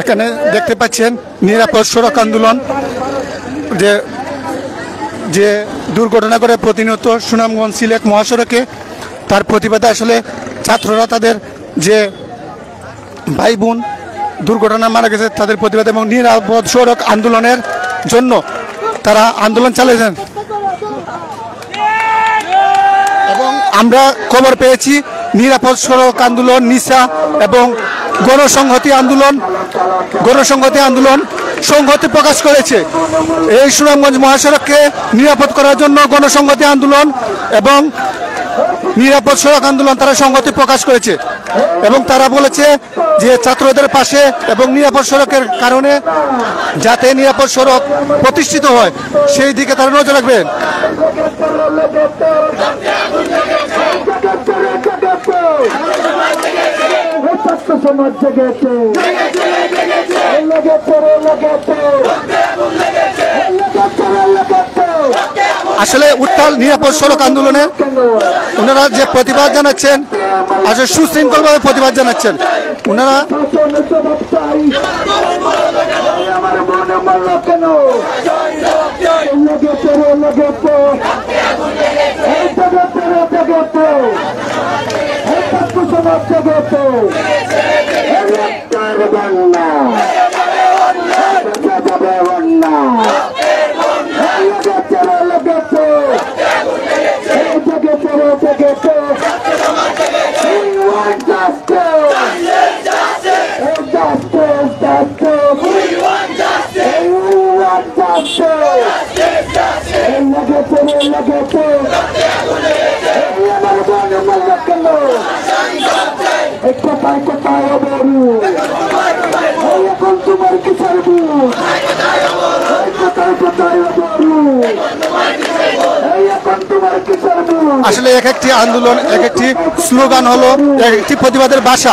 এখানে দেখতে পাচ্ছেন নিরাপদ সড়ক আন্দোলন যে দুর্ঘটনা করে প্রতিনিয়ত সুনামগঞ্জ সিলেট মহাসড়কে, তার প্রতিবাদে আসলে ছাত্ররা তাদের যে ভাই বোন দুর্ঘটনা মারা গেছে তাদের প্রতিবাদ এবং নিরাপদ সড়ক আন্দোলনের জন্য তারা আন্দোলন চালিয়েছেন। এবং আমরা খবর পেয়েছি নিরাপদ সড়ক আন্দোলন, নিসা এবং গণসংহতি আন্দোলন সংহতি প্রকাশ করেছে। এই সুনামগঞ্জ মহাসড়ককে নিরাপদ করার জন্য গণসংহতি আন্দোলন এবং নিরাপদ সড়ক আন্দোলন তারা সংহতি প্রকাশ করেছে এবং তারা বলেছে যে ছাত্রদের পাশে এবং নিরাপদ সড়কের কারণে যাতে নিরাপদ সড়ক প্রতিষ্ঠিত হয় সেই দিকে তারা নজর রাখবেন। আসলে উত্তাল নিরাপদ সড়ক আন্দোলনে ওনারা যে প্রতিবাদ জানাচ্ছেন, আসলে সুশৃঙ্খলভাবে প্রতিবাদ জানাচ্ছেন ওনারা। আসলে এক একটি আন্দোলন, এক একটি স্লোগান হলো এক একটি প্রতিবাদের ভাষা,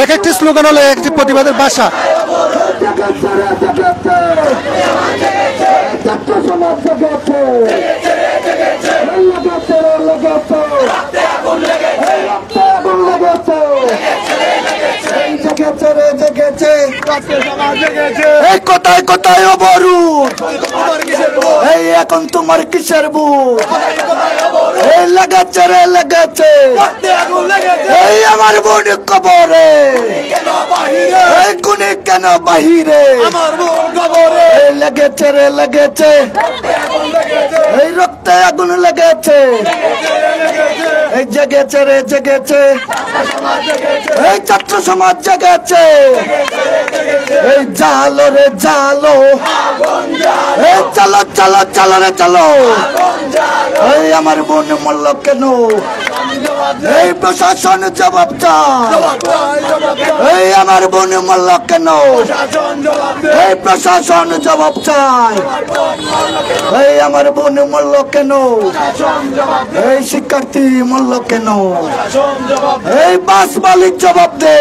এক একটি স্লোগান হলো এক একটি প্রতিবাদের ভাষা। কোথায় কোথায় অবরোধ, এই এখন তোমার কিসের বুক, এই লাগাচ্ছে রে লাগাচ্ছে, এই আমার বোন কবরে, এই গুণে কেন বাহিরে, এই লেগেছে রে লেগেছে, এই রক্তে আগুন লেগেছে, এই জেগেছে রে জেগেছে, এই ছাত্র সমাজ জেগেছে, এই জালো রে জালো, এই চলো চলো চলো রে চলো, এই আমার বোন মরল কেন, এই প্রশাসন জবাব চায়, এই আমার বোন মরল কেন, এই প্রশাসন জবাব চায়, এই আমার বোন মরল কেন, এই শিক্ষার্থী মরল কেন, এই বাস মালিক জবাব দে,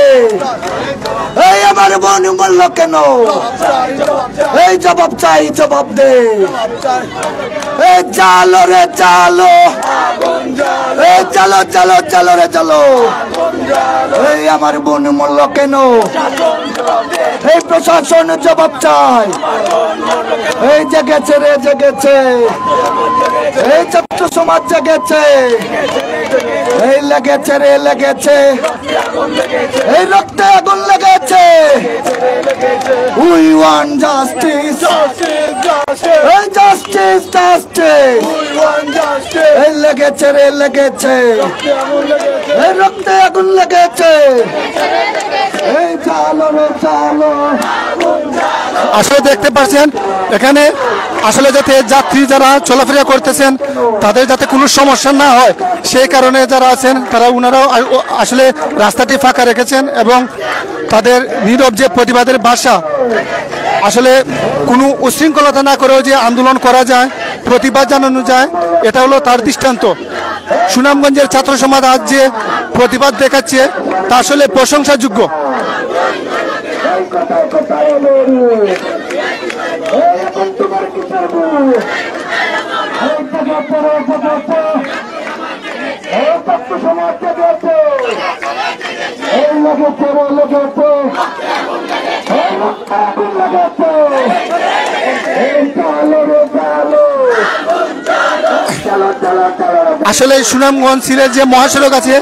এই আমার বোন মরল কেন, এই জবাব চাই জবাব দে, এই চালো রে চালো, এই চলো চলো চলো রে চলো, এই আমার বোন মরল কেন, এই প্রশাসন জবাব চাই, এই জেগেছে রে জেগেছে, এই ছাত্র সমাজ জেগেছে, এই লেগেছে রে লেগেছে, এই রক্তে আগুন লেগেছে, উই ওয়ান্ট জাস্টিস, এই জাস্টিস জাস্টিস, এই লেগেছে রে লেগেছে, এই রক্তে আগুন লেগেছে, এই চালো রে চালো। আসলে দেখতে পাচ্ছেন এখানে আসলে যাতে যাত্রী যারা চলাফেরা করতেছেন তাদের যাতে কোনো সমস্যা না হয় সেই কারণে যারা আছেন তারা ওনারাও আসলে রাস্তাটি ফাঁকা রেখেছেন এবং তাদের নীরব যে প্রতিবাদের ভাষা, আসলে কোনো উশৃঙ্খলতা না করেও যে আন্দোলন করা যায়, প্রতিবাদ জানানো যায়, এটা হলো তার দৃষ্টান্ত। সুনামগঞ্জের ছাত্র সমাজ আজ যে প্রতিবাদ দেখাচ্ছে তা আসলে প্রশংসাযোগ্য। আসলে সুনামগঞ্জ সিলেট যে মহাসড়ক আছে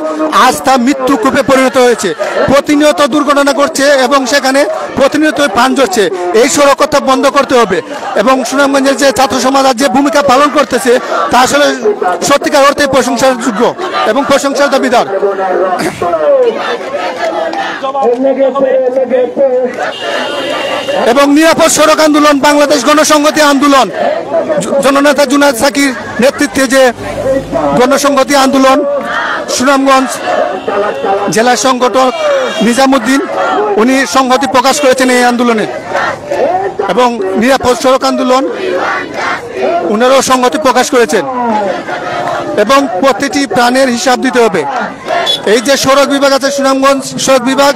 আজ তা মৃত্যু কূপে পরিণত হয়েছে। প্রতিনিয়ত দুর্ঘটনা ঘটছে এবং সেখানে প্রতিনিয়ত প্রাণ ঝরছে। এই সড়কটা বন্ধ করতে হবে এবং সুনামগঞ্জের যে ছাত্র সমাজ যে ভূমিকা পালন করতেছে তা আসলে সত্যিকার অর্থে প্রশংসার যোগ্য এবং প্রশংসার দাবিদার। এবং নিরাপদ সড়ক আন্দোলন বাংলাদেশ গণসংহতি আন্দোলন জননেতা জুনায়েদ সাকির নেতৃত্বে যে গণসংহতি আন্দোলন সুনামগঞ্জ জেলা সংগঠক নিজামুদ্দিন উনি সংহতি প্রকাশ করেছেন এই আন্দোলনে এবং নিরাপদ সড়ক আন্দোলন উনারাও সংহতি প্রকাশ করেছেন এবং প্রতিটি প্রাণের হিসাব দিতে হবে। এই যে সড়ক বিভাগ আছে সুনামগঞ্জ সড়ক বিভাগ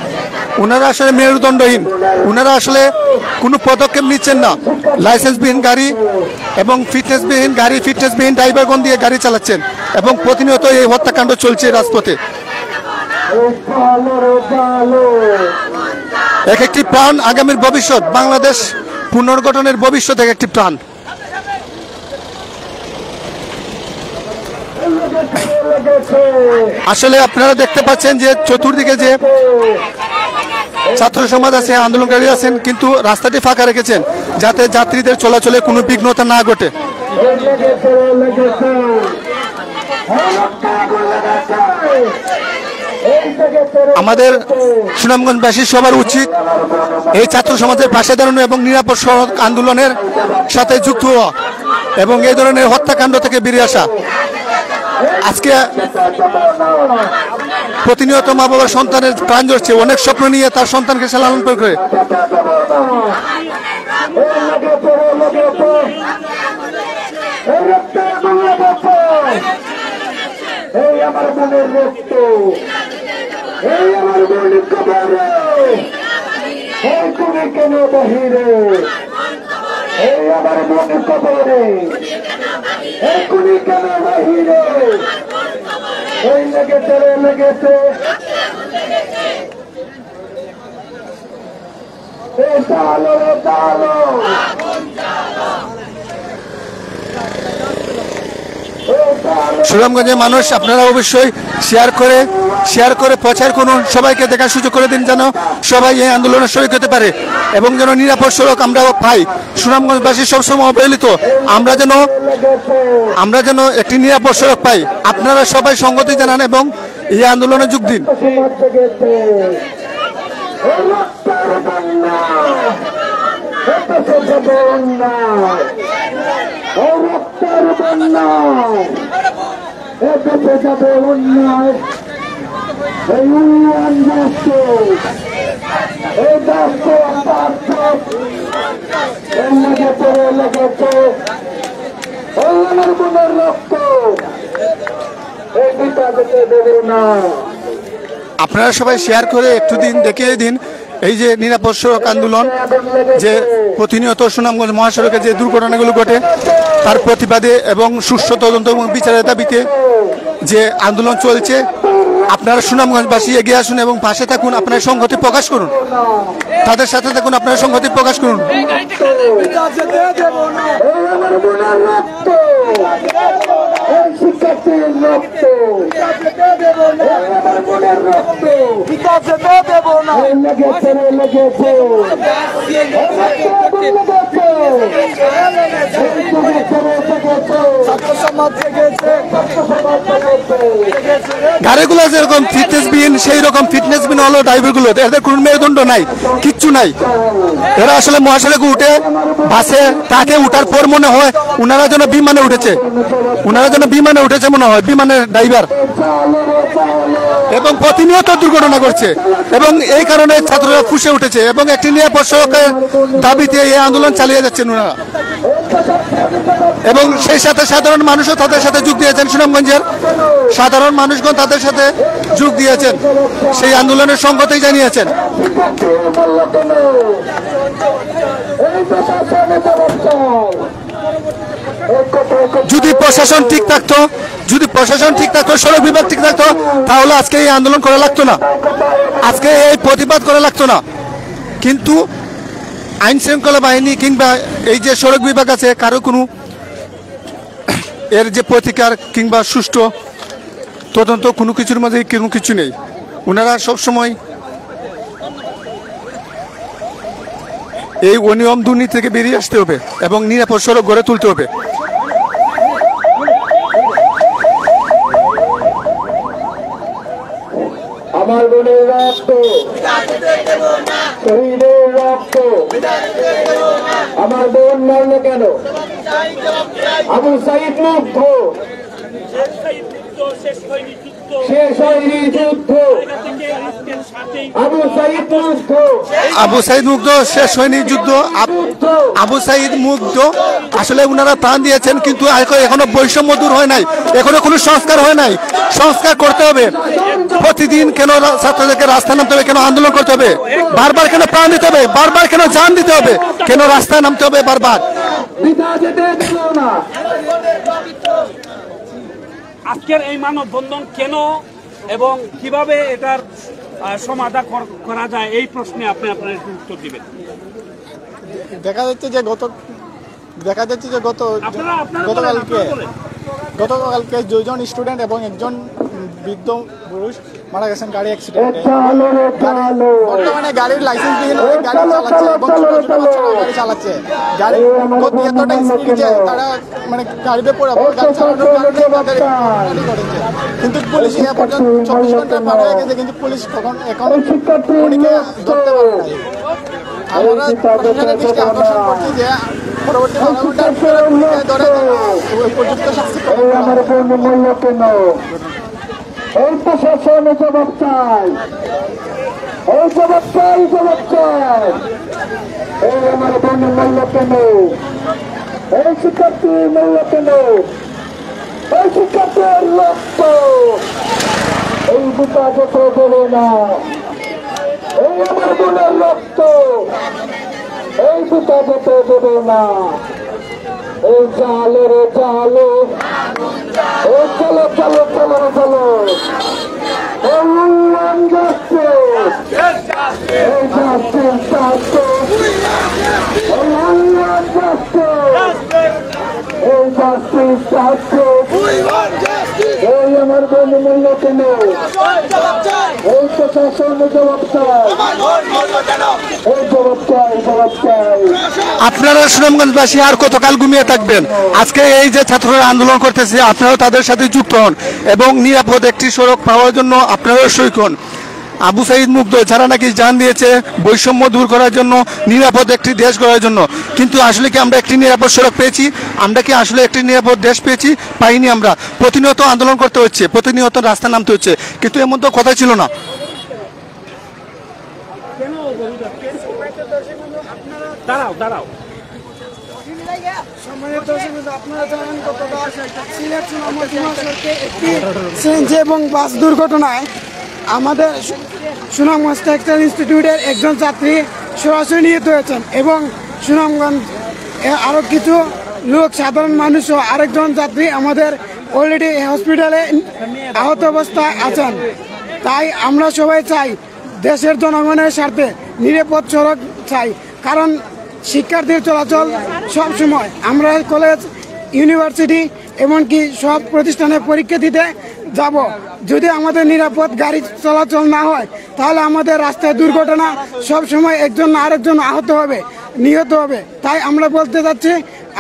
ওনারা আসলে মেরুদণ্ডহীন, ওনারা আসলে কোনো পদক্ষেপ নিচ্ছেন না। লাইসেন্সবিহীন গাড়ি এবং ফিটনেসবিহীন ড্রাইভারগণ দিয়ে গাড়ি চালাচ্ছেন এবং প্রতিনিয়ত এই হত্যাকাণ্ড চলছে রাজপথে। এক একটি প্রাণ আগামীর ভবিষ্যৎ, বাংলাদেশ পুনর্গঠনের ভবিষ্যৎ এক একটি প্রাণ। আসলে আপনারা দেখতে পাচ্ছেন যে চতুর্দিকে যে ছাত্র সমাজ আছে, আন্দোলনকারী আছেন, কিন্তু রাস্তাটি ফাঁকা রেখেছেন যাতে যাত্রীদের চলাচলে কোনো বিঘ্নতা না ঘটে। আমাদের সুনামগঞ্জবাসীর সবার উচিত এই ছাত্র সমাজের পাশে দাঁড়ানো এবং নিরাপদ সড়ক আন্দোলনের সাথে যুক্ত হওয়া এবং এই ধরনের হত্যাকাণ্ড থেকে বেরিয়ে আসা। আজকে প্রতিনিয়ত মা বাবার সন্তানের প্রাণ ঝরছে, অনেক স্বপ্ন নিয়ে তার সন্তানকে সে লালন পালন করে। আমার মনে কবরে এখনই কেন বাহিরে ওই লেগেছে চালো সুনামগঞ্জের মানুষ আপনারা অবশ্যই শেয়ার করে প্রচার করুন, সবাইকে দেখার সুযোগ করে দিন যেন সবাই এই আন্দোলনে শরিক হতে পারে এবং যেন নিরাপদ সড়ক আমরা পাই। সুনামগঞ্জবাসী সবসময় অবহেলিত, আমরা যেন একটি নিরাপদ সড়ক পাই। আপনারা সবাই সংগতি জানান এবং এই আন্দোলনে যোগ দিন। আপনারা সবাই শেয়ার করে একটু দিন দেখিয়ে দিন এই যে নিরাপদ সড়ক আন্দোলন, যে প্রতিনিয়ত সুনামগঞ্জ মহাসড়কে যে দুর্ঘটনাগুলো ঘটে তার প্রতিবাদে এবং সুষ্ঠু তদন্ত এবং বিচারের দাবিতে যে আন্দোলন চলছে। আপনারা সুনামগঞ্জবাসী এগিয়ে আসুন এবং পাশে থাকুন, আপনার সংহতি প্রকাশ করুন, তাদের সাথে থাকুন, আপনার সংহতি প্রকাশ করুন। গাড়িগুলো যেরকম ফিটনেসবিহীন সেই রকম ফিটনেসবিহীন হলো ড্রাইভারগুলো, এদের কোনো মেরুদণ্ড নাই, কিচ্ছু নাই। এরা আসলে মহাসড়কে উঠে বাসে তাকে উঠার পর মনে হয় ওনারা যেন বিমানে উঠেছে মনে হয়, বিমানের ড্রাইভার, এবং প্রতিনিয়ত দুর্ঘটনা করছে এবং এই কারণে ছাত্ররা ফুঁসে উঠেছে এবং একটি নিরাপদ সড়কের দাবিতে এই আন্দোলন চালিয়ে যাচ্ছেন ওনারা। এবং সেই সাথে সাধারণ মানুষও তাদের সাথে যোগ দিয়েছেন, সুনামগঞ্জের সাধারণ মানুষগণ তাদের সাথে যোগ দিয়েছেন, সেই আন্দোলনের সংগতি জানিয়েছেন। যদি প্রশাসন ঠিক থাকতো, সড়ক বিভাগ ঠিক থাকতো, তাহলে আজকে এই আন্দোলন করা লাগতো না, আজকে এই প্রতিবাদ করা লাগতো না। কিন্তু আইন শৃঙ্খলা বাহিনী কিংবা এই যে সড়ক বিভাগ আছে, কারো কোনো এর যে প্রতিকার কিংবা সুষ্ঠু তদন্ত কোনো কিছুর মধ্যে কোনো কিছু নেই। ওনারা সবসময় এই অনিয়ম দুর্নীতি থেকে বেরিয়ে আসতে হবে এবং নিরাপদ সড়ক গড়ে তুলতে হবে। আমার বোনের রক্ত, শহীদের রক্ত, আমার বোন মরল কেন? আবু সাইদ মুগ্ধ, শেষ হয়নি যুদ্ধ, আবু সাইদ মুগ্ধ, আবু সাইদ মুগ্ধ শেষ হয়নি যুদ্ধ। আবু সাইদ মুগ্ধ আসলে ওনারা প্রাণ দিয়েছেন, কিন্তু এখনো বৈষম্য দূর হয় নাই, এখনো কোনো সংস্কার হয় নাই। সংস্কার করতে হবে। প্রতিদিন কেন ছাত্রদেরকে রাস্তায় নামতে হবে, কেন আন্দোলন করতে হবে, বারবার কেন প্রাণ দিতে হবে, বারবার কেন জান দিতে হবে, কেন রাস্তায় নামতে হবে বারবার? আজকের এই মানববন্ধন কেন এবং কিভাবে এটার সমাধান করা যায়, এই প্রশ্নে আপনি আপনার একটু উত্তর দিবেন। দেখা যাচ্ছে যে গতকালকে 2 জন স্টুডেন্ট এবং একজন বৃদ্ধ পুরুষ মারা গেছেন গাড়ি অ্যাক্সিডেন্টে। বর্তমানে গাড়ির লাইসেন্স বিহীন গাড়ি চালাচ্ছে এবং ছোট ছোট বাচ্চারা গাড়ি চালাচ্ছে। গাড়ি গতি এতটা স্পিড যে তারা মানে গাড়িতে পড়ে গাড়ি চালানোর কারণে তাদের করেছে। কিন্তু পুলিশ এ পর্যন্ত 24 ঘন্টা পার হয়ে গেছে, কিন্তু পুলিশ এখন অনেকে ধরতে পারে না। আমরা প্রশাসনের দৃষ্টি আকর্ষণ করছি যে পরবর্তী ধরে উপযুক্ত শাস্তি এই প্রশাসন জবাব চাই, এই জবাব চাই, জবাব চাই। এই আমার বোন মূল্য কেন? এই শিক্ষার্থী মূল্য কেন? এই শিক্ষার্থীর রক্ত এই বুটা যেতে দেবে না। এই আমার বোনের রক্ত এই বুটা যেতে দেবে না। এই জালে রে জালে, ও চলো চলো চলো চলো, এই উন্নয়ন যাচ্ছে, এই যাচ্ছে যাচ্ছে, এই উন্নয়ন যাচ্ছে, এই যাচ্ছে যাচ্ছে, এই আমার বোন মূল্য কেন? এই প্রশাসন জবাব চাই, এই জবাব চাই, জবাব চাই। আপনারা সুনামগঞ্জবাসী আর কতকাল ঘুমিয়ে থাকবেন? আজকে এই যে ছাত্ররা আন্দোলন করতেছে, আপনারাও তাদের সাথে যুক্ত হন এবং নিরাপদ একটি সড়ক পাওয়ার জন্য আপনারাও সই করুন। আবু সাইদ মুগ্ধ যারা নাকি জান দিয়েছে বৈষম্য দূর করার জন্য, নিরাপদ একটি দেশ গড়ার জন্য, কিন্তু আসলে কি আমরা একটি নিরাপদ সড়ক পেয়েছি? আমরা কি আসলে একটি নিরাপদ দেশ পেয়েছি? পাইনি। আমরা প্রতিনিয়ত আন্দোলন করতে হচ্ছে, প্রতিনিয়ত রাস্তা নামতে হচ্ছে, কিন্তু এমন তো কথা ছিল না। দাঁড়াও দাঁড়াও, আপনারা জানেন সিলেট সুনামগঞ্জ মহাসড়কে একটি সিএনজি এবং বাস দুর্ঘটনায় আমাদের সুনামগঞ্জ টেক্সটাইল ইনস্টিটিউটের একজন ছাত্রী সরাসরি নিহত হয়েছেন এবং সুনামগঞ্জ আরও কিছু লোক, সাধারণ মানুষও আরেকজন ছাত্রী আমাদের অলরেডি হসপিটালে আহত অবস্থায় আছেন। তাই আমরা সবাই চাই দেশের জনগণের স্বার্থে নিরাপদ সড়ক চাই, কারণ শিক্ষার্থীর চলাচল সব সময়, আমরা কলেজ, ইউনিভার্সিটি এমনকি সব প্রতিষ্ঠানে পরীক্ষা দিতে যাব, যদি আমাদের নিরাপদ গাড়ি চলাচল না হয় তাহলে আমাদের রাস্তায় দুর্ঘটনা সব সময় একজন না আরেকজন আহত হবে, নিহত হবে। তাই আমরা বলতে চাচ্ছি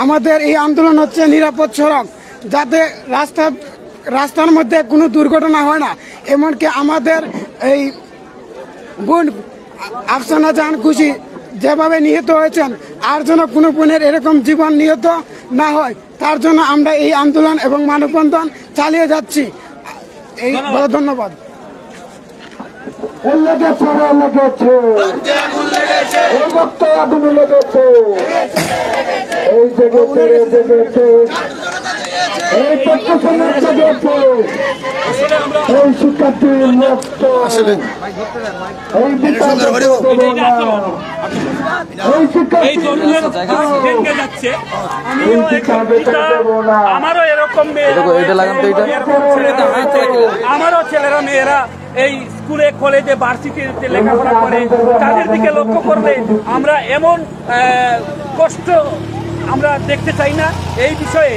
আমাদের এই আন্দোলন হচ্ছে নিরাপদ সড়ক, যাতে রাস্তার মধ্যে কোনো দুর্ঘটনা হয় না। এমনকি আমাদের এই বোন আফসানা জাহান খুশি যেভাবে নিহত হয়েছেন, আর যেন কোনো বোনের এরকম জীবন নিহত না হয়, তার জন্য আমরা এই আন্দোলন এবং মানববন্ধন চালিয়ে যাচ্ছি। এই বলে ধন্যবাদ। এই এই প্রশাসন রক্ষা দিয়েছে আসলে আমরা এই শিক্ষার্থীর রক্ত আসলে এই বিচার দেব না। এই এই শিক্ষার্থীর তরুণের বাস ভেঙে যাচ্ছে। আমিও একজন পিতা, আমারও এরকম মেয়েরা আমারও ছেলেরা মেয়েরা এই স্কুলে কলেজে ভার্সিটিতে লেখাপড়া করে, তাদের দিকে লক্ষ্য করলে আমরা এমন কষ্ট আমরা দেখতে চাই না। এই বিষয়ে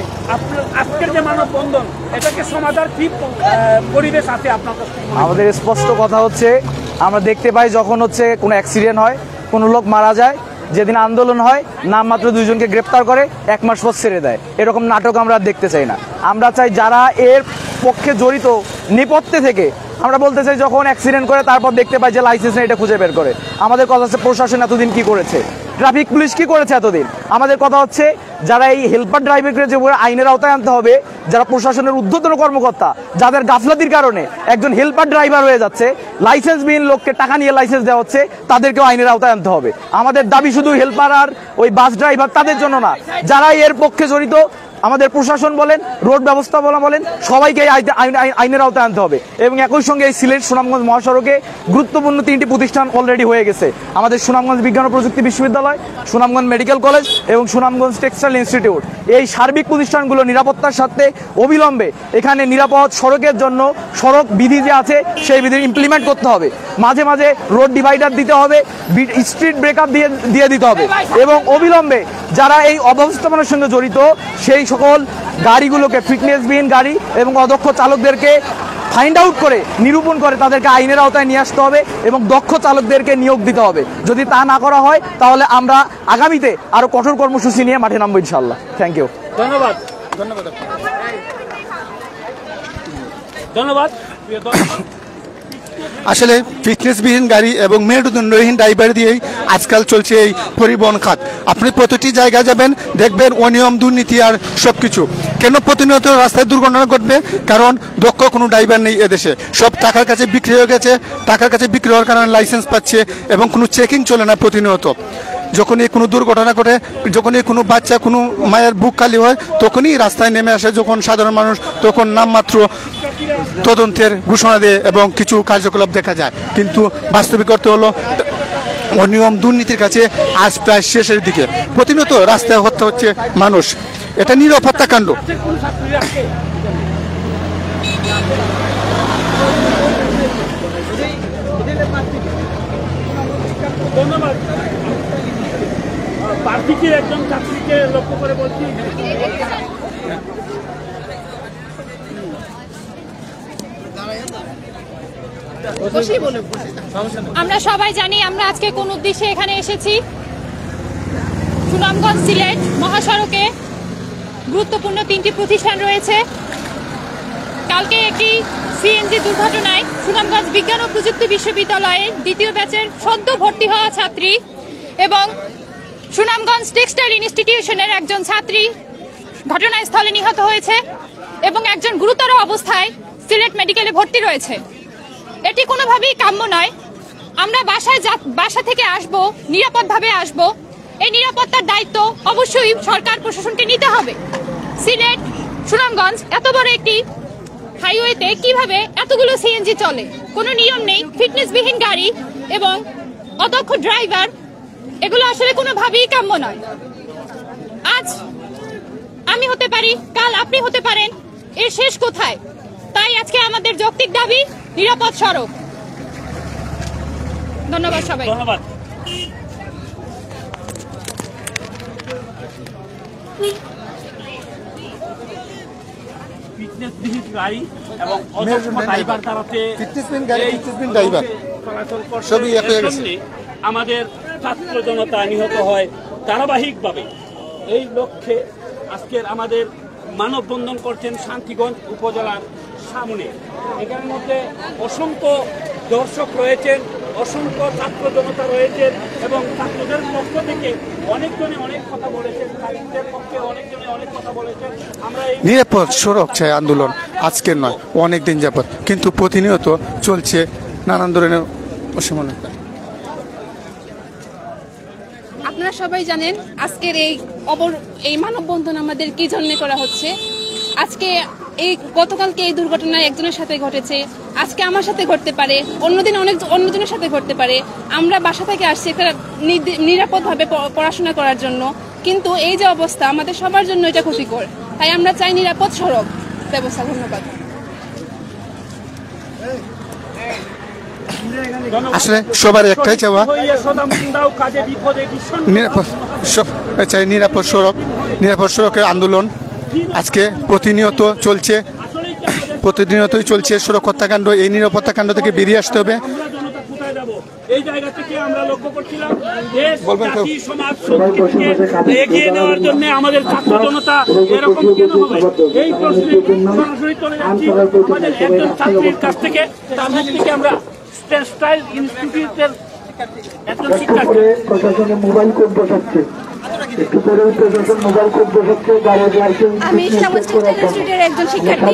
আজকের যে মানববন্ধন, এটাকে সমাধান কি পরিবেশ আছে আপনার কাছে? আমাদের স্পষ্ট কথা হচ্ছে, আমরা দেখতে পাই যখন হচ্ছে কোনো অ্যাক্সিডেন্ট হয়, কোনো লোক মারা যায়, যেদিন আন্দোলন হয় নামমাত্র 2 জনকে গ্রেপ্তার করে 1 মাস পর ছেড়ে দেয়। এরকম নাটক আমরা দেখতে চাই না। আমরা চাই যারা এর পক্ষে জড়িত নেপথ্যে থেকে, আমরা বলতে চাই যখন অ্যাক্সিডেন্ট করে তারপর দেখতে পাই যে লাইসেন্স নেই, এটা খুঁজে বের করে। আমাদের কথা হচ্ছে প্রশাসন এতদিন কি করেছে, ট্রাফিক পুলিশ কি করেছে এতদিন। আমাদের কথা হচ্ছে যারা এই হেল্পার ড্রাইভারকে যে আইনের আওতায় আনতে হবে, যারা প্রশাসনের ঊর্ধ্বতন কর্মকর্তা, যাদের গাফলাতির কারণে একজন হেল্পার ড্রাইভার হয়ে যাচ্ছে, লাইসেন্সবিহীন লোককে টাকা নিয়ে লাইসেন্স দেওয়া হচ্ছে, তাদেরকেও আইনের আওতায় আনতে হবে। আমাদের দাবি শুধু হেল্পার আর ওই বাস ড্রাইভার তাদের জন্য না, যারা এর পক্ষে জড়িত, আমাদের প্রশাসন বলেন, রোড ব্যবস্থাপনা বলেন, সবাইকে আইনের আওতায় আনতে হবে। এবং একই সঙ্গে এই সিলেট সুনামগঞ্জ মহাসড়কে গুরুত্বপূর্ণ 3টি প্রতিষ্ঠান অলরেডি হয়ে গেছে। আমাদের সুনামগঞ্জ বিজ্ঞান ও প্রযুক্তি বিশ্ববিদ্যালয়, সুনামগঞ্জ মেডিকেল কলেজ এবং সুনামগঞ্জ টেক্সটাইল ইনস্টিটিউট। এই সার্বিক প্রতিষ্ঠানগুলো নিরাপত্তার সাথে অবিলম্বে এখানে নিরাপদ সড়কের জন্য সড়ক বিধি যে আছে সেই বিধি ইমপ্লিমেন্ট করতে হবে। মাঝে মাঝে রোড ডিভাইডার দিতে হবে, স্ট্রিট ব্রেকআপ দিয়ে দিতে হবে এবং অবিলম্বে যারা এই অব্যবস্থাপনার সঙ্গে জড়িত সেই সকল গাড়িগুলোকে, ফিটনেসবিহীন গাড়ি এবং অদক্ষ চালকদেরকে ফাইন্ড আউট করে, নিরূপণ করে তাদেরকে আইনের আওতায় নিয়ে আসতে হবে এবং দক্ষ চালকদেরকে নিয়োগ দিতে হবে। যদি তা না করা হয় তাহলে আমরা আগামীতে আরো কঠোর কর্মসূচি নিয়ে মাঠে নামবো ইনশাআল্লাহ। Thank you. ধন্যবাদ। ধন্যবাদ। আসলে ফিটনেসবিহীন গাড়ি এবং মেরুদণ্ডহীন ড্রাইভার দিয়েই আজকাল চলছে এই পরিবহন খাত। আপনি প্রতিটি জায়গায় যাবেন, দেখবেন অনিয়ম, দুর্নীতি আর সবকিছু। কেন প্রতিনিয়ত রাস্তায় দুর্ঘটনা ঘটবে? কারণ দক্ষ কোনো ড্রাইভার নেই এদেশে। সব টাকার কাছে বিক্রি হয়ে গেছে, টাকার কাছে বিক্রি হওয়ার কারণে লাইসেন্স পাচ্ছে এবং কোনো চেকিং চলে না প্রতিনিয়ত। যখনই কোনো দুর্ঘটনা ঘটে, যখনই কোনো বাচ্চা, কোনো মায়ের বুক খালি হয়, তখনই রাস্তায় নেমে আসে যখন সাধারণ মানুষ, তখন নামমাত্র তদন্তের ঘোষণা দেয় এবং কিছু কার্যকলাপ দেখা যায়। কিন্তু বাস্তবিক অর্থ হলো অনিয়ম, দুর্নীতির কাছে আজ প্রায় শেষের দিকে। প্রতিনিয়ত রাস্তায় হত্যা হচ্ছে মানুষ। এটা নীরব হত্যাকাণ্ড। ধন্যবাদ। পার্টির একজন ছাত্রীকে লক্ষ্য করে বলছি, আমরা সবাই জানি আমরা আজকে কোন উদ্দেশ্যে এখানে এসেছি। সুনামগঞ্জ সিলেট মহাসড়কে গুরুত্বপূর্ণ 3টি প্রতিষ্ঠান রয়েছে। কালকে একটি সিএনজি দুর্ঘটনায় সুনামগঞ্জ বিজ্ঞান ও প্রযুক্তি বিশ্ববিদ্যালয়ের 2য় ব্যাচের সদ্য ভর্তি হওয়া ছাত্রী এবং সুনামগঞ্জ টেক্সটাইল ইনস্টিটিউশনের একজন ছাত্রী ঘটনাস্থলে নিহত হয়েছে এবং একজন গুরুতর অবস্থায় সিলেট মেডিকেলে ভর্তি রয়েছে। এটি কোনোভাবেই কাম্য নয়। আমরা বাসা থেকে আসব, নিরাপদভাবে আসব। এই নিরাপত্তার দায়িত্ব অবশ্যই সরকার প্রশাসনকে নিতে হবে। সিলেট সুনামগঞ্জ এত বড় একটি হাইওয়েতে কিভাবে এতগুলো সিএনজি চলে? কোনো নিয়ম নেই, ফিটনেসবিহীন গাড়ি এবং অদক্ষ ড্রাইভার, এগুলো আসলে কোনোভাবেই কাম্য নয়। আজ আমি হতে পারি, কাল আপনি হতে পারেন, এর শেষ কোথায়? তাই আজকে আমাদের যৌক্তিক দাবি নিরাপদ সড়ক। ধন্যবাদ সবাই। ধন্যবাদ। ফিটনেসবিহীন গাড়ি এবং অদক্ষ ড্রাইভার দ্বারাতে ফিটনেসবিহীন গাড়ি, ফিটনেসবিহীন ড্রাইভার সবই এক হয়ে গেছে। আমাদের ছাত্র জনতা নিহত হয় ধারাবাহিকভাবে। এই লক্ষ্যে আজকের আমাদের মানববন্ধন করছেন শান্তিগঞ্জ উপজেলার সামনে। এখানের মধ্যে অসংখ্য দর্শক রয়েছেন, অসংখ্য ছাত্র জনতা রয়েছেন এবং ছাত্রদের পক্ষ থেকে অনেকজনে অনেক কথা বলেছেন, ছাত্রদের পক্ষে অনেকজনে অনেক কথা বলেছেন। আমরা এই নিরাপদ সড়ক চাই আন্দোলন আজকের নয়, অনেক দিন যাবত, কিন্তু প্রতিনিয়ত চলছে নানান ধরনের অসমানতা। আপনারা সবাই জানেন আজকের এই মানববন্ধন আমাদের কি জন্য করা হচ্ছে। আজকে এই গতকালকে এই দুর্ঘটনা একজনের সাথে ঘটেছে, আজকে আমার সাথে ঘটতে পারে, অন্যদিন অন্যজনের সাথে ঘটতে পারে। আমরা বাসা থেকে আসছি একটা নিরাপদভাবে পড়াশোনা করার জন্য, কিন্তু এই যে অবস্থা আমাদের সবার জন্য এটা ক্ষতিকর। তাই আমরা চাই নিরাপদ সড়ক ব্যবস্থা। ধন্যবাদ। আসলে সবার একটাই চাওয়া নিরাপদ সড়কের আন্দোলন আজকে প্রতিনিয়তই চলছে সড়ক হত্যাকাণ্ড। এই নিরাপত্তা কাণ্ড থেকে বেরিয়ে আসতে হবে। এই জায়গা থেকে আমরা লক্ষ্য করছিলাম দেশ, জাতি, সমাজ, সংস্কৃতিকে এগিয়ে নেওয়ার জন্য আমাদের ছাত্র জনতা এরকম কেন হবে, এই প্রশ্নে সরাসরি চলে যাচ্ছি আমাদের একজন ছাত্রীর কাছ থেকে। তার মুখ থেকে আমরা স্টাইল ইনস্টিটিউটের একজন শিক্ষার্থী। প্রশাসনের মোবাইল কোড বসাচ্ছে, একটু পরে প্রশাসন মোবাইল কোড বসাচ্ছে, গাড়ির লাইসেন্স। আমি ইনস্টিটিউটের একজন শিক্ষার্থী।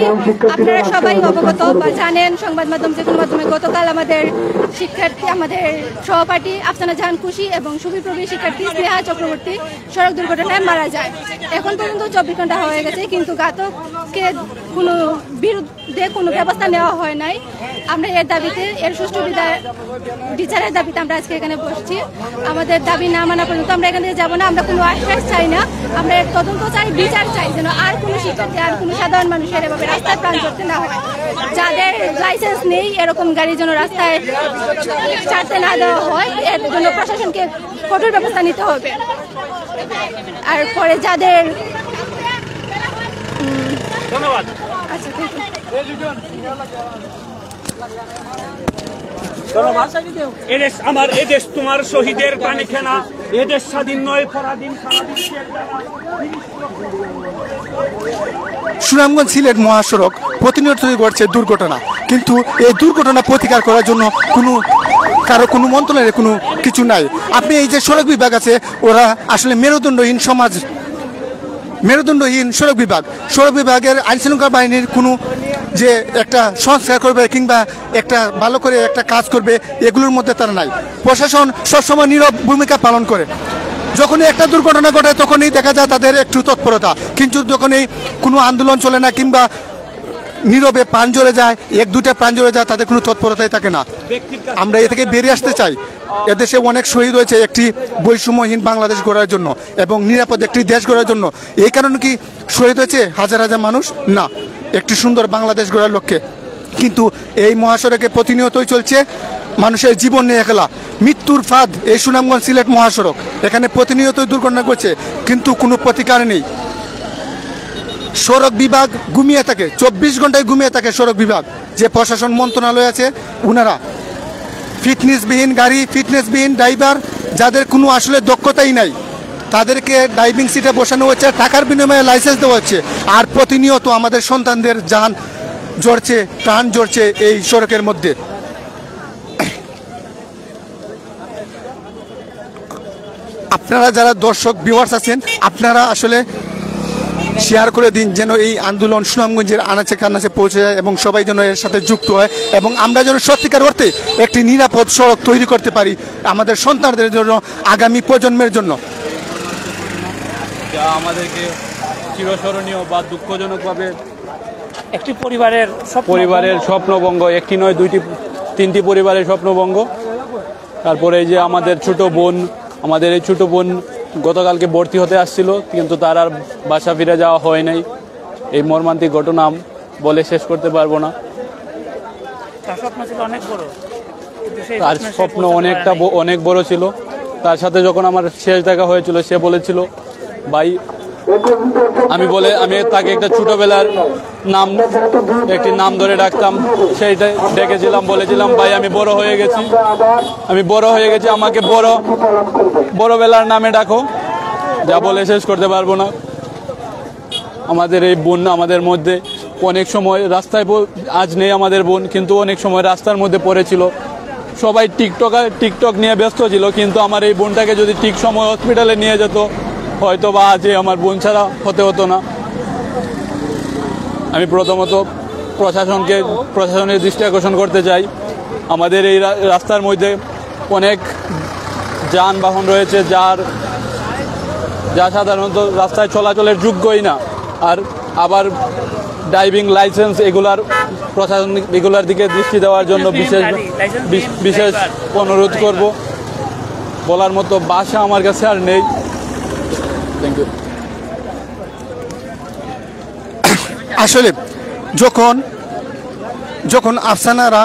আপনারা সবাই অবগত বা জানেন, সংবাদ মাধ্যম যে কোনো মাধ্যমে গতকাল আমাদের শিক্ষার্থী, আমাদের সহপাঠী আফসানা জাহান খুশি এবং সুবিপ্রবী শিক্ষার্থী স্নেহা চক্রবর্তী সড়ক দুর্ঘটনায় মারা যায়। এখন পর্যন্ত 24 ঘন্টা হয়ে গেছে, কিন্তু ঘাতককে কোনো বিরুদ্ধে কোনো ব্যবস্থা নেওয়া হয় নাই। আমরা এর দাবিতে, এর সুষ্ঠু বিচারের দাবিতে আমরা আজকে এখানে বসছি। আমাদের দাবি না মানা পর্যন্ত আমরা এখান থেকে যাবো না। আমরা কোনো আশ্বাস চাই না, আমরা এর তদন্ত চাই, বিচার চাই, যেন আর কোনো শিক্ষার্থী, আর কোনো সাধারণ মানুষের এভাবে রাস্তায় প্রাণ করতে না হয়। যাদের লাইসেন্স নেই এরকম গাড়ি যেন রাস্তায় ছাড়তে না দেওয়া হয়, এর জন্য প্রশাসনকে কঠোর ব্যবস্থা নিতে হবে। আর পরে যাদের ধন্যবাদ। আচ্ছা, ঠিক আছে। এদেশ আমার, এদেশ তোমার, শহীদের পানি খেনা, এদেশ স্বাধীন নয় পরাধীন। সুনামগঞ্জ সিলেট মহাসড়ক প্রতিনিয়তই ঘটছে দুর্ঘটনা, কিন্তু এই দুর্ঘটনা প্রতিকার করার জন্য কারো কোনো মন্ত্রণালয়ের কোনো কিছু নাই। আপনি এই যে সড়ক বিভাগ আছে, ওরা আসলে মেরুদণ্ডহীন সড়ক বিভাগের আইনশৃঙ্খলা বাহিনীর কোনো যে একটা সংস্কার করবে কিংবা একটা ভালো করে একটা কাজ করবে, এগুলোর মধ্যে তারা নাই। প্রশাসন সবসময় নীরব ভূমিকা পালন করে। যখনই একটা দুর্ঘটনা ঘটে তখনই দেখা যায় তাদের একটু তৎপরতা, কিন্তু যখনই কোনো আন্দোলন চলে না কিংবা নীরবে প্রাণ জ্বলে যায়, এক দুটা প্রাণ জ্বলে যায়, তাদের কোনো তৎপরতাই থাকে না। আমরা এ থেকে বেরিয়ে আসতে চাই। এদেশে অনেক শহীদ হয়েছে একটি বৈষম্যহীন বাংলাদেশ গড়ার জন্য এবং নিরাপদ একটি দেশ গড়ার জন্য। এই কারণে কি শহীদ হয়েছে হাজার হাজার মানুষ? না, একটি সুন্দর বাংলাদেশ গড়ার লক্ষ্যে। কিন্তু এই মহাসড়কে প্রতিনিয়তই চলছে মানুষের জীবন নিয়ে খেলা, মৃত্যুর ফাঁদ। এই সুনামগঞ্জ সিলেট মহাসড়ক, এখানে প্রতিনিয়তই দুর্ঘটনা ঘটছে, কিন্তু কোনো প্রতিকার নেই। সড়ক বিভাগ ঘুমিয়ে থাকে, 24 ঘন্টায় ঘুমিয়ে থাকে সড়ক বিভাগ। যে প্রশাসন মন্ত্রণালয় আছে, ওনারা ফিটনেসবিহীন গাড়ি, ফিটনেসবিহীন ড্রাইভার, যাদের কোনো আসলে দক্ষতাই নাই, তাদেরকে ড্রাইভিং সিটে বসানো হচ্ছে, টাকার বিনিময়ে লাইসেন্স দেওয়া হচ্ছে। আর প্রতিনিয়ত আমাদের সন্তানদের জান জ্বরছে, প্রাণ জ্বরছে এই সড়কের মধ্যে। আপনারা যারা দর্শক ভিউয়ার্স আছেন, আপনারা আসলে শেয়ার করে দিন যেন এই আন্দোলন সুনামগঞ্জের আনাচে কানাচে পৌঁছে যায় এবং সবাই যেন এর সাথে যুক্ত হয় এবং আমরা যেন সত্যিকার অর্থে একটি নিরাপদ সড়ক তৈরি করতে পারি আমাদের সন্তানদের জন্য, আগামী প্রজন্মের জন্য। যা আমাদেরকে চিরস্মরণীয় বা দুঃখজনকভাবে একটি পরিবারের স্বপ্নভঙ্গ, একটি নয়, দুইটি, তিনটি পরিবারের স্বপ্নভঙ্গ। তারপরে এই যে আমাদের আমাদের এই ছোট বোন গতকালকে ভর্তি হতে আসছিল, কিন্তু তার আর বাসা ফিরে যাওয়া হয় নাই। এই মর্মান্তিক ঘটনা বলে শেষ করতে পারবো না। তার স্বপ্ন ছিল অনেক বড়, তার স্বপ্ন অনেক বড় ছিল। তার সাথে যখন আমার শেষ দেখা হয়েছিল, সে বলেছিল, ভাই, আমি তাকে একটা ছোটবেলার নাম ধরে ডাকতাম, সেইটাই ডেকেছিলাম, বলেছিলাম, ভাই আমি বড় হয়ে গেছি, আমাকে বড়বেলার নামে ডাকো। যা বলে শেষ করতে পারবো না। আমাদের এই বোন আমাদের মধ্যে অনেক সময় রাস্তায়, আজ নেই আমাদের বোন, কিন্তু অনেক সময় রাস্তার মধ্যে পড়েছিল। সবাই টিকটক নিয়ে ব্যস্ত ছিল, কিন্তু আমার এই বোনটাকে যদি ঠিক সময় হসপিটালে নিয়ে যেত, হয়তো বা আজ আমার বোন ছাড়া হতো না। আমি প্রথমত প্রশাসনের দৃষ্টি আকর্ষণ করতে চাই। আমাদের এই রাস্তার মধ্যে অনেক যানবাহন রয়েছে যা সাধারণত রাস্তায় চলাচলের যোগ্যই না। আর আবার ড্রাইভিং লাইসেন্স এগুলার প্রশাসনিক এগুলার দিকে দৃষ্টি দেওয়ার জন্য বিশেষ অনুরোধ করব। বলার মতো ভাষা আমার কাছে আর নেই। Thank you. আসলে যখন আফসানারা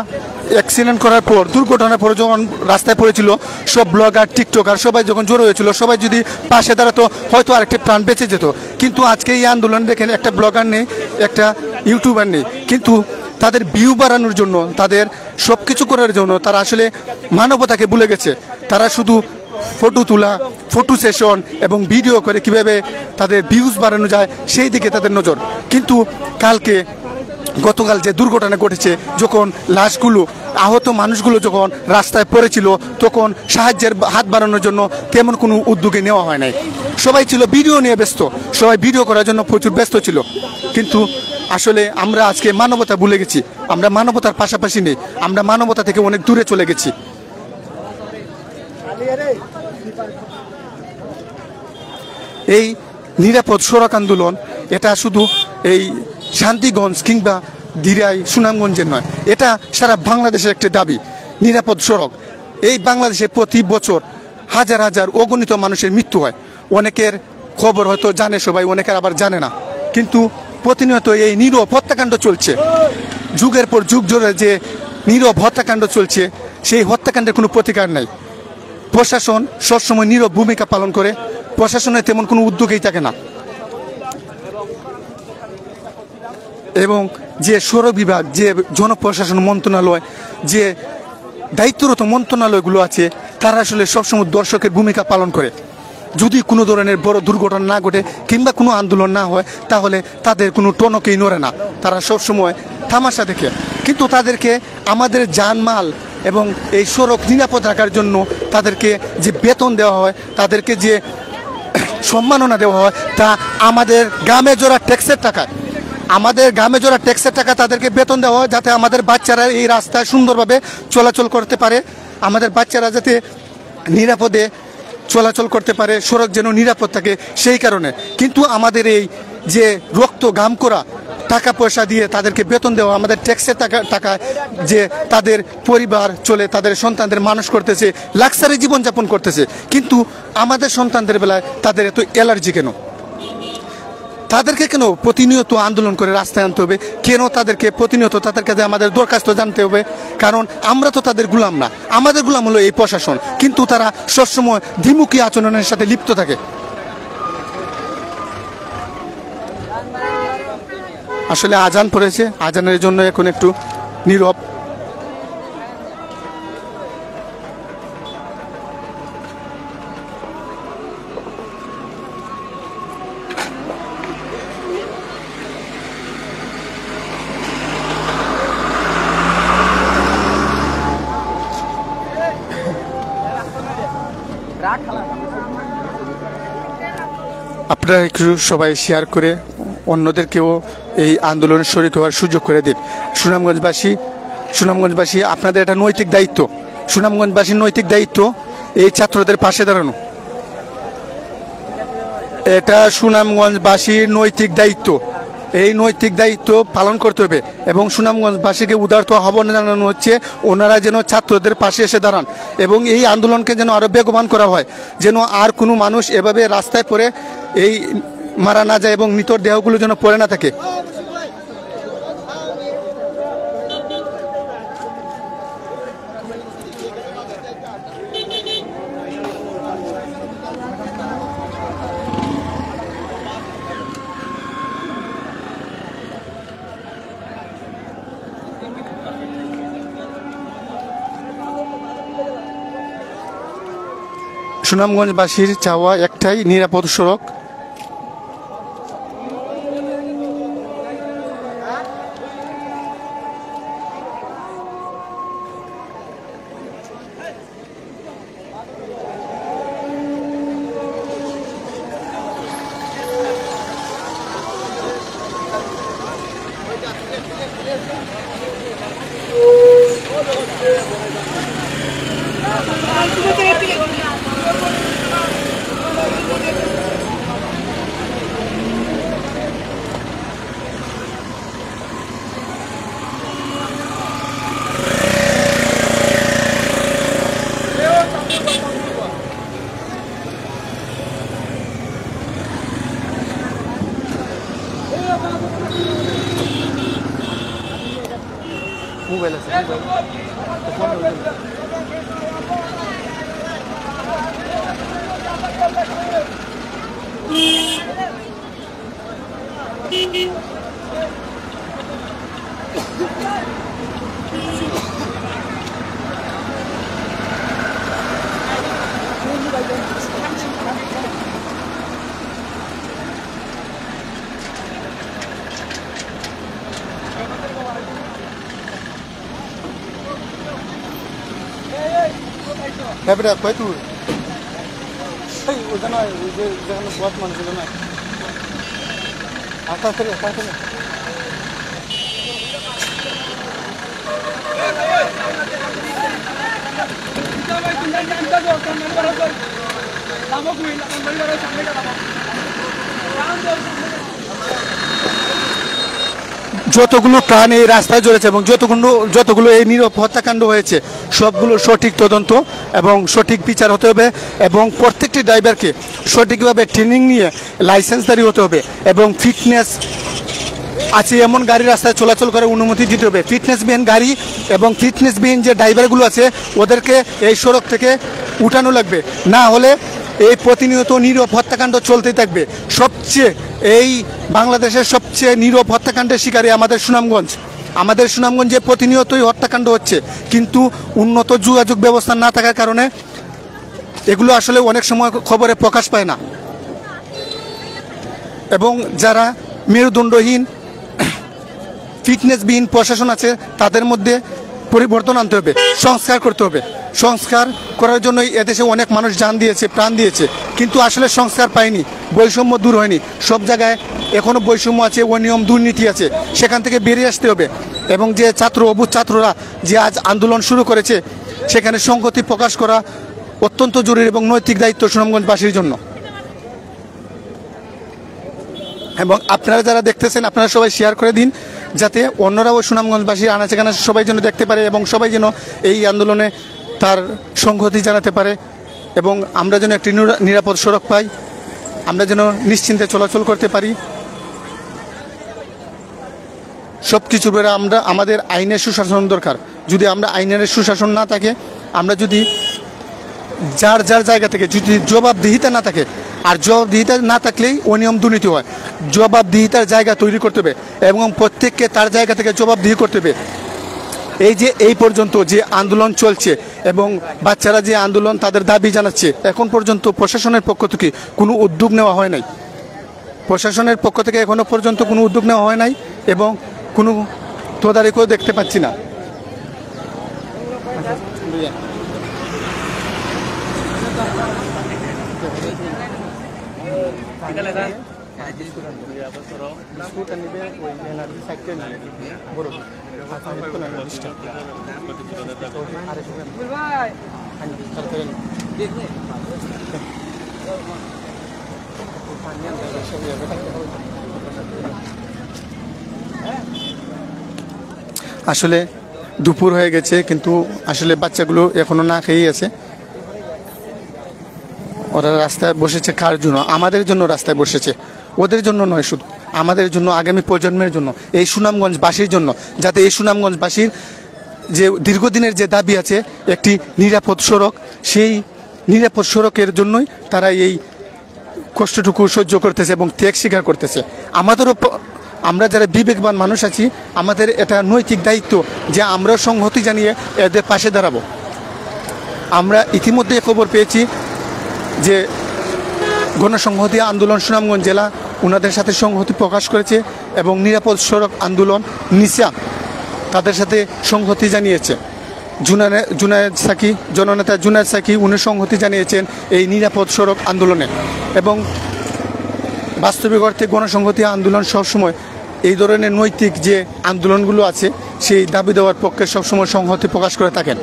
অ্যাক্সিডেন্ট করার পর, দুর্ঘটনার পর যখন রাস্তায় পড়েছিল, সব ব্লগার টিকটকার সবাই যখন জড়ো হয়েছিল, সবাই যদি পাশে দাঁড়াতো হয়তো আরেকটা প্রাণ বেঁচে যেত। কিন্তু আজকে এই আন্দোলন দেখেন একটা ব্লগার নেই, একটা ইউটিউবার নেই, কিন্তু তাদের ভিউ বাড়ানোর জন্য, তাদের সব কিছু করার জন্য তারা আসলে মানবতাকে ভুলে গেছে। তারা শুধু ফটো তোলা, ফটো সেশন এবং ভিডিও করে কিভাবে তাদের ভিউজ বাড়ানো যায় সেই দিকে তাদের নজর। কিন্তু গতকাল যে দুর্ঘটনা ঘটেছে, যখন লাশগুলো, আহত মানুষগুলো যখন রাস্তায় পড়েছিল, তখন সাহায্যের হাত বাড়ানোর জন্য তেমন কোনো উদ্যোগে নেওয়া হয় নাই। সবাই ছিল ভিডিও নিয়ে ব্যস্ত, সবাই ভিডিও করার জন্য প্রচুর ব্যস্ত ছিল। কিন্তু আসলে আমরা আজকে মানবতা ভুলে গেছি। আমরা মানবতার পাশাপাশি নেই, আমরা মানবতা থেকে অনেক দূরে চলে গেছি। এই নিরাপদ সড়ক আন্দোলন এটা শুধু এই শান্তিগঞ্জ কিংবা দিরাই সুনামগঞ্জের নয়, এটা সারা বাংলাদেশের একটা দাবি। নিরাপদ সড়ক, এই বাংলাদেশে প্রতি বছর হাজার হাজার অগণিত মানুষের মৃত্যু হয়। অনেকের খবর হয়তো জানে সবাই, অনেকের আবার জানে না। কিন্তু প্রতিনিয়ত এই নীরব হত্যাকাণ্ড চলছে, যুগের পর যুগ ধরে যে নীরব হত্যাকাণ্ড চলছে, সেই হত্যাকাণ্ডের কোনো প্রতিকার নাই। প্রশাসন সবসময় নীরব ভূমিকা পালন করে, প্রশাসনের তেমন কোনো উদ্যোগই থাকে না। এবং যে সড়ক বিভাগ, যে জনপ্রশাসন মন্ত্রণালয়, যে দায়িত্বরত মন্ত্রণালয়গুলো আছে, তারা আসলে সবসময় দর্শকের ভূমিকা পালন করে। যদি কোনো ধরনের বড় দুর্ঘটনা না ঘটে কিংবা কোনো আন্দোলন না হয়, তাহলে তাদের কোনো টনকেই নড়ে না, তারা সবসময় তামাশা দেখে। কিন্তু তাদেরকে আমাদের জানমাল এবং এই সড়ক নিরাপদ রাখার জন্য তাদেরকে যে বেতন দেওয়া হয়, তাদেরকে যে সম্মাননা দেওয়া হয়, তা আমাদের গ্রামে জোড়া ট্যাক্সের টাকা, তাদেরকে বেতন দেওয়া হয়, যাতে আমাদের বাচ্চারা এই রাস্তায় সুন্দরভাবে চলাচল করতে পারে, আমাদের বাচ্চারা যাতে নিরাপদে চলাচল করতে পারে, সড়ক যেন নিরাপদ থাকে, সেই কারণে। কিন্তু আমাদের এই যে রক্ত ঘাম করা টাকা পয়সা দিয়ে তাদেরকে বেতন দেওয়া, আমাদের ট্যাক্সের টাকা যে তাদের পরিবার চলে, তাদের সন্তানদের মানুষ করতেছে, লাক্সারি জীবনযাপন করতেছে, কিন্তু আমাদের সন্তানদের বেলায় তাদের এত অ্যালার্জি কেন? তাদেরকে কেন প্রতিনিয়ত আন্দোলন করে রাস্তায় আনতে হবে? কেন তাদেরকে প্রতিনিয়ত তাদের কাছে আমাদের দরখাস্ত জানতে হবে? কারণ আমরা তো তাদের গোলাম না, আমাদের গোলাম হলো এই প্রশাসন। কিন্তু তারা সবসময় দ্বিমুখী আচরণের সাথে লিপ্ত থাকে। আসলে আজান পড়েছে, আজানের জন্য এখন একটু নীরব। আপনারা একটু সবাই শেয়ার করে অন্যদেরকেও এই আন্দোলনের শরীক হওয়ার সুযোগ করে দিন। সুনামগঞ্জবাসী আপনাদের এটা নৈতিক দায়িত্ব, সুনামগঞ্জবাসীর নৈতিক দায়িত্ব এই ছাত্রদের পাশে দাঁড়ানো। এটা সুনামগঞ্জবাসীর নৈতিক দায়িত্ব, এই নৈতিক দায়িত্ব পালন করতে হবে। এবং সুনামগঞ্জবাসীকে উদারত আহ্বান জানানো হচ্ছে, ওনারা যেন ছাত্রদের পাশে এসে দাঁড়ান এবং এই আন্দোলনকে যেন আরও বেগবান করা হয়, যেন আর কোনো মানুষ এভাবে রাস্তায় পড়ে এই মারা না যায় এবং মৃতর দেহগুলো যেন পড়ে না থাকে। সুনামগঞ্জবাসীর চাওয়া একটাই, নিরাপদ সড়ক। মোবাইল আছে হ্যাঁ বেটা কয় তুই ওখানে ওই যে যেখানে বস মানুষ ছিল না আস্তে আস্তে আস্তে আস্তে যতগুলো প্রাণ এই রাস্তায় জড়েছে এবং যতগুলো এই নীরব হত্যাকাণ্ড হয়েছে সবগুলো সঠিক তদন্ত এবং সঠিক বিচার হতে হবে এবং প্রত্যেকটি ড্রাইভারকে সঠিকভাবে ট্রেনিং নিয়ে লাইসেন্সধারী হতে হবে এবং ফিটনেস আছে এমন গাড়ি রাস্তায় চলাচল করে অনুমতি দিতে হবে। ফিটনেসবিহীন গাড়ি এবং ফিটনেসবিহীন যে ড্রাইভারগুলো আছে ওদেরকে এই সড়ক থেকে উঠানো লাগবে, না হলে এই প্রতিনিয়ত নীরব হত্যাকাণ্ড চলতেই থাকবে। এই বাংলাদেশের সবচেয়ে নীরব হত্যাকাণ্ডের শিকারী আমাদের সুনামগঞ্জে প্রতিনিয়তই হত্যাকাণ্ড হচ্ছে, কিন্তু উন্নত যোগাযোগ ব্যবস্থা না থাকার কারণে এগুলো আসলে অনেক সময় খবরে প্রকাশ পায় না এবং যারা মেরুদণ্ডহীন ফিটনেসবিহীন প্রশাসন আছে তাদের মধ্যে পরিবর্তন আনতে হবে, সংস্কার করতে হবে। সংস্কার করার জন্যই এদেশে অনেক মানুষ জান দিয়েছে, প্রাণ দিয়েছে, কিন্তু আসলে সংস্কার পায়নি, বৈষম্য দূর হয়নি। সব জায়গায় এখনও বৈষম্য আছে, অনিয়ম দুর্নীতি আছে, সেখান থেকে বেরিয়ে আসতে হবে। এবং যে ছাত্ররা যে আজ আন্দোলন শুরু করেছে সেখানে সংহতি প্রকাশ করা অত্যন্ত জরুরি এবং নৈতিক দায়িত্ব সুনামগঞ্জবাসীর জন্য। এবং আপনারা যারা দেখতেছেন আপনারা সবাই শেয়ার করে দিন, যাতে অন্যরাও সুনামগঞ্জবাসী আনাচে কানাচে সবাই যেন দেখতে পারে এবং সবাই যেন এই আন্দোলনে তার সংহতি জানাতে পারে এবং আমরা যেন একটি নিরাপদ সড়ক পাই, আমরা যেন নিশ্চিন্তে চলাচল করতে পারি। সব কিছুর বেড়ে আমাদের আইনের সুশাসন দরকার। যদি আমরা আইনের সুশাসন না থাকে, আমরা যদি যার জায়গা থেকে যদি জবাবদিহিতা না থাকে, আর জবাবদিহিতা না থাকলেই অনিয়ম দুর্নীতি হয়। জবাবদিহিতার জায়গা তৈরি করতে হবে এবং প্রত্যেককে তার জায়গা থেকে জবাবদিহি করতে হবে। এই পর্যন্ত যে আন্দোলন চলছে এবং বাচ্চারা যে আন্দোলন তাদের দাবি জানাচ্ছে, এখন পর্যন্ত প্রশাসনের পক্ষ থেকে কোনো উদ্যোগ নেওয়া হয় নাই। প্রশাসনের পক্ষ থেকে এখনো পর্যন্ত কোনো উদ্যোগ নেওয়া হয় নাই এবং কোনো তদারকিও দেখতে পাচ্ছি না। আসলে দুপুর হয়ে গেছে, কিন্তু আসলে বাচ্চাগুলো এখনো না খেয়েই আছে। ওরা রাস্তায় বসেছে কার জন্য? আমাদের জন্য রাস্তায় বসেছে, ওদের জন্য নয়, শুধু আমাদের জন্য, আগামী প্রজন্মের জন্য, এই সুনামগঞ্জবাসীর জন্য, যাতে এই সুনামগঞ্জবাসীর যে দীর্ঘদিনের যে দাবি আছে একটি নিরাপদ সড়ক, সেই নিরাপদ সড়কের জন্যই তারা এই কষ্টটুকু সহ্য করতেছে এবং ত্যাগ স্বীকার করতেছে। আমরা যারা বিবেকবান মানুষ আছি, আমাদের এটা নৈতিক দায়িত্ব যে আমরা সংহতি জানিয়ে এদের পাশে দাঁড়াবো। আমরা ইতিমধ্যে খবর পেয়েছি যে গণসংহতি আন্দোলন সুনামগঞ্জ জেলা ওনাদের সাথে সংহতি প্রকাশ করেছে এবং নিরাপদ সড়ক আন্দোলন নিসা তাদের সাথে সংহতি জানিয়েছে। জননেতা জুনায়েদ সাকি উনি সংহতি জানিয়েছেন এই নিরাপদ সড়ক আন্দোলনে। এবং বাস্তবিক অর্থে গণসংহতি আন্দোলন সবসময় এই ধরনের নৈতিক যে আন্দোলনগুলো আছে সেই দাবি দেওয়ার পক্ষে সবসময় সংহতি প্রকাশ করে থাকেন।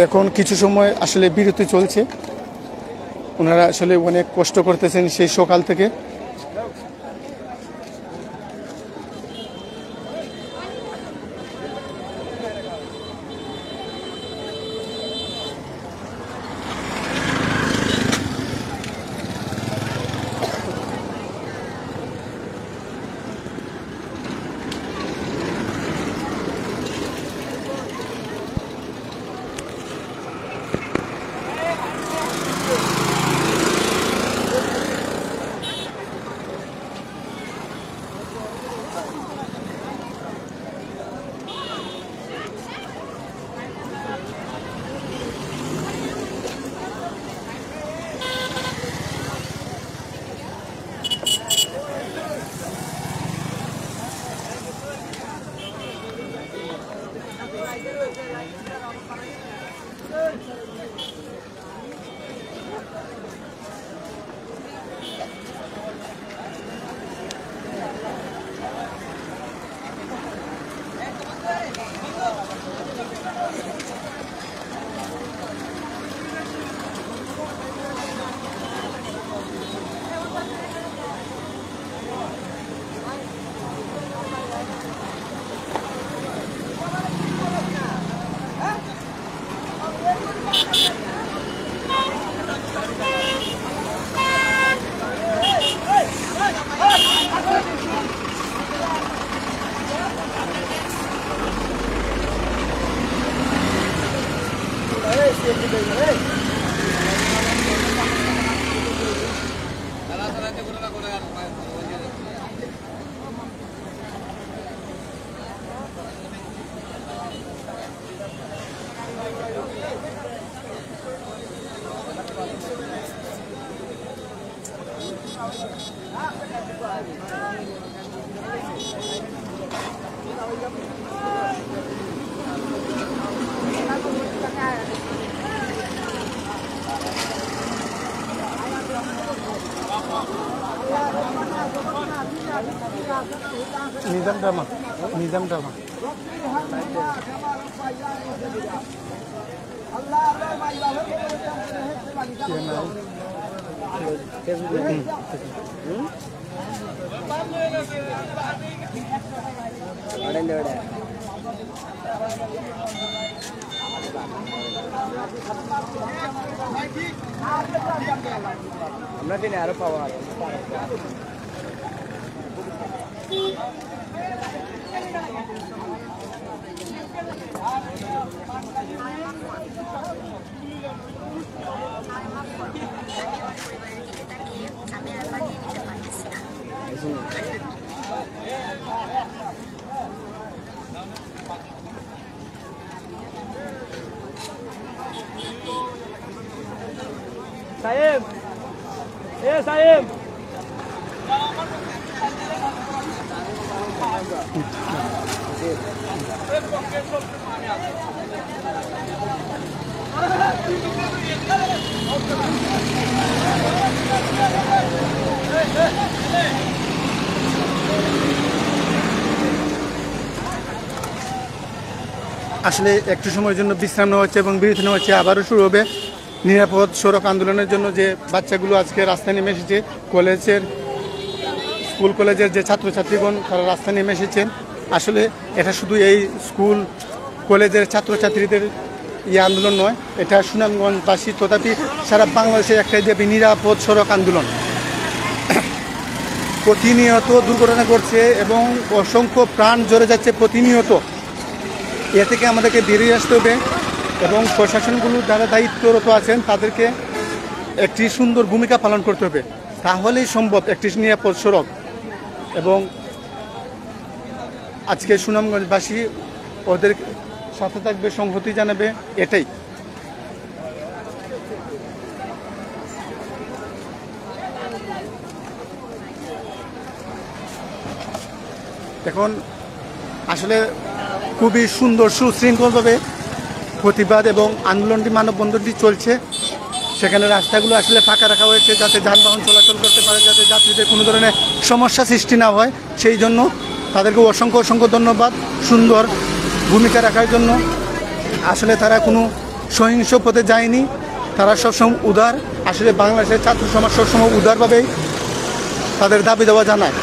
এখন কিছু সময় আসলে বিরতি চলছে, ওনারা আসলে অনেক কষ্ট করতেছেন সেই সকাল থেকে। নিজাম ড্রামা নিজাম ড্রামা আমরা দিনে আরো পাওয়া সাহেব সাহেব আসলে একটু সময়ের জন্য বিশ্রাম নেওয়া হচ্ছে এবং বিরতি নেওয়া হচ্ছে। আবারও শুরু হবে নিরাপদ সড়ক আন্দোলনের জন্য যে বাচ্চাগুলো আজকে রাস্তায় নেমে এসেছে। স্কুল কলেজের যে ছাত্রছাত্রীগণ তারা রাস্তায় নেমে এসেছেন। আসলে এটা শুধু এই স্কুল কলেজের ছাত্রছাত্রীদের আন্দোলন নয়, এটা সুনামগঞ্জবাসী তথাপি সারা বাংলাদেশের একটা যে নিরাপদ সড়ক আন্দোলন। প্রতিনিয়ত দুর্ঘটনা ঘটছে এবং অসংখ্য প্রাণ ঝরে যাচ্ছে প্রতিনিয়ত। এ থেকে আমাদেরকে বেরিয়ে আসতে হবে এবং প্রশাসনগুলো যারা দায়িত্বরত আছেন তাদেরকে একটি সুন্দর ভূমিকা পালন করতে হবে, তাহলেই সম্ভব একটি নিরাপদ সড়ক। এবং আজকে সুনামগঞ্জবাসী ওদের সাথে থাকবে, সংহতি জানাবে, এটাই। এখন আসলে খুবই সুন্দর সুশৃঙ্খলভাবে প্রতিবাদ এবং আন্দোলনটি মানববন্ধনটি চলছে। সেখানে রাস্তাগুলো আসলে ফাঁকা রাখা হয়েছে যাতে যানবাহন চলাচল করতে পারে, যাতে যাত্রীদের কোনো ধরনের সমস্যা সৃষ্টি না হয়। সেই জন্য তাদেরকে অসংখ্য অসংখ্য ধন্যবাদ সুন্দর ভূমিকা রাখার জন্য। আসলে তারা কোনো সহিংস পথে যায়নি, তারা সবসময় উদার। আসলে বাংলাদেশের ছাত্র সমাজ সবসময় উদারভাবেই তাদের দাবি দেওয়া জানায়।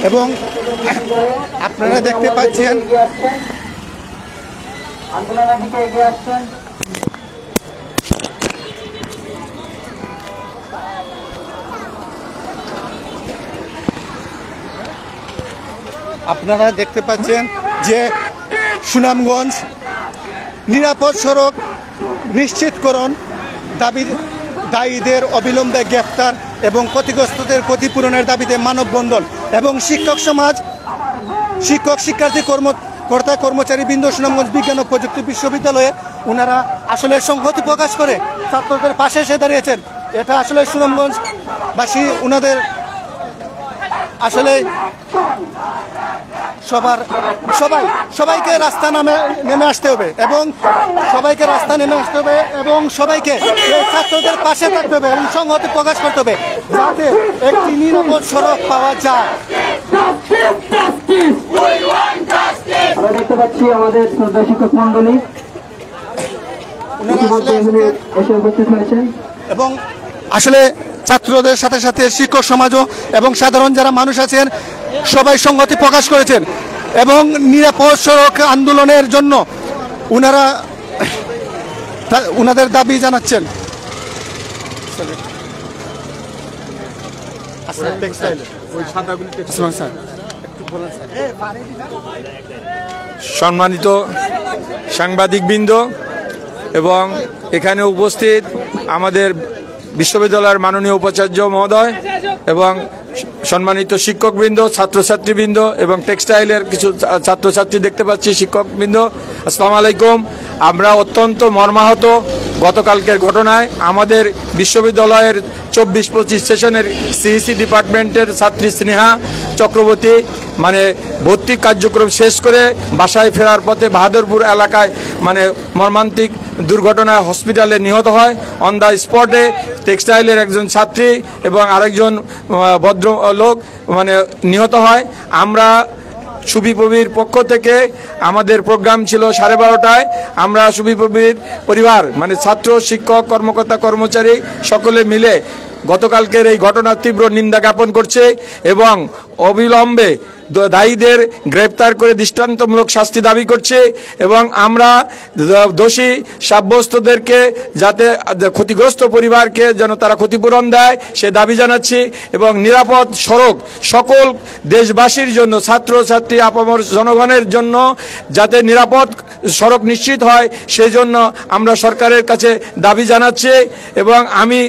এবং আপনারা দেখতে পাচ্ছেন আন্দোলনের দিকে এগিয়ে আসছেন। আপনারা দেখতে পাচ্ছেন যে সুনামগঞ্জ নিরাপদ সড়ক নিশ্চিতকরণ দায়ীদের অবিলম্বে গ্রেফতার এবং ক্ষতিগ্রস্তদের ক্ষতিপূরণের দাবিতে মানববন্ধন। এবং শিক্ষক সমাজ, শিক্ষার্থী কর্মকর্তা কর্মচারী বৃন্দ সুনামগঞ্জ বিজ্ঞান ও প্রযুক্তি বিশ্ববিদ্যালয়ে ওনারা আসলে সংহতি প্রকাশ করে ছাত্রদের পাশে এসে দাঁড়িয়েছেন। এটা আসলে সুনামগঞ্জবাসী ওনাদের আসলে সবাইকে রাস্তা নেমে আসতে হবে এবং সবাইকে রাস্তা নেমে আসতে হবে এবং সবাইকে ছাত্রদের পাশে থাকতে হবে এবং সংহতি প্রকাশ করতে হবে যাতে একটি নিরাপদ সড়ক পাওয়া যায়। আমরা দেখতে পাচ্ছি আমাদের শ্রদ্ধা শিক্ষক মন্ডলী এসে উপস্থিত হয়েছেন এবং আসলে ছাত্রদের সাথে সাথে শিক্ষক সমাজও এবং সাধারণ যারা মানুষ আছেন সবাই সংহতি প্রকাশ করেছেন এবং নিরাপদ সড়ক আন্দোলনের জন্য ওনাদের দাবি জানাচ্ছেন। সম্মানিত সাংবাদিকবৃন্দ এবং এখানে উপস্থিত আমাদের বিশ্ববিদ্যালয়ের মাননীয় উপাচার্য মহোদয় এবং সম্মানিত শিক্ষকবৃন্দ, ছাত্রছাত্রীবৃন্দ এবং টেক্সটাইলের কিছু ছাত্রছাত্রী দেখতে পাচ্ছি, শিক্ষকবৃন্দ, আসসালামু আলাইকুম। আমরা অত্যন্ত মর্মাহত গতকালকের ঘটনায়। আমাদের বিশ্ববিদ্যালয়ের 24-25 সেশনের সিইসি ডিপার্টমেন্টের ছাত্রী স্নেহা চক্রবর্তী মানে ভর্তি কার্যক্রম শেষ করে বাসায় ফেরার পথে বাহাদুরপুর এলাকায় মানে মর্মান্তিক দুর্ঘটনায় হসপিটালে নিহত হয়। অন দ্য স্পটে টেক্সটাইলের একজন ছাত্রী এবং আরেকজন ভদ্রলোক মানে নিহত হয়। আমরা সুবিপ্রবির পক্ষ থেকে আমাদের প্রোগ্রাম ছিল 12:30টায়। আমরা সুবিপ্রবির পরিবার মানে ছাত্র, শিক্ষক, কর্মকর্তা, কর্মচারী সকলে মিলে গতকালকের এই ঘটনার তীব্র নিন্দা জ্ঞাপন করছে এবং অবিলম্বে দায়ীদের গ্রেপ্তার করে দৃষ্টান্তমূলক শাস্তি দাবি করছে এবং আমরা দোষী সাব্যস্তদেরকে যাতে ক্ষতিগ্রস্ত পরিবারকে যেন তারা ক্ষতিপূরণ দেয় সে দাবি জানাচ্ছি এবং নিরাপদ সড়ক সকল দেশবাসীর জন্য, ছাত্রছাত্রী আপামর জনগণের জন্য যাতে নিরাপদ সড়ক নিশ্চিত হয় সেজন্য আমরা সরকারের কাছে দাবি জানাচ্ছি। এবং আমি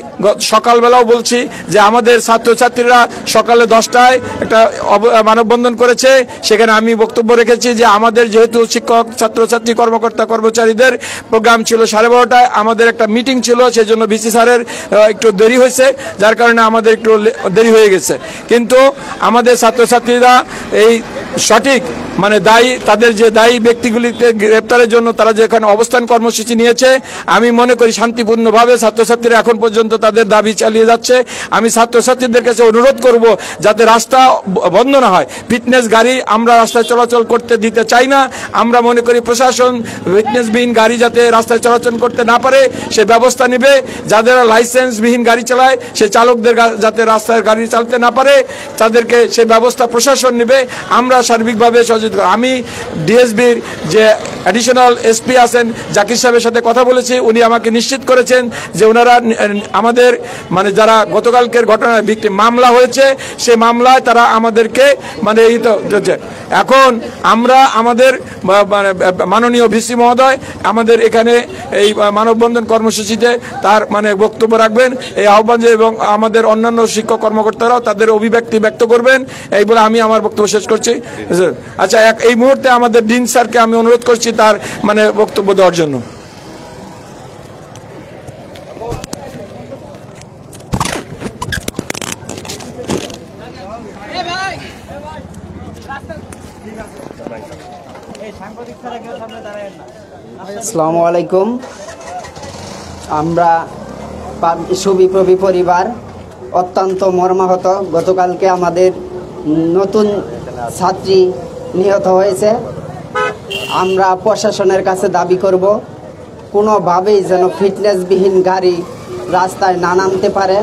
সকালবেলাও বলছি যে আমাদের ছাত্রছাত্রীরা সকালে 10টায় একটা মানববন্ধন করেছে, সেখানে আমি বক্তব্য রেখেছি যে আমাদের যেহেতু শিক্ষক, ছাত্রছাত্রী, কর্মকর্তা, কর্মচারীদের প্রোগ্রাম ছিল 12:30টায়, আমাদের একটা মিটিং ছিল, সেজন্য ভিসি স্যারের একটু দেরি হয়েছে, যার কারণে আমাদের একটু দেরি হয়ে গেছে। কিন্তু আমাদের ছাত্রছাত্রীরা এই সঠিক মানে দায়ী, তাদের যে দায়ী ব্যক্তিগুলিকে গ্রেপ্তারের জন্য তারা যে এখানে অবস্থান কর্মসূচি নিয়েছে, আমি মনে করি শান্তিপূর্ণভাবে ছাত্রছাত্রীরা এখন পর্যন্ত তাদের দাবি চালিয়ে যাচ্ছে। আমি ছাত্রছাত্রীদের কাছে অনুরোধ করব যাতে রাস্তা বন্ধ না হয়। ফিটনেস গাড়ি আমরা রাস্তায় চলাচল করতে দিতে চাই না। আমরা মনে করি প্রশাসন ফিটনেসবিহীন গাড়ি যাতে রাস্তায় চলাচল করতে না পারে সে ব্যবস্থা নেবে। যাদের লাইসেন্সবিহীন গাড়ি চালায় সে চালকদের যাতে রাস্তায় গাড়ি চালাতে না পারে তাদেরকে সে ব্যবস্থা প্রশাসন নেবে। আমরা সার্বিকভাবে সচেতন। আমি ডিএসবির যে অ্যাডিশনাল এসপি আছেন জাকির সাহেবের সাথে কথা বলেছি, উনি আমাকে নিশ্চিত করেছেন যে ওনারা আমাদের মানে যারা গতকালকের ঘটনায় ভিকটিম মামলা হয়েছে সে মামলায় তারা আমাদেরকে মানে এই তো এখন আমরা আমাদের মানে মাননীয় ভিসি মহোদয় আমাদের এখানে এই মানববন্ধন কর্মসূচিতে তার মানে বক্তব্য রাখবেন এই আহ্বান, এবং আমাদের অন্যান্য শিক্ষক কর্মকর্তারাও তাদের অভিব্যক্তি ব্যক্ত করবেন এই বলে আমি আমার বক্তব্য শেষ করছি। আচ্ছা, এই মুহূর্তে আমাদের ডিন স্যারকে আমি অনুরোধ করছি তার মানে বক্তব্য দেওয়ার জন্য। আসসালামু আলাইকুম। আমরা সুবিপ্রবি পরিবার অত্যন্ত মর্মাহত। গতকালকে আমাদের নতুন ছাত্রী নিহত হয়েছে। আমরা প্রশাসনের কাছে দাবি করব কোনোভাবেই যেন ফিটনেসবিহীন গাড়ি রাস্তায় না নামতে পারে,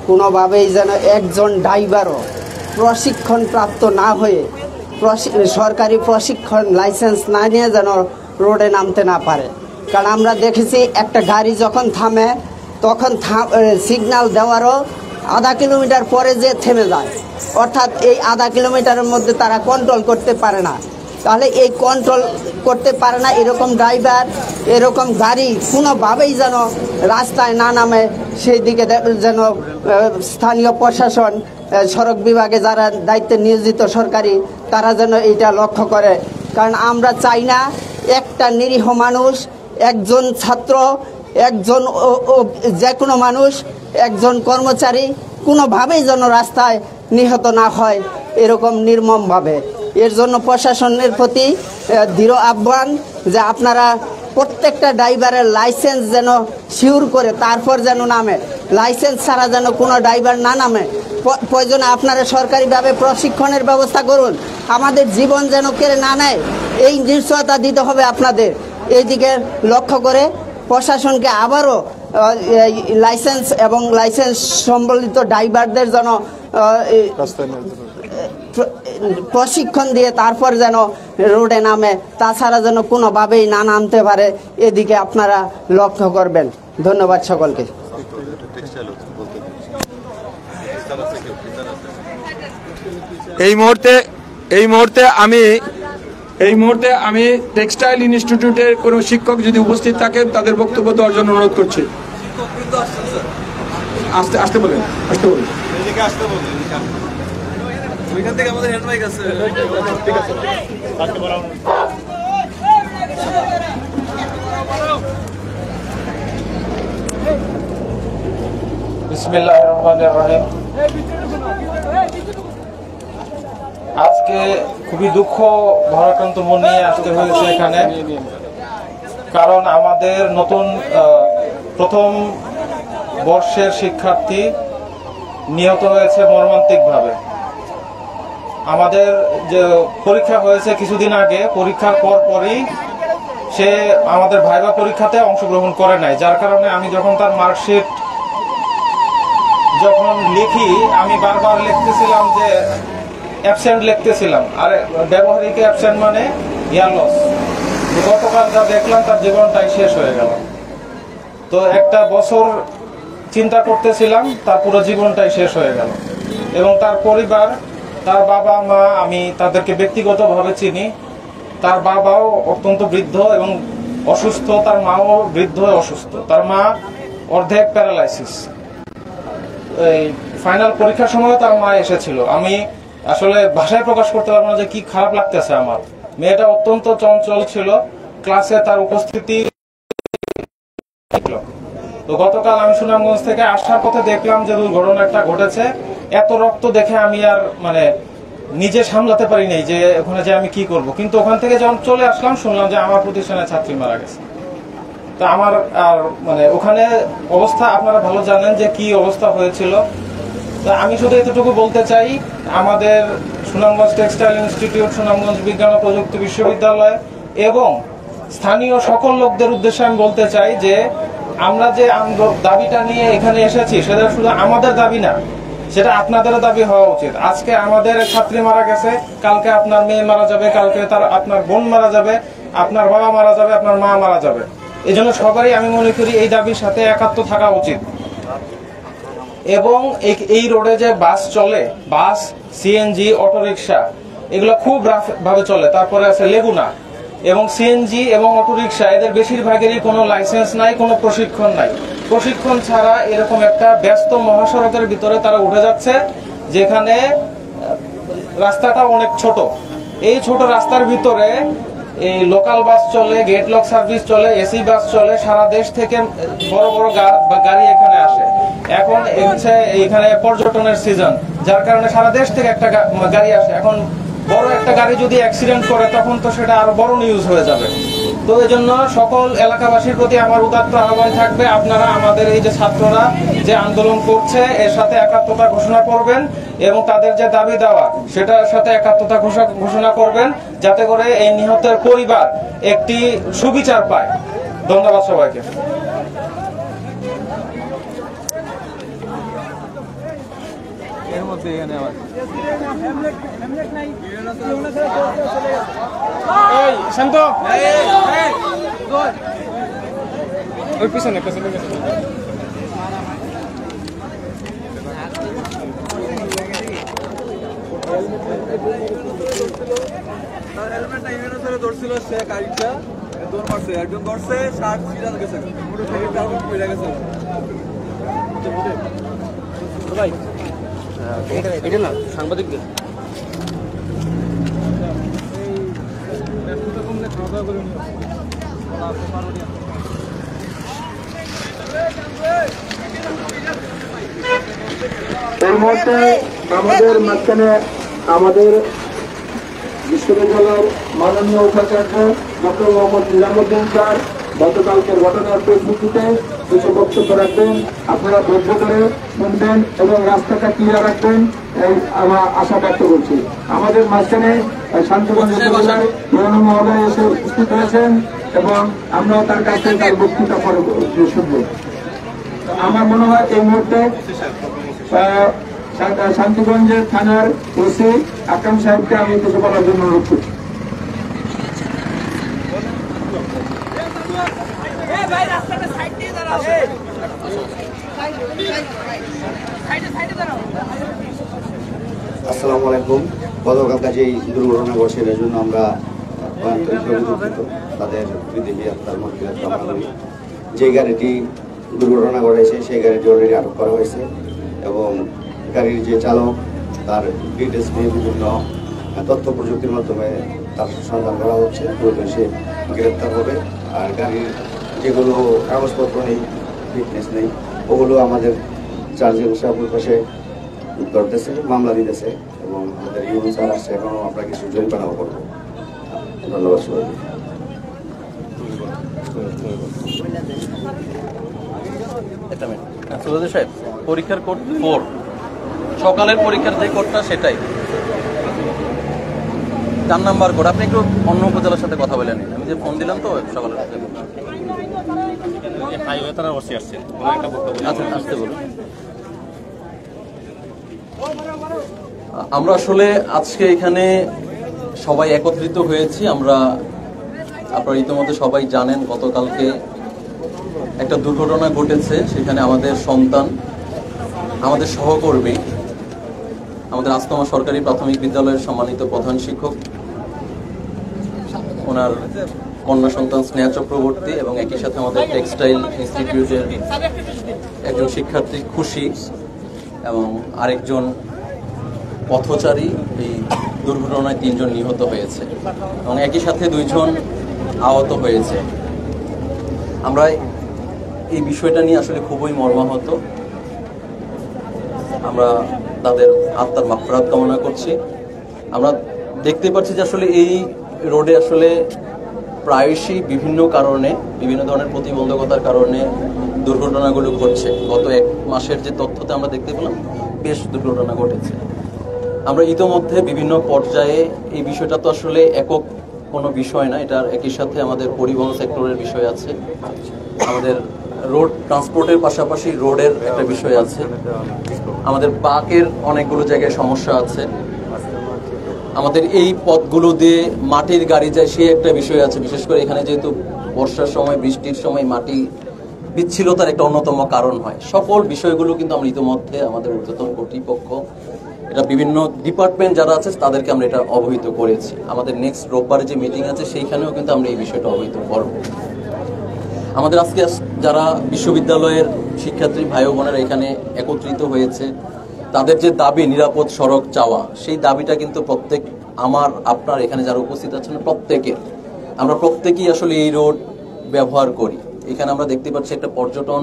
কোনোভাবেই যেন একজন ড্রাইভারও প্রশিক্ষণপ্রাপ্ত না হয়ে সরকারি প্রশিক্ষণ লাইসেন্স না নিয়ে যেন রোডে নামতে না পারে। কারণ আমরা দেখেছি একটা গাড়ি যখন থামে তখন সিগন্যাল দেওয়ারও আধা কিলোমিটার পরে যে থেমে যায়, অর্থাৎ এই আধা কিলোমিটারের মধ্যে তারা কন্ট্রোল করতে পারে না। তাহলে এই কন্ট্রোল করতে পারে না এরকম ড্রাইভার, এরকম গাড়ি কোনোভাবেই যেন রাস্তায় না নামে সেই দিকে যেন স্থানীয় প্রশাসন, সড়ক বিভাগে যারা দায়িত্বে নিয়োজিত সরকারি তারা যেন এইটা লক্ষ্য করে। কারণ আমরা চাই না একটা নিরীহ মানুষ, একজন ছাত্র, একজন যে কোনো মানুষ, একজন কর্মচারী কোনোভাবেই যেন রাস্তায় নিহত না হয় এরকম নির্মমভাবে। এর জন্য প্রশাসনের প্রতি দৃঢ় আহ্বান যে আপনারা প্রত্যেকটা ড্রাইভারের লাইসেন্স যেন শিওর করে তারপর যেন নামে, লাইসেন্স ছাড়া যেন কোনো ড্রাইভার না নামে। প্রয়োজনে আপনারা সরকারিভাবে প্রশিক্ষণের ব্যবস্থা করুন, আমাদের জীবন যেন কেড়ে না নেয় এই নিশ্চয়তা দিতে হবে আপনাদের। এই দিকে লক্ষ্য করে প্রশাসনকে আবারও লাইসেন্স এবং লাইসেন্স সম্বলিত ড্রাইভারদের যেন প্রশিক্ষণ দিয়ে তারপর যেন রোডে নামে, তাছাড়া যেন কোনোভাবেই না নামতে পারে এদিকে আপনারা লক্ষ্য করবেন। ধন্যবাদ সকলকে। এই মুহূর্তে আমি এই মুহূর্তে আমি টেক্সটাইল ইনস্টিটিউটের কোনো শিক্ষক যদি উপস্থিত থাকেন তাদের বক্তব্য দেওয়ার জন্য অনুরোধ করছি। আসতে বলেন। ওইখান থেকে আমাদের হ্যান্ড মাইক আছে। বিসমিল্লাহির রহমানির রহিম। আজকে খুবই দুঃখ ভারাক্রান্ত মন নিয়ে আসতে হয়েছে এখানে, কারণ আমাদের নতুন প্রথম বর্ষের শিক্ষার্থী নিহত হয়েছে মর্মান্তিকভাবে। আমাদের যে পরীক্ষা হয়েছে কিছুদিন আগে, পরীক্ষার পরই সে আমাদের ভাইবা পরীক্ষাতে অংশগ্রহণ করে নাই, যার কারণে আমি যখন তার মার্কশিট যখন লিখি আমি বারবার লিখতেছিলাম যে অ্যাবসেন্ট লিখতেছিলাম, আর ব্যবহারিক অ্যাবসেন্ট মানে ইয়ার লস। গতকাল যা দেখলাম তার জীবনটাই শেষ হয়ে গেল। তো একটা বছর চিন্তা করতেছিলাম, তার পুরো জীবনটাই শেষ হয়ে গেল। এবং তার পরিবার, তার বাবা মা, আমি তাদেরকে ব্যক্তিগতভাবে চিনি। তার বাবাও অত্যন্ত বৃদ্ধ এবং অসুস্থ, তার মাও বৃদ্ধ অসুস্থ, তার মা অর্ধেক প্যারালাইসিস। এই ফাইনাল পরীক্ষার সময় তার মা এসেছিল। আমি আসলে ভাষায় প্রকাশ করতে পারবো না যে কি খারাপ লাগতেছে আমার। মেয়েটা অত্যন্ত চঞ্চল ছিল, ক্লাসে তার উপস্থিতি। তো গতকাল আমি সুনামগঞ্জ থেকে আসার পথে দেখলাম যে দুর্ঘটনা একটা ঘটেছে। এত রক্ত দেখে আমি আর নিজে সামলাতে পারি নাই যে ওখানে যে আমি কি করব। কিন্তু ওখান থেকে যখন চলে আসলাম শুনলাম যে আমার প্রতিষ্ঠানের ছাত্রী মারা গেছে। তো আমার আর ওখানে অবস্থা আপনারা ভালো জানেন যে কি অবস্থা হয়েছিল। তো আমি শুধু এতটুকু বলতে চাই, আমাদের সুনামগঞ্জ টেক্সটাইল ইনস্টিটিউট, সুনামগঞ্জ বিজ্ঞান ও প্রযুক্তি বিশ্ববিদ্যালয় এবং স্থানীয় সকল লোকদের উদ্দেশ্যে আমি বলতে চাই যে আমরা যে দাবিটা নিয়ে এখানে এসেছি সেটা শুধু আমাদের দাবি না, সেটা আপনাদেরও দাবি হওয়া উচিত। আজকে আমাদের ছাত্রী মারা গেছে, কালকে আপনার মেয়ে মারা যাবে, কালকে আপনার বোন মারা যাবে, আপনার বাবা মারা যাবে, আপনার মা মারা যাবে। এই জন্য সবারই আমি মনে করি এই দাবির সাথে একাত্ম থাকা উচিত। এবং এই রোডে যে বাস চলে, বাস, সিএনজি, অটোরিকশা, এগুলো খুব রাফ ভাবে চলে। তারপরে আছে লেগুনা এবং সিএনজি এবং অটোরিকশা, এদের বেশিরভাগেরই কোনো লাইসেন্স নাই, কোনো প্রশিক্ষণ নাই। প্রশিক্ষণ ছাড়া এরকম একটা ব্যস্ত মহাসড়কের ভিতরে তারা উঠে যাচ্ছে, যেখানে রাস্তাটা অনেক ছোট। এই ছোট রাস্তার ভিতরে এই লোকাল বাস চলে, গেট লক সার্ভিস চলে, এসি বাস চলে, সারা দেশ থেকে বড় বড় গাড়ি এখানে আসে। এখন এখানে পর্যটনের সিজন, যার কারণে সারা দেশ থেকে একটা গাড়ি আসে। এখন বড় একটা গাড়ি যদি অ্যাক্সিডেন্ট করে তখন তো সেটা আরো বড় নিউজ হয়ে যাবে। তো এই জন্য সকল এলাকাবাসীর প্রতি আমার উদাত্ত আহ্বান থাকবে, আপনারা আমাদের এই যে ছাত্ররা যে আন্দোলন করছে এর সাথে একাত্মতা ঘোষণা করবেন এবং তাদের যে দাবি দেওয়া সেটার সাথে একাত্মতা ঘোষণা করবেন, যাতে করে এই নিহতের পরিবার একটি সুবিচার পায়। ধন্যবাদ সবাইকে। এর মধ্যে এখানে আবার শান্ত ওই পিছনে ধরছিল সে গাড়িটা দৌড় মারছে, একজন ধরছে, শার্ট ছিঁড়া গেছে, ভাই এটা না সাংবাদিকদের এর মধ্যে আমাদের মাঝখানে আমাদের বিশ্ববিদ্যালয়ের মাননীয় উপাচার্য ডক্টর মোহাম্মদ নিজামুদ্দিন স্যার গতকালকের ঘটনার পরিপ্রেক্ষিতে কিছু বক্তব্য রাখবেন। আপনারা ধৈর্য ধরে শুনবেন এবং রাস্তাটা ক্লিয়ার রাখবেন, এই আমরা আশা ব্যক্ত করছি। আমাদের মাঝখানে শান্তিগঞ্জ উপজেলার ইউনো মহোদয় এসে উপস্থিত হয়েছেন এবং আমরাও তার কাছ থেকে তার বক্তৃতা শুনব। আমার মনে হয় এই মুহূর্তে শান্তিগঞ্জের থানার ওসি আকরাম সাহেবকে আমি কিছু বলার জন্য অনুরোধ করছি। আসসালামু আলাইকুম। গতকালকে যে দুর্ঘটনা ঘটছে এর জন্য আমরা তাদের বিদেহী আত্মার মাগফিরাত কামনা করি। যে গাড়িটি দুর্ঘটনা ঘটেছে সেই গাড়িটি অলরেডি আটক করা হয়েছে এবং গাড়ির যে চালক তার ডিটেলস নিয়ে বিভিন্ন তথ্য প্রযুক্তির মাধ্যমে তার সন্ধান করা হচ্ছে, প্রয়োজন সে গ্রেপ্তার হবে। আর গাড়ির যেগুলো কাগজপত্র নেই, ফিটনেস নেই, ওগুলো আমাদের চার্জের সাহেবের পাশে ধরতেছে, মামলা দিতেছে এবং আমাদের ইউন স্যার আসছে, এখনও আমরা কিছু জরিমানাও করবো। ধন্যবাদ সবাইকে। সুজাতা সাহেব, পরীক্ষার কোড 4, সকালের পরীক্ষার যে কোডটা সেটাই 4 নাম্বার কোড। আপনি একটু অন্য উপজেলার সাথে কথা বলে নিন। আমি যে ফোন দিলাম তো সকালের আচ্ছা আসতে বলুন। আমরা আসলে আজকে এখানে সবাই একত্রিত হয়েছি। আপনারা ইতিমধ্যে সবাই জানেন গতকালকে একটা দুর্ঘটনা ঘটেছে। সেখানে আমাদের সন্তান, আমাদের সহকর্মী, আমাদের আস্তমা সরকারি প্রাথমিক বিদ্যালয়ের সম্মানিত প্রধান শিক্ষক, ওনার কন্যা সন্তান স্নেহা চক্রবর্তী এবং একই সাথে আমাদের টেক্সটাইল ইনস্টিটিউটের একজন শিক্ষার্থী খুশি এবং আরেকজন পথচারী, এই দুর্ঘটনায় 3 জন নিহত হয়েছে এবং একই সাথে 2 জন আহত হয়েছে। আমরা এই বিষয়টা নিয়ে আসলে খুবই মর্মাহত। আমরা তাদের আত্মার মাগফিরাত কামনা করছি। আমরা দেখতে পাচ্ছি যে আসলে এই রোডে আসলে প্রায়শই বিভিন্ন কারণে, বিভিন্ন ধরনের প্রতিবন্ধকতার কারণে দুর্ঘটনাগুলো ঘটছে। গত 1 মাসের যে তথ্যতে আমরা দেখতে পেলাম বেশ দুর্ঘটনা ঘটেছে। আমরা ইতোমধ্যে বিভিন্ন পর্যায়ে এই বিষয়টা তো আসলে একক কোনো বিষয় না, এটার একই সাথে আমাদের পরিবহন সেক্টরের বিষয় আছে, আমাদের রোড ট্রান্সপোর্টের পাশাপাশি রোডের একটা বিষয় আছে, আমাদের পার্কের অনেকগুলো জায়গায় সমস্যা আছে, আমাদের এই পথগুলো দিয়ে মাটির গাড়ি যায় সেই একটা বিষয় আছে। বিশেষ করে এখানে যেহেতু বর্ষার সময়, বৃষ্টির সময় মাটি বিচ্ছিলতার একটা অন্যতম কারণ হয়। সকল বিষয়গুলো কিন্তু আমরা ইতিমধ্যে আমাদের ঊর্ধ্বতন কর্তৃপক্ষ, এটা বিভিন্ন ডিপার্টমেন্ট যারা আছে তাদেরকে আমরা এটা অবহিত করেছি। আমাদের নেক্সট রোববারে যে মিটিং আছে সেইখানেও কিন্তু আমরা এই বিষয়টা অবহিত করব। আমাদের আজকে যারা বিশ্ববিদ্যালয়ের শিক্ষার্থী ভাই বোনেরা এখানে একত্রিত হয়েছে, তাদের যে দাবি নিরাপদ সড়ক চাওয়া, সেই দাবিটা কিন্তু প্রত্যেক আপনার এখানে যারা উপস্থিত আছেন প্রত্যেকের, আমরা প্রত্যেকেই আসলে এই রোড ব্যবহার করি। এখানে আমরা দেখতে পাচ্ছি একটা পর্যটন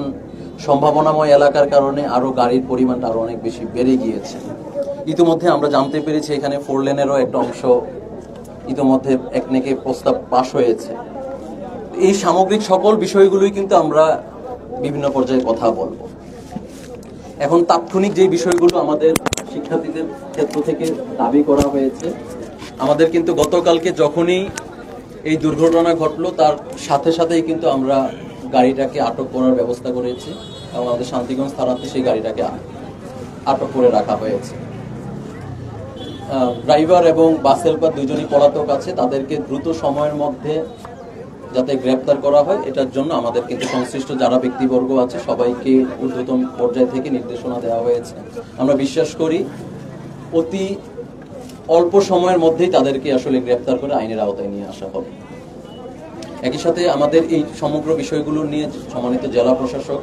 সম্ভাবনাময় এলাকার কারণে আরো গাড়ির পরিমাণটা আরো অনেক বেশি বেড়ে গিয়েছে। ইতিমধ্যে আমরা জানতে পেরেছি এখানে 4 লেনেরও একটা অংশ ইতিমধ্যে একনেকে প্রস্তাব পাশ হয়েছে। এই সামগ্রিক সকল বিষয়গুলোই কিন্তু আমরা বিভিন্ন পর্যায়ে কথা বলবো। এখন তাৎক্ষণিক যে বিষয়গুলো আমাদের শিক্ষার্থীদের ক্ষেত্র থেকে দাবি করা হয়েছে, আমাদের কিন্তু গতকালকে যখনই এই দুর্ঘটনা ঘটলো তার সাথে সাথেই কিন্তু আমরা গাড়িটাকে আটক করার ব্যবস্থা করেছি এবং আমাদের শান্তিগঞ্জ থানাতে সেই গাড়িটাকে আটক করে রাখা হয়েছে। ড্রাইভার এবং বাস হেল্পার 2 জনই পলাতক আছে, তাদেরকে দ্রুত সময়ের মধ্যে যাতে গ্রেপ্তার করা হয় এটার জন্য আমাদের কিন্তু সংশ্লিষ্ট যারা ব্যক্তিবর্গ আছে সবাইকে ঊর্ধ্বতন পর্যায় থেকে নির্দেশনা দেওয়া হয়েছে। আমরা বিশ্বাস করি অতি অল্প সময়ের মধ্যেই তাদেরকে আসলে গ্রেপ্তার করে আইনের আওতায় নিয়ে আসা হবে। একই সাথে আমাদের এই সমগ্র বিষয়গুলো নিয়ে সম্মানিত জেলা প্রশাসক,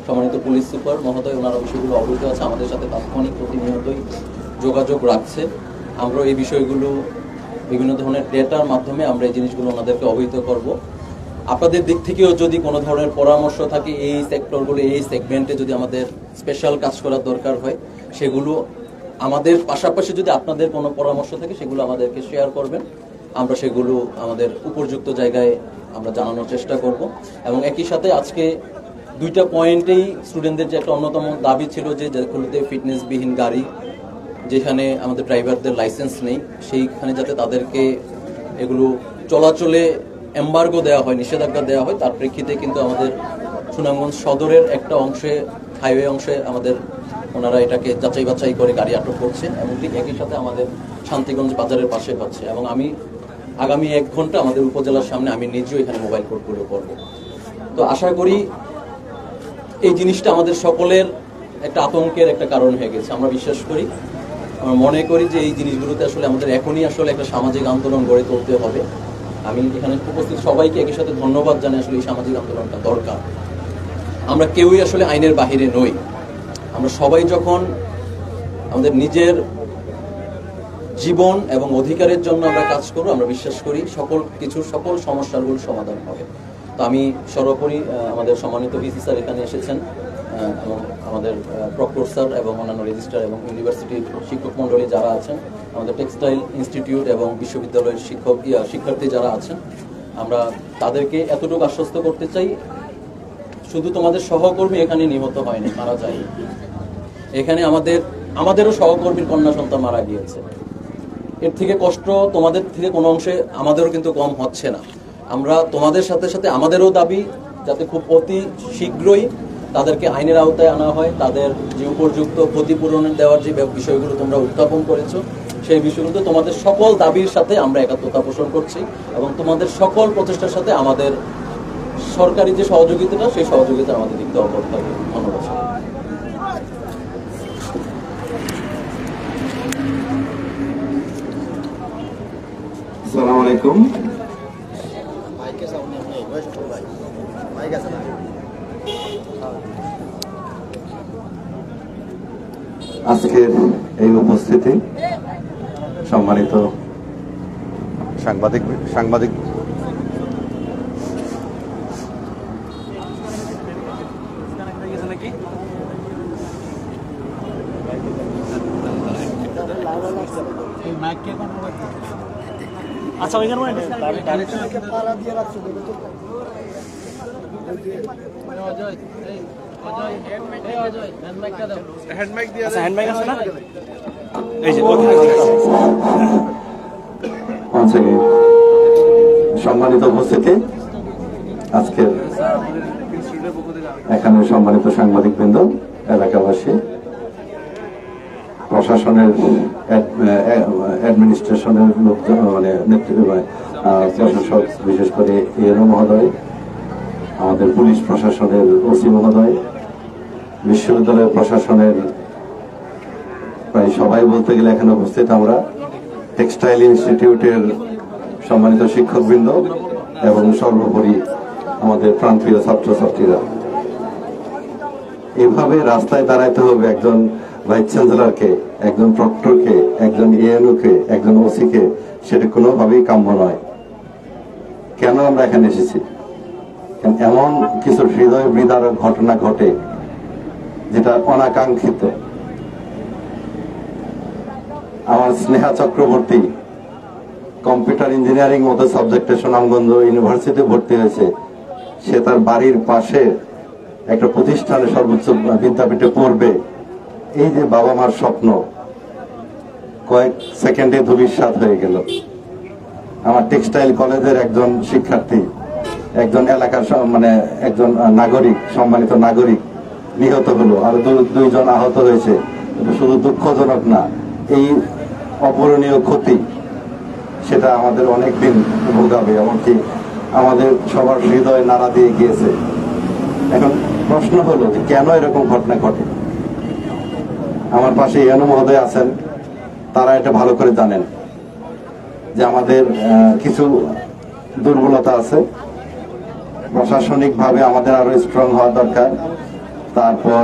সম্মানিত পুলিশ সুপার মহোদয়, ওনারা বিষয়গুলো অবহিত আছে, আমাদের সাথে তাৎক্ষণিক প্রতিনিয়তই যোগাযোগ রাখছে। আমরা এই বিষয়গুলো বিভিন্ন ধরনের ডেটার মাধ্যমে আমরা এই জিনিসগুলো ওনাদেরকে অবহিত করব। আপনাদের দিক থেকেও যদি কোনো ধরনের পরামর্শ থাকে, এই সেক্টরগুলো, এই সেগমেন্টে যদি আমাদের স্পেশাল কাজ করার দরকার হয়, সেগুলো আমাদের পাশাপাশি যদি আপনাদের কোনো পরামর্শ থাকে সেগুলো আমাদেরকে শেয়ার করবেন। আমরা সেগুলো আমাদের উপযুক্ত জায়গায় আমরা জানানোর চেষ্টা করব। এবং একই সাথে আজকে 2টা পয়েন্টেই স্টুডেন্টদের যে একটা অন্যতম দাবি ছিল যে যেগুলোতে ফিটনেসবিহীন গাড়ি, যেখানে আমাদের ড্রাইভারদের লাইসেন্স নেই, সেইখানে যাতে তাদেরকে এগুলো চলাচলে এম্বার্গো দেওয়া হয়, নিষেধাজ্ঞা দেওয়া হয়। তার প্রেক্ষিতে কিন্তু আমাদের সুনামগঞ্জ সদরের একটা অংশে, হাইওয়ে অংশে আমাদের ওনারা এটাকে যাচাই বাছাই করে গাড়ি আটক করছে এবং ঠিক একই সাথে আমাদের শান্তিগঞ্জ বাজারের পাশে হচ্ছে। এবং আমি আগামী 1 ঘন্টা আমাদের উপজেলার সামনে আমি নিজেও এখানে মোবাইল কোর্টগুলো করবো। তো আশা করি এই জিনিসটা আমাদের সকলের একটা আতঙ্কের একটা কারণ হয়ে গেছে। আমরা বিশ্বাস করি, আমরা মনে করি যে এই জিনিসগুলোতে আসলে আমাদের এখনই আসলে একটা সামাজিক আন্দোলন গড়ে তুলতে হবে। আমি এখানে উপস্থিত সবাইকে একই সাথে ধন্যবাদ জানাই। আসলে এই সামাজিক আন্দোলনটা দরকার। আমরা কেউই আসলে আইনের বাহিরে নই। আমরা সবাই যখন আমাদের নিজের জীবন এবং অধিকারের জন্য আমরা কাজ করব, আমরা বিশ্বাস করি সকল সমস্যাগুলোর সমাধান হবে। তো আমি সর্বোপরি আমাদের সম্মানিত ভিসি স্যার এখানে এসেছেন এবং আমাদের প্রক্টর স্যার এবং অন্যান্য রেজিস্ট্রার এবং ইউনিভার্সিটির শিক্ষক মণ্ডলী যারা আছেন, আমাদের টেক্সটাইল ইনস্টিটিউট এবং বিশ্ববিদ্যালয়ের শিক্ষার্থী যারা আছেন, আমরা তাদেরকে এতটুকু আশ্বস্ত করতে চাই, শুধু তোমাদের সহকর্মী এখানে নিহত হয়নি, মারা যায়। এখানে আমাদেরও সহকর্মীর কন্যা সন্তান মারা গিয়েছে। এর থেকে কষ্ট তোমাদের থেকে কোনো অংশে আমাদেরও কিন্তু কম হচ্ছে না। আমরা তোমাদের সাথে সাথে আমাদেরও দাবি যাতে খুব অতি শীঘ্রই তাদেরকে আইনের আওতায় আনা হয়। তাদের যে উপযুক্ত ক্ষতিপূরণ দেওয়ার যে বিষয়গুলো তোমরা উত্থাপন করেছো, সেই বিষয়গুলো তোমাদের সকল দাবির সাথে আমরা একাত্মতা পোষণ করছি এবং তোমাদের সকল প্রচেষ্টার সাথে আমাদের সরকারি যে সহযোগিতাটা, সেই সহযোগিতা আমাদের দিক দেওয়া করতে হবে। ধন্যবাদ। আসসালামু আলাইকুম। আজকের এই উপস্থিতি সম্মানিত সাংবাদিক আচ্ছা ওইখানে সম্মানিত উপস্থিতি, আজকের এখানে সম্মানিত সাংবাদিকবৃন্দ, এলাকাবাসী, প্রশাসনের অ্যাডমিনিস্ট্রেশনের লোকজন, মানে প্রশাসক, বিশেষ করে এরও মহোদয়, আমাদের পুলিশ প্রশাসনের ওসি মহোদয়, বিশ্ববিদ্যালয় প্রশাসনের প্রায় সবাই বলতে গেলে এখানে উপস্থিত, আমরা টেক্সটাইল ইনস্টিটিউটের সম্মানিত শিক্ষকবৃন্দ এবং সর্বোপরি আমাদের প্রাণপ্রিয় ছাত্রছাত্রীরা। এভাবে রাস্তায় দাঁড়াইতে হবে একজন ভাইস চ্যান্সেলরকে, একজন প্রক্টরকে, একজন এএনওকে, একজন ওসিকে, সেটা কোনোভাবেই কাম্য নয়। কেন আমরা এখানে এসেছি? এমন কিছু হৃদয় বিদারক ঘটনা ঘটে যেটা অনাকাঙ্ক্ষিত। আমার স্নেহা চক্রবর্তী কম্পিউটার ইঞ্জিনিয়ারিং মতো সাবজেক্টে সুনামগঞ্জ ইউনিভার্সিটি ভর্তি হয়েছে। সে তার বাড়ির পাশে একটা প্রতিষ্ঠানে সর্বোচ্চ বিদ্যাপীঠে পড়বে, এই যে বাবা মার স্বপ্ন কয়েক সেকেন্ডে ধূলিসাৎ হয়ে গেল। আমার টেক্সটাইল কলেজের একজন শিক্ষার্থী, একজন এলাকার মানে একজন নাগরিক, সম্মানিত নাগরিক নিহত হলো, আর দুইজন আহত হয়েছে। এটা শুধু দুঃখজনক না, এই অপূরণীয় ক্ষতি সেটা আমাদের অনেকদিন ভোগাবে, এমনকি আমাদের সবার হৃদয় নাড়া দিয়ে গিয়েছে। এখন প্রশ্ন হলো যে কেন এরকম ঘটনা ঘটে? আমার পাশে এনও মহোদয় আছেন, তারা এটা ভালো করে জানেন যে আমাদের কিছু দুর্বলতা আছে। প্রশাসনিকভাবে আমাদের আরো স্ট্রং হওয়া দরকার। তারপর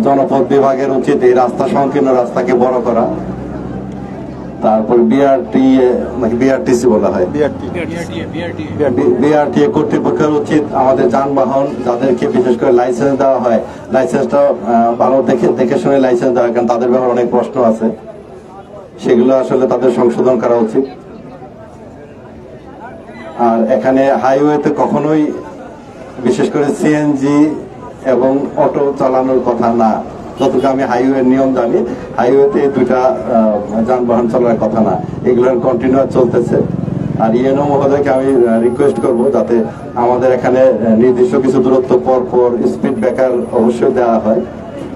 জনপদ বিভাগের উচিত এই রাস্তা, সংকীর্ণ রাস্তাকে বড় করা। তারপর বিআরটিসি বলা হয়, বিআরটিএ কর্তৃপক্ষের উচিত আমাদের যানবাহন যাদেরকে বিশেষ করে লাইসেন্স দেওয়া হয়, লাইসেন্সটা ভালো দেখে শুনে লাইসেন্স দেওয়া, কারণ তাদের ব্যাপারে অনেক প্রশ্ন আছে, সেগুলো আসলে তাদের সংশোধন করা উচিত। আর এখানে হাইওয়েতে কখনোই বিশেষ করে সিএনজি এবং অটো চালানোর কথা না। যতটুকু আমি হাইওয়ের নিয়ম জানি, হাইওয়েতে দুইটা যানবাহন চলার কথা না, এগুলো কন্টিনিউ চলতেছে। আর ইএনও মহোদয়কে আমি রিকোয়েস্ট করব যাতে আমাদের এখানে নির্দিষ্ট কিছু দূরত্ব পর পর স্পিড ব্রেকার অবশ্যই দেওয়া হয়,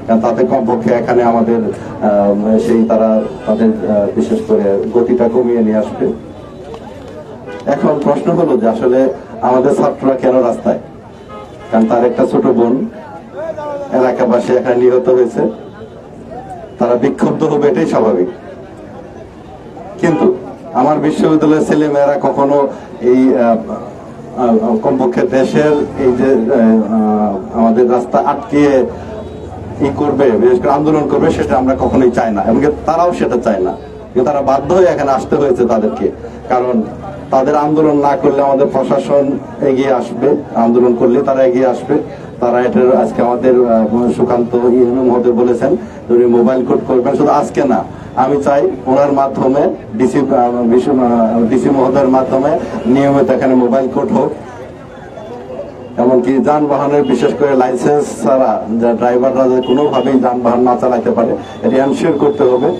কারণ তাতে কমপক্ষে এখানে আমাদের তারা তাদের বিশেষ করে গতিটা কমিয়ে নিয়ে আসবে। এখন প্রশ্ন হলো যে আসলে আমাদের ছাত্ররা কেন রাস্তায়? কারণ তার একটা ছোট বোন এলাকাবাসী এখানে নিহত হয়েছে, তারা বিক্ষুব্ধ হবে, এটাই স্বাভাবিক। কিন্তু আমার বিশ্ববিদ্যালয়ের ছেলেমেয়েরা কখনো এই কমপক্ষে দেশের এই যে আমাদের রাস্তা আটকিয়ে করবে, বিশেষ করে আন্দোলন করবে, সেটা আমরা কখনোই চাই না, এমনকি তারাও সেটা চায় না। কিন্তু তারা বাধ্য হয়ে এখানে আসতে হয়েছে তাদেরকে, কারণ তাদের আন্দোলন না করলে আমাদের প্রশাসন এগিয়ে আসবে, আন্দোলন করলে তারা এগিয়ে আসবে। তারা এটার আজকে আমাদের সুকান্ত ইউনু মহোদয় বলেছেন উনি মোবাইল কোড করবেন, শুধু আজকে না, আমি চাই ওনার মাধ্যমে ডিসি মহোদয়ের মাধ্যমে নিয়মিত এখানে মোবাইল কোড হোক। এমনকি যানবাহনের বিশেষ করে লাইসেন্স ছাড়া ড্রাইভাররা কোনোভাবেই যানবাহন না চালাতে পারে এটা এনশিওর করতে হবে।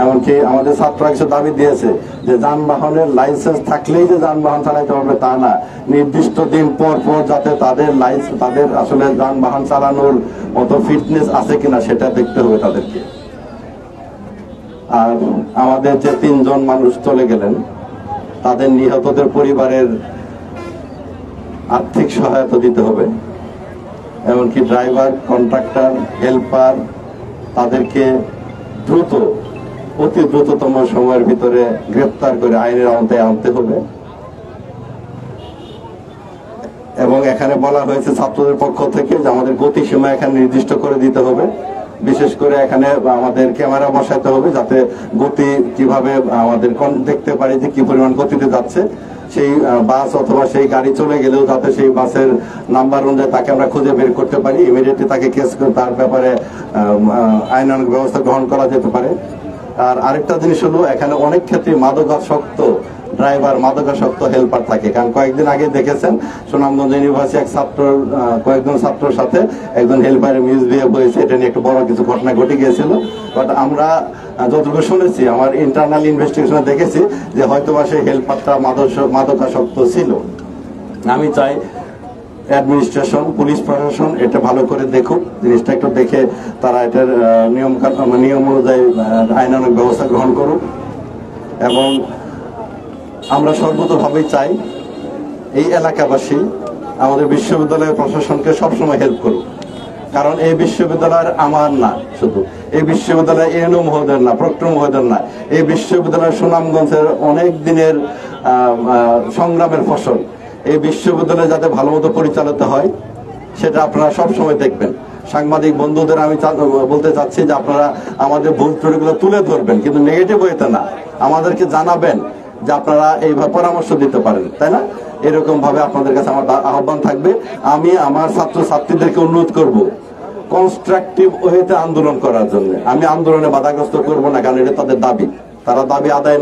এমনকি আমাদের ছাত্ররা কিছু দাবি দিয়েছে যে যানবাহনের লাইসেন্স থাকলেই যে যানবাহন চালাতে পারবে তা না, নির্দিষ্ট দিন পর পর যাতে তাদের আসলে যানবাহন চালানোর মতো ফিটনেস আছে কিনা সেটা দেখতে হবে তাদেরকে। আর আমাদের যে 3 জন মানুষ চলে গেলেন তাদের নিহতদের পরিবারের আর্থিক সহায়তা দিতে হবে। এমনকি ড্রাইভার, কন্ট্রাক্টর, হেল্পার তাদেরকে অতি দ্রুততম সময়ের ভিতরে গ্রেফতার করে আইনের আওতায় আনতে হবে। এবং এখানে বলা হয়েছে ছাত্রদের পক্ষ থেকে যে আমাদের গতিসীমা এখানে নির্দিষ্ট করে দিতে হবে। বিশেষ করে এখানে আমাদের ক্যামেরা বসাতে হবে যাতে গতি কিভাবে আমাদের দেখতে পারি যে কি পরিমাণ গতিতে যাচ্ছে। সেই বাস অথবা সেই গাড়ি চলে গেলেও যাতে সেই বাসের নাম্বার অনুযায়ী তাকে আমরা খুঁজে বের করতে পারি, ইমিডিয়েটলি তাকে কেস করে তার ব্যাপারে আইনানুগ ব্যবস্থা গ্রহণ করা যেতে পারে। আর আরেকটা জিনিস হলো এখানে অনেক ক্ষেত্রে মাদকাসক্ত ড্রাইভার, মাদকাসক্ত হেল্পার থাকে। কারণ কয়েকদিন আগে দেখেছেন সুনামগঞ্জ ইউনিভার্সিটি এক কয়েকজন ছাত্রের সাথে একজন হেল্পারের মিসবিহেভ হয়েছে, এটা নিয়ে একটা বড় কিছু ঘটনা ঘটে গিয়েছিল। বাট আমরা যতটুকু শুনেছি, আমার ইন্টারনাল ইনভেস্টিগেশনে দেখেছি যে হয়তোবা সেই হেল্পারটা মাদকাসক্ত ছিল। আমি চাই অ্যাডমিনিস্ট্রেশন, পুলিশ প্রশাসন এটা ভালো করে দেখুক, জিনিসটা একটু দেখে তারা এটার নিয়ম অনুযায়ী আইনানুগ ব্যবস্থা গ্রহণ করুক। এবং আমরা সর্বতোভাবেই চাই এই এলাকাবাসী আমাদের বিশ্ববিদ্যালয়ের প্রশাসনকে সবসময় হেল্প করুক। কারণ এই বিশ্ববিদ্যালয়ের আমার না, শুধু এই বিশ্ববিদ্যালয় এনও মহোদয়ের না, প্রক্টর মহোদয়ের না, এই বিশ্ববিদ্যালয় সুনামগঞ্জের অনেক দিনের সংগ্রামের ফসল। এই বিশ্ববিদ্যালয় যাতে ভালো মতো পরিচালিত হয় সেটা আপনারা সবসময় দেখবেন। সাংবাদিক বন্ধুদের আমি বলতে চাচ্ছি যে আপনারা আমাদের ভুল ত্রুটিগুলো তুলে ধরবেন, কিন্তু নেগেটিভ ওয়েতে না, আমাদেরকে জানাবেন যে আপনারা এইভাবে পরামর্শ দিতে পারেন, তাই না? এরকম ভাবে আপনাদের কাছে আমার আহ্বান থাকবে। আমি আমার ছাত্রছাত্রীদেরকে অনুরোধ করব কনস্ট্রাকটিভ ওয়েতে আন্দোলন করার জন্য। আমি আন্দোলনে বাধাগ্রস্ত করব না, কারণ এটা তাদের দাবি, তারা দাবি আদায়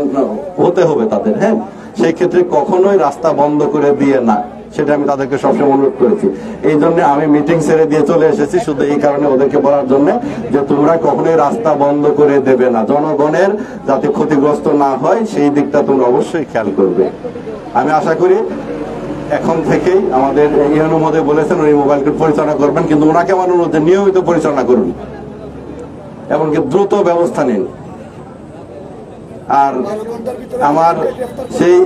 হতে হবে তাদের। হ্যাঁ, সেই ক্ষেত্রে কখনোই রাস্তা বন্ধ করে দিয়ে না, সেটা আমি তাদেরকে সবসময় অনুরোধ করেছি। এই জন্য আমি মিটিং ছেড়ে দিয়ে চলে এসেছি, শুধু এই কারণে ওদেরকে বলার জন্য যে তোমরা কখনোই রাস্তা বন্ধ করে দেবে না, জনগণের যাতে ক্ষতিগ্রস্ত না হয় সেই দিকটা তোমরা অবশ্যই খেয়াল করবে। আমি আশা করি এখন থেকেই আমাদের ইউনু মহোদয় বলেছেন উনি মোবাইল কোড পরিচালনা করবেন, কিন্তু ওনাকে আমার অনুরোধ নিয়মিত পরিচালনা করুন, এমনকি দ্রুত ব্যবস্থা নিন। আর আমার সেই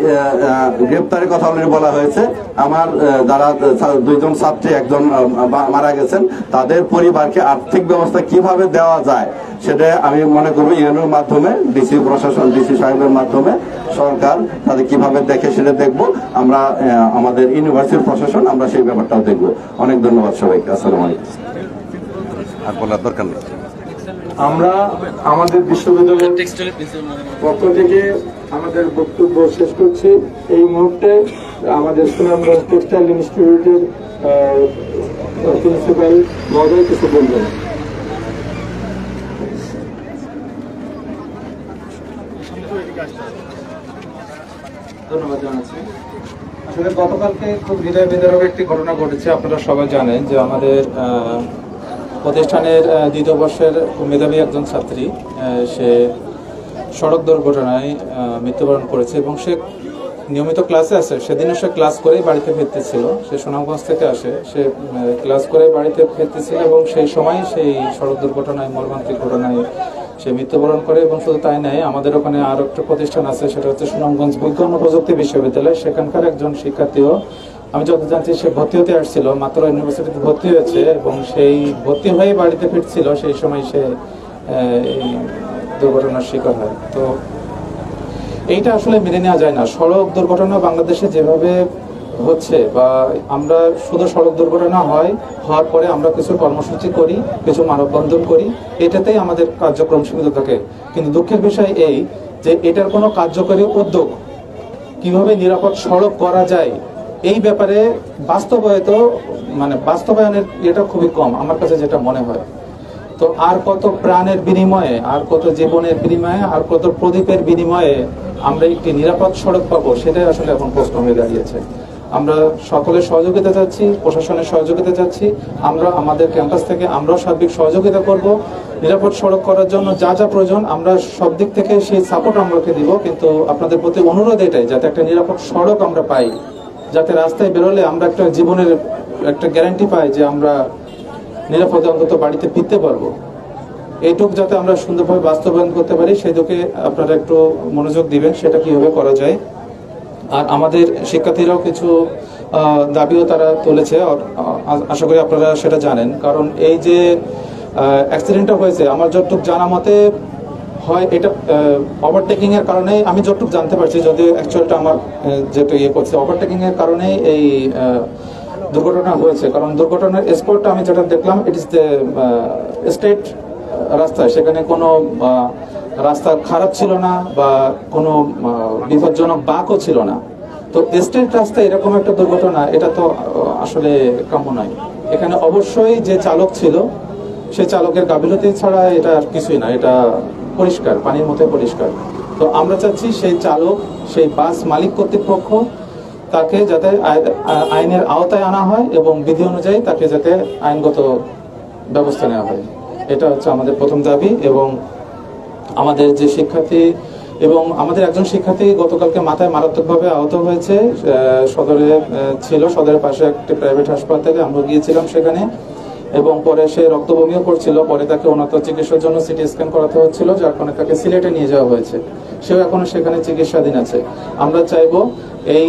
গ্রেপ্তারের কথা অলরেডি বলা হয়েছে। আমার যারা 2 জন ছাত্রী, একজন মারা গেছেন, তাদের পরিবারকে আর্থিক ব্যবস্থা কিভাবে দেওয়া যায় সেটা আমি মনে করবো ইউএনওর মাধ্যমে, ডিসি প্রশাসন, ডিসি সাহেবের মাধ্যমে সরকার তাদের কিভাবে দেখে সেটা দেখবো। আমরা আমাদের ইউনিভার্সিটির প্রশাসন আমরা সেই ব্যাপারটাও দেখবো। অনেক ধন্যবাদ সবাইকে। আসসালামু আলাইকুম। আর বলার দরকার নেই। আমরা আমাদের বিশ্ববিদ্যালয়ের পক্ষ থেকে আমাদের বক্তব্য শেষ করছি। এই মুহূর্তে আমাদের সুনামগঞ্জ টেক্সটাইল ইনস্টিটিউটের প্রিন্সিপাল মহোদয় কিছু বলবেন। ধন্যবাদ জানাচ্ছি। আসলে গতকালকে খুব হৃদয় বিদারক একটি ঘটনা ঘটেছে। আপনারা সবাই জানেন যে আমাদের প্রতিষ্ঠানের 2য় বর্ষের মেধাবী একজন ছাত্রী সে সড়ক দুর্ঘটনায় মৃত্যুবরণ করেছে এবং সে নিয়মিত ক্লাসে আসে। সেদিনও সে ক্লাস করেই বাড়িতে ফিরতেছিল। সে সুনামগঞ্জ থেকে আসে, সে ক্লাস করে বাড়িতে ফিরতেছিল এবং সেই সময় সেই সড়ক দুর্ঘটনায়, মর্মান্তিক ঘটনায় সে মৃত্যুবরণ করে। এবং শুধু তাই নয়, আমাদের ওখানে আরো একটা প্রতিষ্ঠান আছে, সেটা হচ্ছে সুনামগঞ্জ বিজ্ঞান ও প্রযুক্তি বিশ্ববিদ্যালয়। সেখানকার একজন শিক্ষার্থীও, আমি যত জানছি, সে ভর্তি হতে আসছিল, মাত্র ইউনিভার্সিটিতে ভর্তি হয়েছে এবং সেই ভর্তি হয়ে বাড়িতে ফিরছিল, সেই সময় সে এই দুর্ঘটনার শিকার হয়। তো এইটা আসলে মেনে নেওয়া যায় না। সড়ক দুর্ঘটনা বাংলাদেশে যেভাবে হচ্ছে, বা আমরা শুধু সড়ক দুর্ঘটনা হওয়ার পরে আমরা কিছু কর্মসূচি করি, কিছু মানববন্ধন করি, এটাতেই আমাদের কার্যক্রম সীমিত থাকে। কিন্তু দুঃখের বিষয় এই যে এটার কোনো কার্যকরী উদ্যোগ কিভাবে নিরাপদ সড়ক করা যায় এই ব্যাপারে বাস্তবায়নের এটা খুবই কম আমার কাছে যেটা মনে হয়। তো আর কত প্রাণের বিনিময়ে, আর কত জীবনের বিনিময়ে, আর কত প্রদীপের বিনিময়ে আমরা একটি নিরাপদ সড়ক পাবো, সেটাই আসলে এখন প্রশ্ন হয়ে দাঁড়িয়েছে। আমরা সকলের সহযোগিতা চাচ্ছি, প্রশাসনের সহযোগিতা চাচ্ছি, আমরা আমাদের ক্যাম্পাস থেকে আমরাও সার্বিক সহযোগিতা করব। নিরাপদ সড়ক করার জন্য যা যা প্রয়োজন আমরা সব দিক থেকে সেই সাপোর্ট আমরাকে দিব। কিন্তু আপনাদের প্রতি অনুরোধ এটাই, যাতে একটা নিরাপদ সড়ক আমরা পাই, যাতে রাস্তায় বেরোলে আমরা একটা জীবনের একটা গ্যারান্টি পাই যে আমরা নিরাপদে অন্তত বাড়িতে ফিরতে পারবো। এইটুক যাতে আমরা সুন্দরভাবে বাস্তবায়ন করতে পারি, সেই দিকে আপনারা একটু মনোযোগ দিবেন, সেটা কিভাবে করা যায়। আর আমাদের শিক্ষার্থীরাও কিছু দাবিও তারা তুলেছে, আশা করি আপনারা সেটা জানেন। কারণ এই যে অ্যাক্সিডেন্টটা হয়েছে, আমার যতটুকু জানা মতে হয় এটা ওভারটেকিং এর কারণে, আমি যতটুকু জানতে পারছি, যদিও অ্যাকচুয়ালটা আমার যেটা করছে ওভারটেকিং এর কারণে এই দুর্ঘটনা হয়েছে। কারণ দুর্ঘটনার স্পটটা আমি যেটা দেখলাম, ইট ইস দ্য স্টেট রাস্তায়, সেখানে কোনো রাস্তা খারাপ ছিল না বা কোনো বিপজ্জনক বাঁকও ছিল না। তো স্টেট রাস্তায় এরকম একটা দুর্ঘটনা, এটা তো আসলে কাম্য নয়। এখানে অবশ্যই যে চালক ছিল সেই চালকের গাফিলতি ছাড়া এটা আর কিছুই না, এটা পরিষ্কার, পানির মতো পরিষ্কার। তো আমরা চাচ্ছি সেই চালক, সেই বাস মালিক কর্তৃপক্ষ, তাকে যাতে আইনের আওতায় আনা হয় এবং বিধি অনুযায়ী তাকে যাতে আইনগত ব্যবস্থা নেওয়া হয়, এটা হচ্ছে আমাদের প্রথম দাবি। এবং আমাদের যে শিক্ষার্থী, এবং আমাদের একজন শিক্ষার্থী গতকালকে মাথায় মারাত্মকভাবে আহত হয়েছে, সদরে ছিল, সদরের পাশে একটি প্রাইভেট হাসপাতালে আমরা গিয়েছিলাম সেখানে, এবং পরে সে রক্তবমিও করছিল। পরে তাকে উন্নত চিকিৎসার জন্য সিটি স্ক্যান করাতে হচ্ছিল, যার কারণে তাকে সিলেটে নিয়ে যাওয়া হয়েছে। সেও এখনো সেখানে চিকিৎসাধীন আছে। আমরা চাইবো এই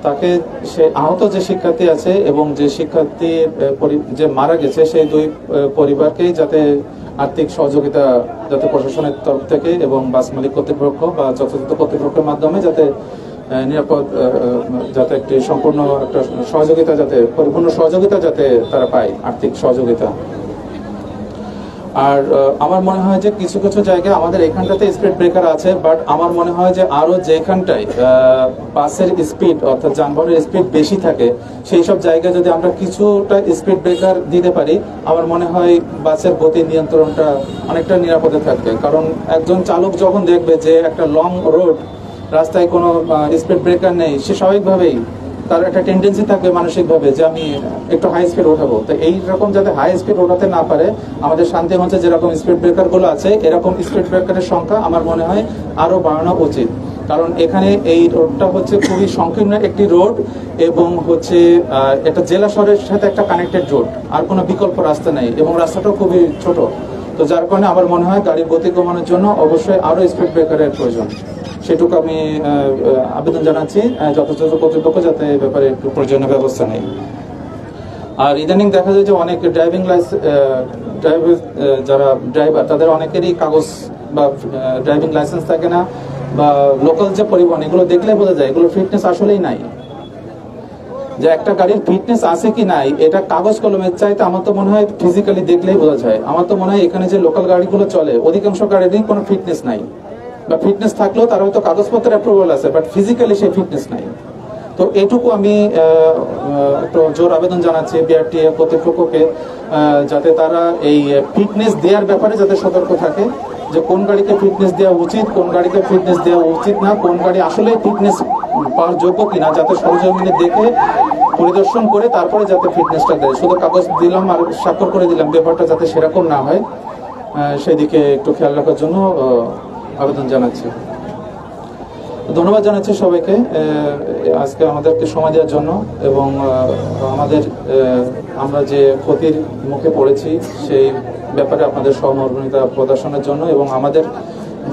তাকে, সে আহত যে শিক্ষার্থী আছে এবং যে শিক্ষার্থী যে মারা গেছে, সেই দুই পরিবারকেই যাতে আর্থিক সহযোগিতা যাতে প্রশাসনের তরফ থেকে এবং বাস মালিক কর্তৃপক্ষ বা যথাযথ কর্তৃপক্ষের মাধ্যমে যাতে নিরাপদ, যাতে একটি সম্পূর্ণ একটা সহযোগিতা, যাতে পরিপূর্ণ সহযোগিতা যাতে তারা পায়, আর্থিক সহযোগিতা। আর আমার মনে হয় যে কিছু কিছু জায়গায় আমাদের এখানটাতে স্পিড ব্রেকার আছে, বাট আমার মনে হয় যে আরো যেখানটায় বাসের স্পিড অর্থাৎ যানবাহনের স্পিড বেশি থাকে, সেই সব জায়গায় যদি আমরা কিছুটা স্পিড ব্রেকার দিতে পারি, আমার মনে হয় বাসের গতি নিয়ন্ত্রণটা অনেকটা নিরাপদে থাকবে। কারণ একজন চালক যখন দেখবে যে একটা লং রোড, রাস্তায় কোনো স্পিড ব্রেকার নেই, সে স্বাভাবিকভাবেই তার একটা টেন্ডেন্সি থাকবে মানসিকভাবে যে আমি একটু হাই স্পিড ওঠাবো। তো এইরকম যাতে হাই স্পিড ওঠাতে না পারে, আমাদের শান্তিগঞ্জে যেরকম স্পিড ব্রেকার গুলো আছে, এরকম স্পিড ব্রেকারের সংখ্যা আমার মনে হয় আরো বাড়ানো উচিত। কারণ এখানে এই রোডটা হচ্ছে খুবই সংকীর্ণ একটি রোড, এবং হচ্ছে একটা জেলা শহরের সাথে একটা কানেক্টেড রোড, আর কোনো বিকল্প রাস্তা নেই, এবং রাস্তাটাও খুবই ছোট। তো যার কারণে আমার মনে হয় গাড়ির গতি কমানোর জন্য অবশ্যই আরো স্পিড ব্রেকারের প্রয়োজন। সেটুকু আমি আবেদন জানাচ্ছি যথাযথ কর্তৃপক্ষ যাতে এই ব্যাপারে একটু প্রয়োজনীয় ব্যবস্থা নেই। আর ইদানিং দেখা যায় যে অনেক যারা ড্রাইভার, তাদের অনেকেরই কাগজ বা ড্রাইভিং লাইসেন্স থাকে না, বা লোকাল যে পরিবহন, এগুলো দেখলে বোঝা যায় এগুলো ফিটনেস আসলেই নাই। যে একটা গাড়ির ফিটনেস আছে কি নাই, এটা কাগজ কলমের চাইতে আমার তো মনে হয় ফিজিক্যালি দেখলেই বোঝা যায়। আমার তো মনে হয় এখানে যে লোকাল গাড়িগুলো চলে, অধিকাংশ গাড়িরই কোনো ফিটনেস নাই, বা ফিটনেস থাকলেও তার হয়তো কাগজপত্রের অ্যাপ্রুভাল আছে, বাট ফিজিক্যালি সেই ফিটনেস নাই। তো এটুকু আমি একটু জোর আবেদন জানাচ্ছি বিআরটিএ কর্তৃপক্ষকে, যাতে তারা এই ফিটনেস দেওয়ার ব্যাপারে যাতে সতর্ক থাকে, যে কোন গাড়িকে ফিটনেস দেওয়া উচিত, কোন গাড়িকে ফিটনেস দেওয়া উচিত না, কোন গাড়ি আসলে ফিটনেস পাওয়ার যোগ্য কিনা, যাতে সরজমিনে দেখে পরিদর্শন করে তারপরে যাতে ফিটনেসটা দেয়। শুধু কাগজ দিলাম আর স্বাক্ষর করে দিলাম, ব্যাপারটা যাতে সেরকম না হয়, সেদিকে একটু খেয়াল রাখার জন্য আবেদন জানাচ্ছি। ধন্যবাদ জানাচ্ছি সবাইকে আজকে আমাদেরকে সময় দেওয়ার জন্য, এবং আমরা যে ক্ষতির মুখে পড়েছি সেই ব্যাপারে আপনাদের সহমর্মিতা প্রদর্শনের জন্য, এবং আমাদের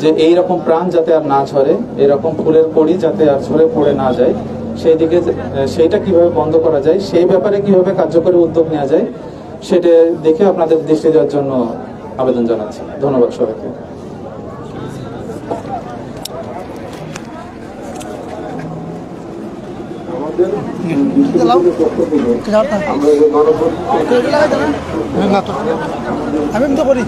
যে এই রকম প্রাণ যাতে আর না ঝরে, এরকম ফুলের কড়ি যাতে আর ঝরে পড়ে না যায়, সেই দিকে সেইটা কিভাবে বন্ধ করা যায়, সেই ব্যাপারে কিভাবে কার্যকরী উদ্যোগ নেওয়া যায়, সেটা দেখে আপনাদের দৃষ্টি দেওয়ার জন্য আবেদন জানাচ্ছি। ধন্যবাদ সবাইকে। আমি তো করি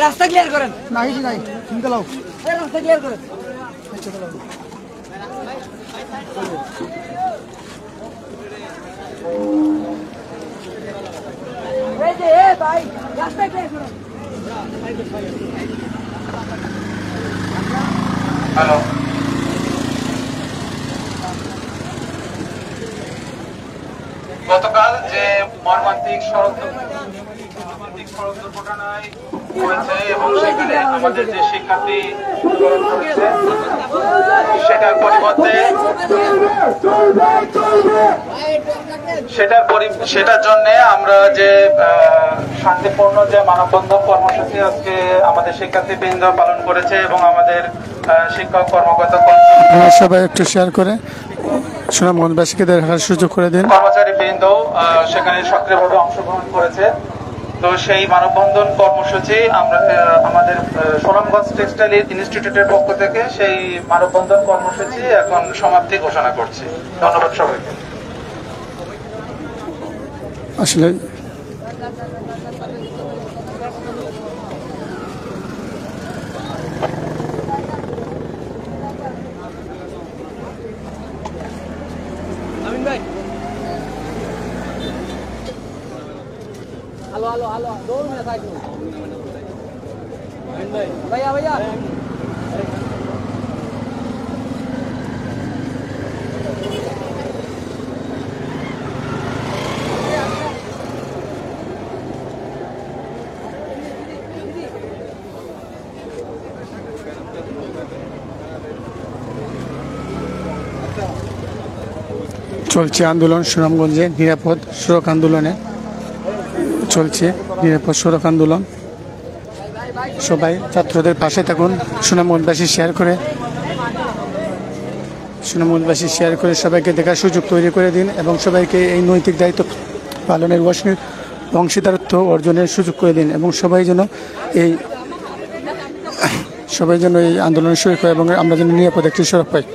রাস্তা ক্লিয়ার করেন নাই নাই চিন্তা লাও রাস্তা ক্লিয়ার করেন ভাই রাস্তা ক্লিয়ার করেন হ্যালো গতকাল যে মর্মান্তিক সড়ক দুর্ঘটনায় হয়েছে এবং সেখানে আমাদের যে শিক্ষার্থী সেটার পরিবর্তে সেটার জন্য আমরা যে শান্তিপূর্ণ যে মানববন্ধন কর্মসূচি আজকে আমাদের শিক্ষার্থীবৃন্দ পালন করেছে এবং আমাদের শিক্ষক কর্মকর্তা সবাই একটু শেয়ার করে সুনামগঞ্জবাসীকে দেখার সুযোগ করে দিন। কর্মচারী বৃন্দ সেখানে সক্রিয়ভাবে অংশগ্রহণ করেছে। তো সেই মানববন্ধন কর্মসূচি আমরা আমাদের সুনামগঞ্জ টেক্সটাইল ইনস্টিটিউটের পক্ষ থেকে সেই মানববন্ধন কর্মসূচি এখন সমাপ্তি ঘোষণা করছি। ধন্যবাদ সবাইকে। আসলে हेलो 2 मिनट भैया भैया চলছে আন্দোলন সুনামগঞ্জে নিরাপদ সড়ক আন্দোলনে চলছে নিরাপদ সড়ক আন্দোলন। সবাই ছাত্রদের পাশে থাকুন। সুনামগঞ্জবাসী শেয়ার করে সবাইকে দেখার সুযোগ তৈরি করে দিন এবং সবাইকে এই নৈতিক দায়িত্ব পালনের অংশীদারত্ব অর্জনের সুযোগ করে দিন এবং সবাই যেন এই আন্দোলনের শরীক হয় এবং আমরা যেন নিরাপদ একটি সড়ক পাই।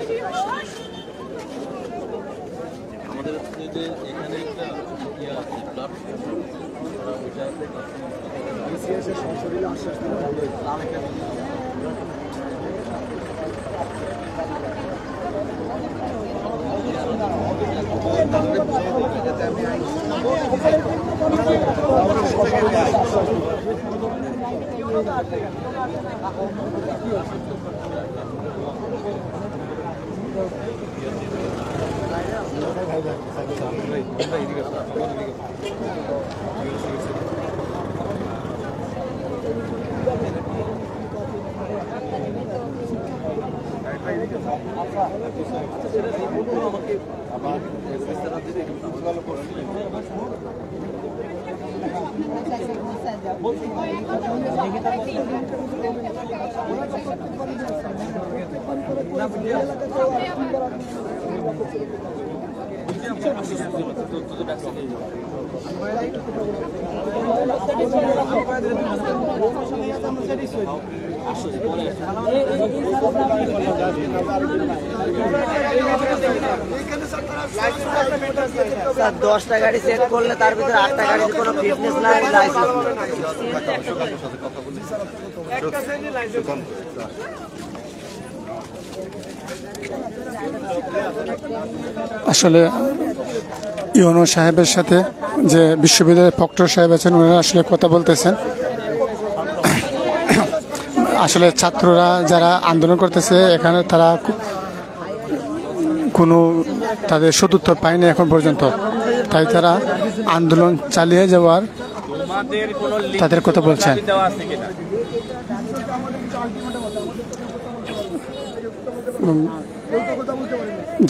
স্যার 10টা গাড়ি সেট করলে তার ভিতরে 8টা গাড়ির কোনো ফিটনেস নাই, লাইসেন্স আসলে ইউনো সাহেবের সাথে যে বিশ্ববিদ্যালয়ের প্রক্টর সাহেব আছেন ওনারা আসলে কথা বলতেছেন। আসলে ছাত্ররা যারা আন্দোলন করতেছে এখানে তারা কোনো তাদের সদুত্তর পায়নি এখন পর্যন্ত, তাই তারা আন্দোলন চালিয়ে যাওয়ার তাদের কথা বলছেন।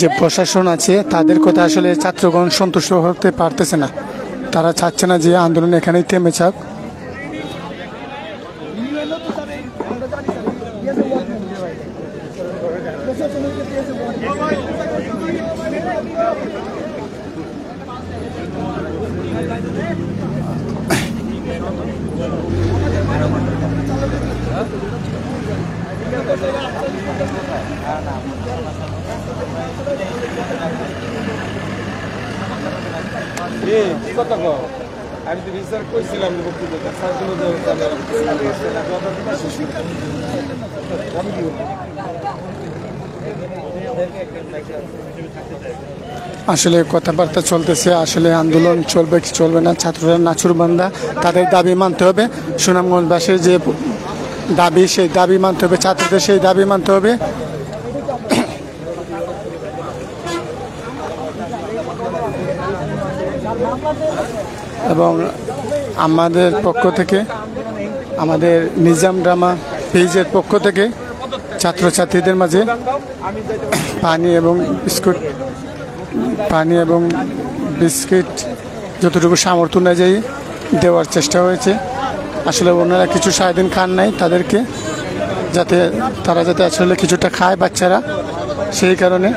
যে প্রশাসন আছে তাদের কথা আসলে ছাত্রগণ সন্তুষ্ট হতে পারতেছে না। তারা চাচ্ছে না যে আন্দোলন এখানেই থেমে যাক। কি কথা কও? আমি তো বিচার কইছিলাম বক্তব্যটা আসলে কথাবার্তা চলতেছে, আসলে আন্দোলন চলবে কি চলবে না, ছাত্ররা নাচুরবান্দা, তাদের দাবি মানতে হবে। সুনামগঞ্জবাসীর যে দাবি সেই দাবি মানতে হবে, ছাত্রদের সেই দাবি মানতে হবে। এবং আমাদের পক্ষ থেকে, আমাদের নিজাম ড্রামা পেজের পক্ষ থেকে ছাত্রছাত্রীদের মাঝে পানি এবং বিস্কিট যতটুকু সামর্থ্য অনুযায়ী দেওয়ার চেষ্টা হয়েছে। আসলে ওনারা কিছু সারাদিন খান নাই, তাদেরকে তারা যাতে আসলে কিছুটা খায় বাচ্চারা, সেই কারণে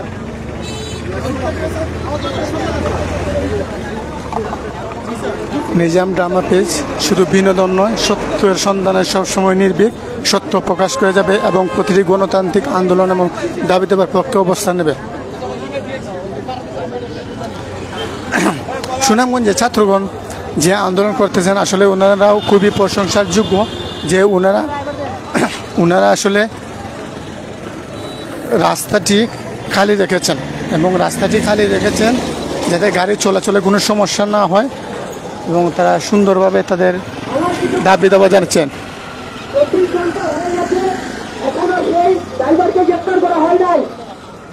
নিজাম ড্রামা পেজ শুধু বিনোদন নয়, সত্যের সন্ধানে সবসময় নির্ভীক, সত্য প্রকাশ করে যাবে এবং প্রতিটি গণতান্ত্রিক আন্দোলন এবং দাবি দেওয়ার পক্ষে অবস্থান নেবে। সুনামগঞ্জে ছাত্রগণ যে আন্দোলন করতেছেন, আসলে ওনারাও খুবই প্রশংসার যোগ্য যে ওনারা আসলে রাস্তাটি খালি রেখেছেন এবং রাস্তাটি খালি রেখেছেন যাতে গাড়ি চলাচলে কোনো সমস্যা না হয় এবং তারা সুন্দরভাবে তাদের দাবি দাবা জানাচ্ছেন।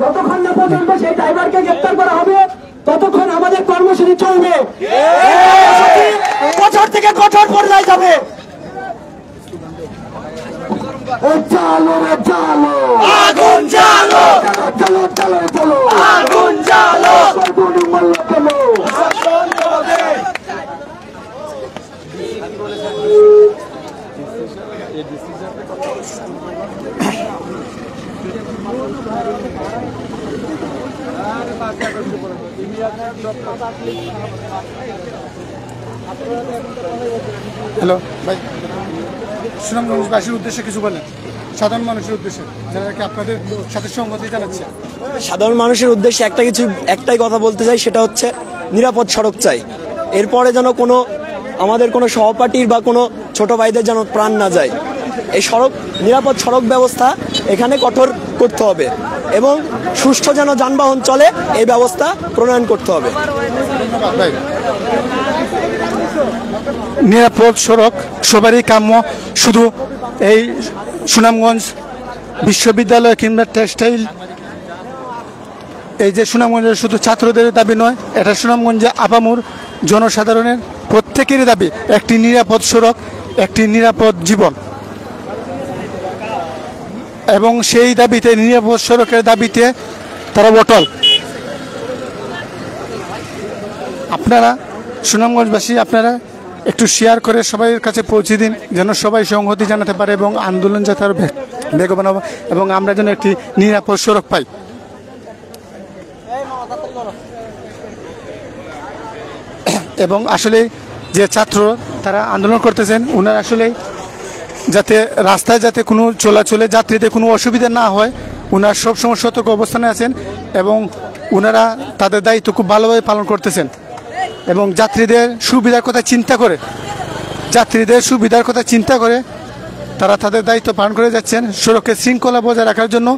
যতক্ষণ না পর্যন্ত সেই ড্রাইভারকে গ্রেফতার করা হবে ততক্ষণ আমাদের কর্মসূচি চলবে, কঠোর থেকে কঠোর পর্যায়ে যাবে। চালো রে চালো, আগুন জ্বালো, চলো চলো চলো, আগুন জ্বালো, চলো। হ্যালো ভাই, সুনামগঞ্জবাসীর উদ্দেশ্যে কিছু বলেন, সাধারণ মানুষের উদ্দেশ্যে যারা কি আপনাদের সাথে সংগতি জানাচ্ছে। সাধারণ মানুষের উদ্দেশ্যে একটাই কথা বলতে চাই, সেটা হচ্ছে নিরাপদ সড়ক চাই। এরপরে যেন আমাদের কোনো সহপাঠীর বা কোনো ছোট ভাইদের যেন প্রাণ না যায়। এই নিরাপদ সড়ক ব্যবস্থা এখানে কঠোর করতে হবে এবং সুষ্ঠু যেন যানবাহন চলে এই ব্যবস্থা প্রণয়ন করতে হবে। নিরাপদ সড়ক সবারই কাম্য, শুধু এই সুনামগঞ্জ বিশ্ববিদ্যালয় কিংবা টেক্সটাইল, এই যে সুনামগঞ্জের শুধু ছাত্রদের দাবি নয়, এটা সুনামগঞ্জে আপামর জনসাধারণের প্রত্যেকেরই দাবি, একটি নিরাপদ সড়ক, একটি নিরাপদ জীবন। এবং সেই দাবিতে, নিরাপদ সড়কের দাবিতে তারা অটল। আপনারা সুনামগঞ্জবাসী, আপনারা একটু শেয়ার করে সবাই কাছে পৌঁছে দিন, যেন সবাই সংহতি জানাতে পারে এবং আন্দোলন যাতে আরো বেগবান হবে এবং আমরা যেন একটি নিরাপদ সড়ক পাই। এবং আসলে যে ছাত্র তারা আন্দোলন করতেছেন, ওনারা আসলে যাতে রাস্তায় যাতে কোনো চলাচলে যাত্রীদের কোনো অসুবিধা না হয়, ওনারা সবসময় সতর্ক অবস্থানে আছেন এবং ওনারা তাদের দায়িত্ব খুব ভালোভাবে পালন করতেছেন এবং যাত্রীদের সুবিধার কথা চিন্তা করে তারা তাদের দায়িত্ব পালন করে যাচ্ছেন। সড়কের শৃঙ্খলা বজায় রাখার জন্য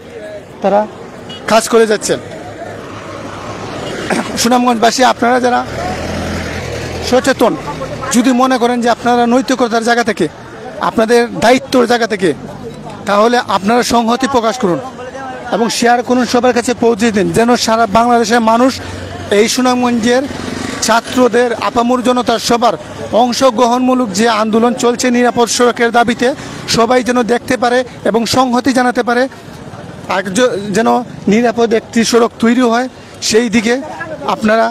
তারা কাজ করে যাচ্ছেন। সুনামগঞ্জবাসী, আপনারা যারা সচেতন, যদি মনে করেন যে আপনারা নৈতিকতার জায়গা থেকে, আপনাদের দায়িত্বর জায়গা থেকে, তাহলে আপনারা সংহতি প্রকাশ করুন এবং শেয়ার করুন, সবার কাছে পৌঁছে দিন, যেন সারা বাংলাদেশের মানুষ এই সুনামগঞ্জের ছাত্রদের, আপামর জনতার সবার অংশগ্রহণমূলক যে আন্দোলন চলছে নিরাপদ সড়কের দাবিতে, সবাই যেন দেখতে পারে এবং সংহতি জানাতে পারে, আর যেন নিরাপদ একটি সড়ক তৈরি হয়, সেই দিকে আপনারা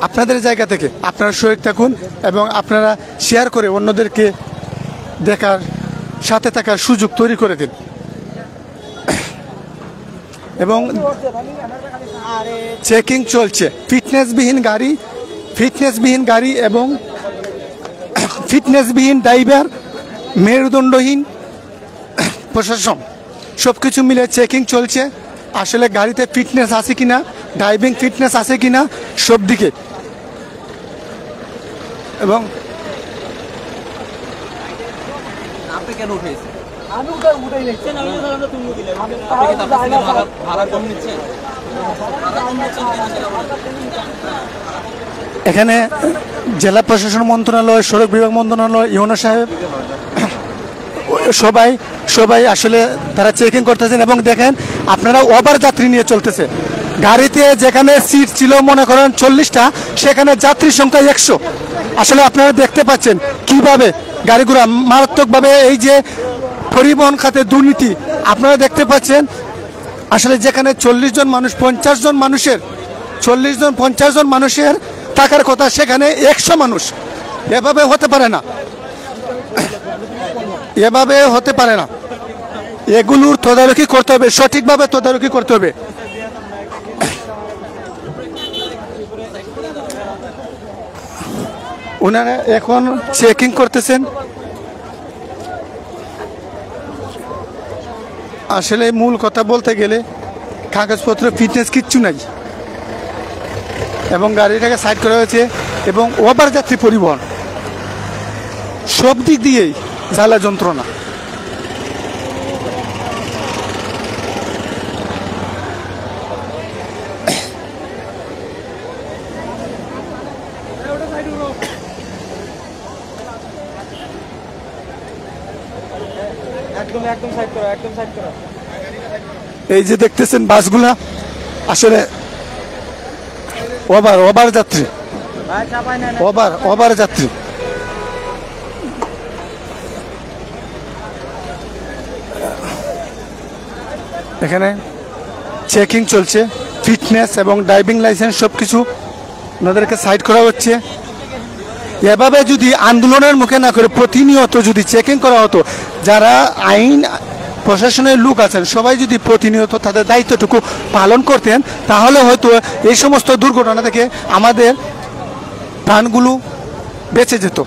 আপনাদের জায়গা থেকে আপনারা শহীদ থাকুন এবং আপনারা শেয়ার করে অন্যদেরকে দেখার সাথে থাকার সুযোগ তৈরি করে দিন। এবং চেকিং চলছে, ফিটনেসবিহীন গাড়ি এবং ফিটনেসবিহীন ড্রাইভার, মেরুদণ্ডহীন প্রশাসন সব কিছু মিলে চেকিং চলছে। আসলে গাড়িতে ফিটনেস আছে কিনা, ড্রাইভিং ফিটনেস আছে কিনা সব দিকে। এবং আপনি কেন উঠেছেন? এখানে জেলা প্রশাসন মন্ত্রণালয়, সড়ক বিভাগ মন্ত্রণালয়, ইউনো সাহেব সবাই আসলে তারা চেকিং করতেছেন। এবং দেখেন আপনারা ওভার যাত্রী নিয়ে চলতেছে। গাড়িতে যেখানে সিট ছিল মনে করেন 40টা, সেখানে যাত্রীর সংখ্যা 100। আসলে আপনারা দেখতে পাচ্ছেন কিভাবে গাড়িগুলো মারাত্মকভাবে, এই যে পরিবহন খাতে দুর্নীতি আপনারা দেখতে পাচ্ছেন। আসলে যেখানে 40 জন মানুষ 50 জন মানুষের 50 জন মানুষের থাকার কথা, সেখানে 100 মানুষ। এভাবে হতে পারে না, এভাবে হতে পারে না। এগুলোর তদারকি করতে হবে, সঠিকভাবে তদারকি করতে হবে। ওনারা এখন চেকিং করতেছেন। আসলে মূল কথা বলতে গেলে কাগজপত্র ফিটনেস কিচ্ছু নাই এবং গাড়িটাকে সাইড করা হয়েছে। এবং ওভার যাত্রী পরিবহন সব দিক দিয়েই জ্বালা যন্ত্রণা। এই যে দেখতেছেন বাসগুলা আসলে ওভার যাত্রী, ওভার যাত্রী। এখানে চেকিং চলছে, ফিটনেস এবং ড্রাইভিং লাইসেন্স সবকিছু ওনাদেরকে সাইড করা হচ্ছে। এভাবে যদি আন্দোলনের মুখে না করে প্রতিনিয়ত যদি চেকিং করা হতো, যারা আইন প্রশাসনের লোক আছেন সবাই যদি প্রতিনিয়ত তাদের দায়িত্বটুকু পালন করতেন, তাহলে হয়তো এই সমস্ত দুর্ঘটনা থেকে আমাদের প্রাণগুলো বেঁচে যেত।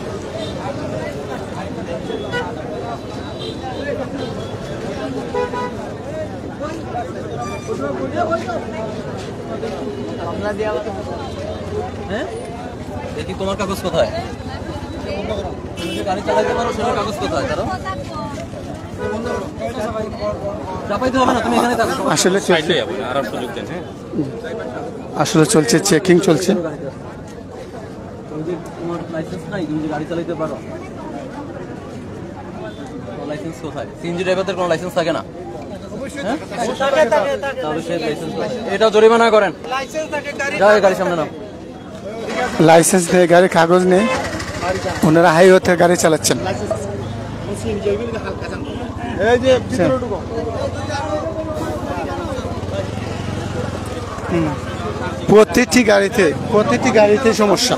দেখি তোমার কাগজ কোথায়? গাড়ি চালাতে পারো, সেটার কাগজ কোথায়? তারা আসলে চলছে চেকিং চলছে। তোমার লাইসেন্স নাই, তুমি গাড়ি চালাতে পারো, লাইসেন্স কোথায়? সিএনজি ড্রাইভারদের কোনো লাইসেন্স থাকে না? এটা জরিমানা করেন, গাড়ি সামনে নাও। লাইসেন্স নেই, গাড়ির কাগজ নেই, ওনারা হাইওয়েতে গাড়ি চালাচ্ছেন। প্রতিটি গাড়িতে সমস্যা,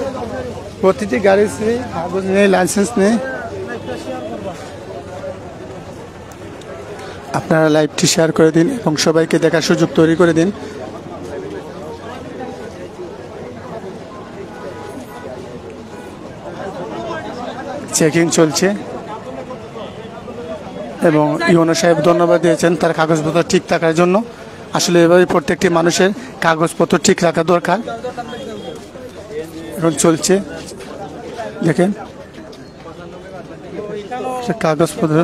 প্রতিটি গাড়িতে কাগজ নেই, লাইসেন্স নেই। আপনারা লাইভটি শেয়ার করে দিন এবং সবাইকে দেখার সুযোগ তৈরি করে দিন। চেকিং চলছে এবং ইউনো সাহেব ধন্যবাদ দিয়েছেন তার কাগজপত্র ঠিক থাকার জন্য। আসলে এভাবে প্রত্যেকটি মানুষের কাগজপত্র ঠিক রাখা দরকার। এখন চলছে, দেখেন কাগজপত্র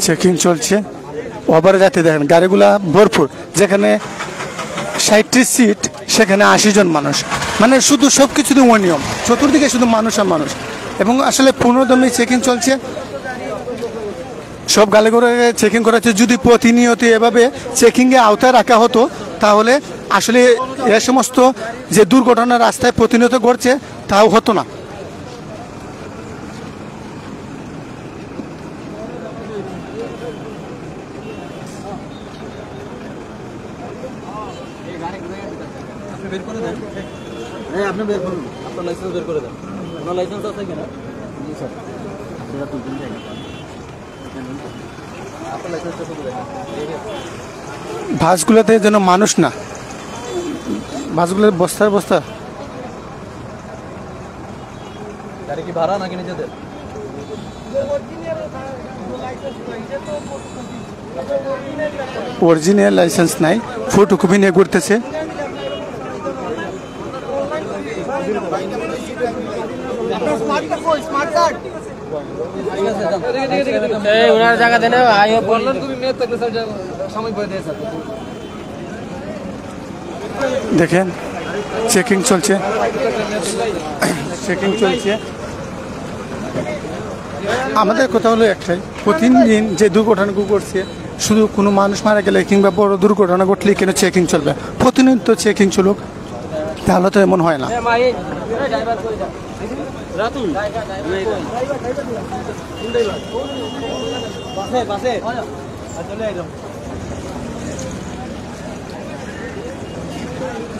চেকিং চলছে। ওভার যাতে দেখেন গাড়িগুলা ভরপুর, যেখানে 60টি সিট সেখানে 80 জন মানুষ, মানে শুধু সব কিছুতে অনিয়ম, চতুর্দিকে শুধু মানুষ আর মানুষ। এবং আসলে পূর্ণদমে চেকিং চলছে। সব গালে করে চেকিং করা হচ্ছে। যদি প্রতিনিয়ত এভাবে চেকিংয়ে আওতায় রাখা হতো তাহলে আসলে এ সমস্ত যে দুর্ঘটনা রাস্তায় প্রতিনিয়ত ঘটছে তাও হতো না। আপনি বের করুন, আপনার লাইসেন্স বের করে দেন। আপনার লাইসেন্স আছে কিনা? জি স্যার। আপনারা তুলবেন জায়গা। আপনার লাইসেন্সটা শুধু দেখেন। বাসগুলোতে যেন মানুষ না, বাসগুলোর বস্তার বস্তা। গাড়ি কি ভাড়া নাকি নিজেদের? অরিজিনাল লাইসেন্স নাই, ফটোকপি নিয়ে ঘুরতেছে। দেখেন চেকিং চলছে, চেকিং চলছে। আমাদের কথা হলো একটাই, প্রতিদিন যে দুর্ঘটনাগুলো ঘটছে, শুধু কোনো মানুষ মারা গেলে কিংবা বড় দুর্ঘটনা ঘটলে কেন চেকিং চলবে? প্রতিনিয়ত চেকিং চলুক, তাহলে তো এমন হয় না।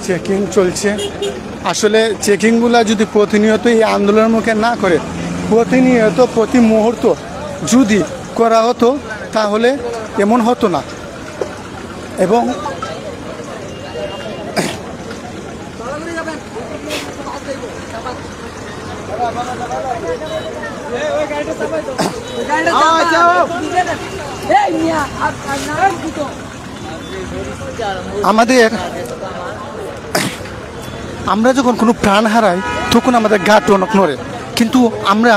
চেকিং চলছে। আসলে চেকিংগুলা যদি প্রতিনিয়ত এই আন্দোলনের মুখে না করে, প্রতিনিয়ত প্রতি মুহূর্ত যদি করা হতো তাহলে এমন হতো না। এবং আমরা যখন কোনো প্রাণ হারাই তখন আমাদের গা টনক নড়ে, কিন্তু আমরা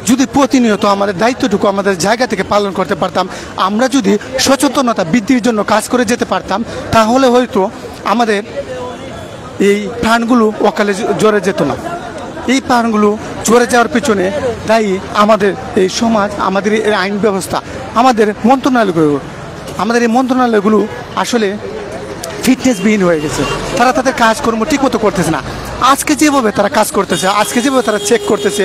যদি প্রতিনিয়ত আমাদের দায়িত্বটুকু আমাদের জায়গা থেকে পালন করতে পারতাম, আমরা যদি সচেতনতা বৃদ্ধির জন্য কাজ করে যেতে পারতাম, তাহলে হয়তো আমাদের এই প্রাণগুলো অকালে জ্বরে যেত না। এই প্রাণগুলো জ্বরে যাওয়ার পিছনে দায়ী আমাদের এই সমাজ, আমাদের এই আইন ব্যবস্থা, আমাদের মন্ত্রণালয়গুলো। আমাদের এই মন্ত্রণালয়গুলো আসলে ফিটনেসবিহীন হয়ে গেছে। তারা তাদের কাজকর্ম ঠিকমতো করতেছে না। আজকে যেভাবে তারা কাজ করতেছে, আজকে যেভাবে তারা চেক করতেছে,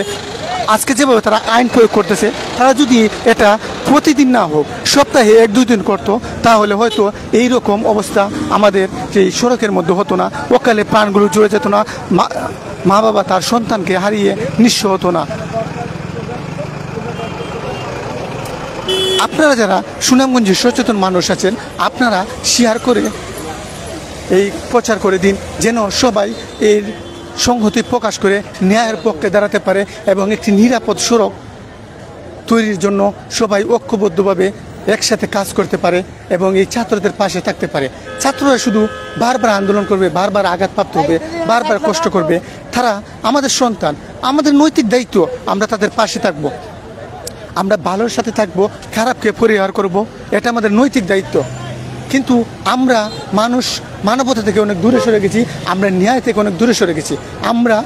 আজকে যেভাবে তারা আইন প্রয়োগ করতেছে, তারা যদি এটা প্রতিদিন না হোক সপ্তাহে 1-2 দিন করতো, তাহলে হয়তো এই রকম অবস্থা আমাদের এই সড়কের মধ্যে হতো না, অকালে প্রাণগুলো জুড়ে যেত না, মা বাবা তার সন্তানকে হারিয়ে নিঃস্ব হতো না। আপনারা যারা সুনামগঞ্জের সচেতন মানুষ আছেন, আপনারা শেয়ার করে এই প্রচার করে দিন, যেন সবাই এর সংহতি প্রকাশ করে ন্যায়ের পক্ষে দাঁড়াতে পারে এবং একটি নিরাপদ সড়ক তৈরির জন্য সবাই ঐক্যবদ্ধভাবে একসাথে কাজ করতে পারে এবং এই ছাত্রদের পাশে থাকতে পারে। ছাত্ররা শুধু বারবার আন্দোলন করবে, বারবার আঘাতপ্রাপ্ত হবে, বারবার কষ্ট করবে। তারা আমাদের সন্তান, আমাদের নৈতিক দায়িত্ব, আমরা তাদের পাশে থাকব, আমরা ভালোর সাথে থাকব, খারাপকে পরিহার করব, এটা আমাদের নৈতিক দায়িত্ব। কিন্তু আমরা মানবতা থেকে অনেক দূরে সরে গেছি, আমরা ন্যায় থেকে অনেক দূরে সরে গেছি। আমরা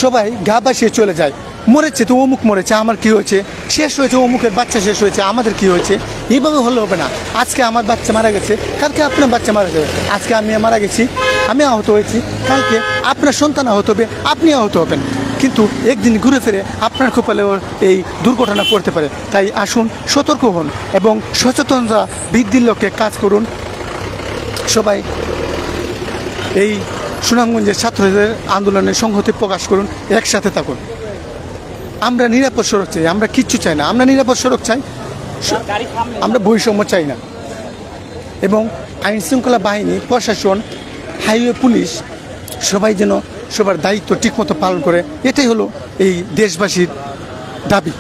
সবাই গা বাসিয়ে চলে যাই, মরেছে তো অমুক মরেছে, আমার কি হয়েছে, শেষ হয়েছে অমুকের বাচ্চা শেষ হয়েছে, আমাদের কি হয়েছে, এইভাবে হলে হবে না। আজকে আমার বাচ্চা মারা গেছে, কালকে আপনার বাচ্চা মারা যাবে। আজকে আমি মারা গেছি, আমি আহত হয়েছি, কালকে আপনার সন্তান আহত হবে, আপনি আহত হবেন। কিন্তু একদিন ঘুরে ফিরে আপনার কপালেও এই দুর্ঘটনা পড়তে পারে। তাই আসুন সতর্ক হন এবং সচেতনতা বৃদ্ধির লক্ষ্যে কাজ করুন। সবাই এই সুনামগঞ্জের ছাত্রদের আন্দোলনের সংহতি প্রকাশ করুন, একসাথে থাকুন। আমরা নিরাপদ সড়ক চাই, আমরা কিচ্ছু চাই না। আমরা নিরাপদ সড়ক চাই, আমরা বৈষম্য চাই না। এবং আইন শৃঙ্খলা বাহিনী, প্রশাসন, হাইওয়ে পুলিশ সবাই যেন সবার দায়িত্ব ঠিকমতো পালন করে, এটাই হলো এই দেশবাসীর দাবি।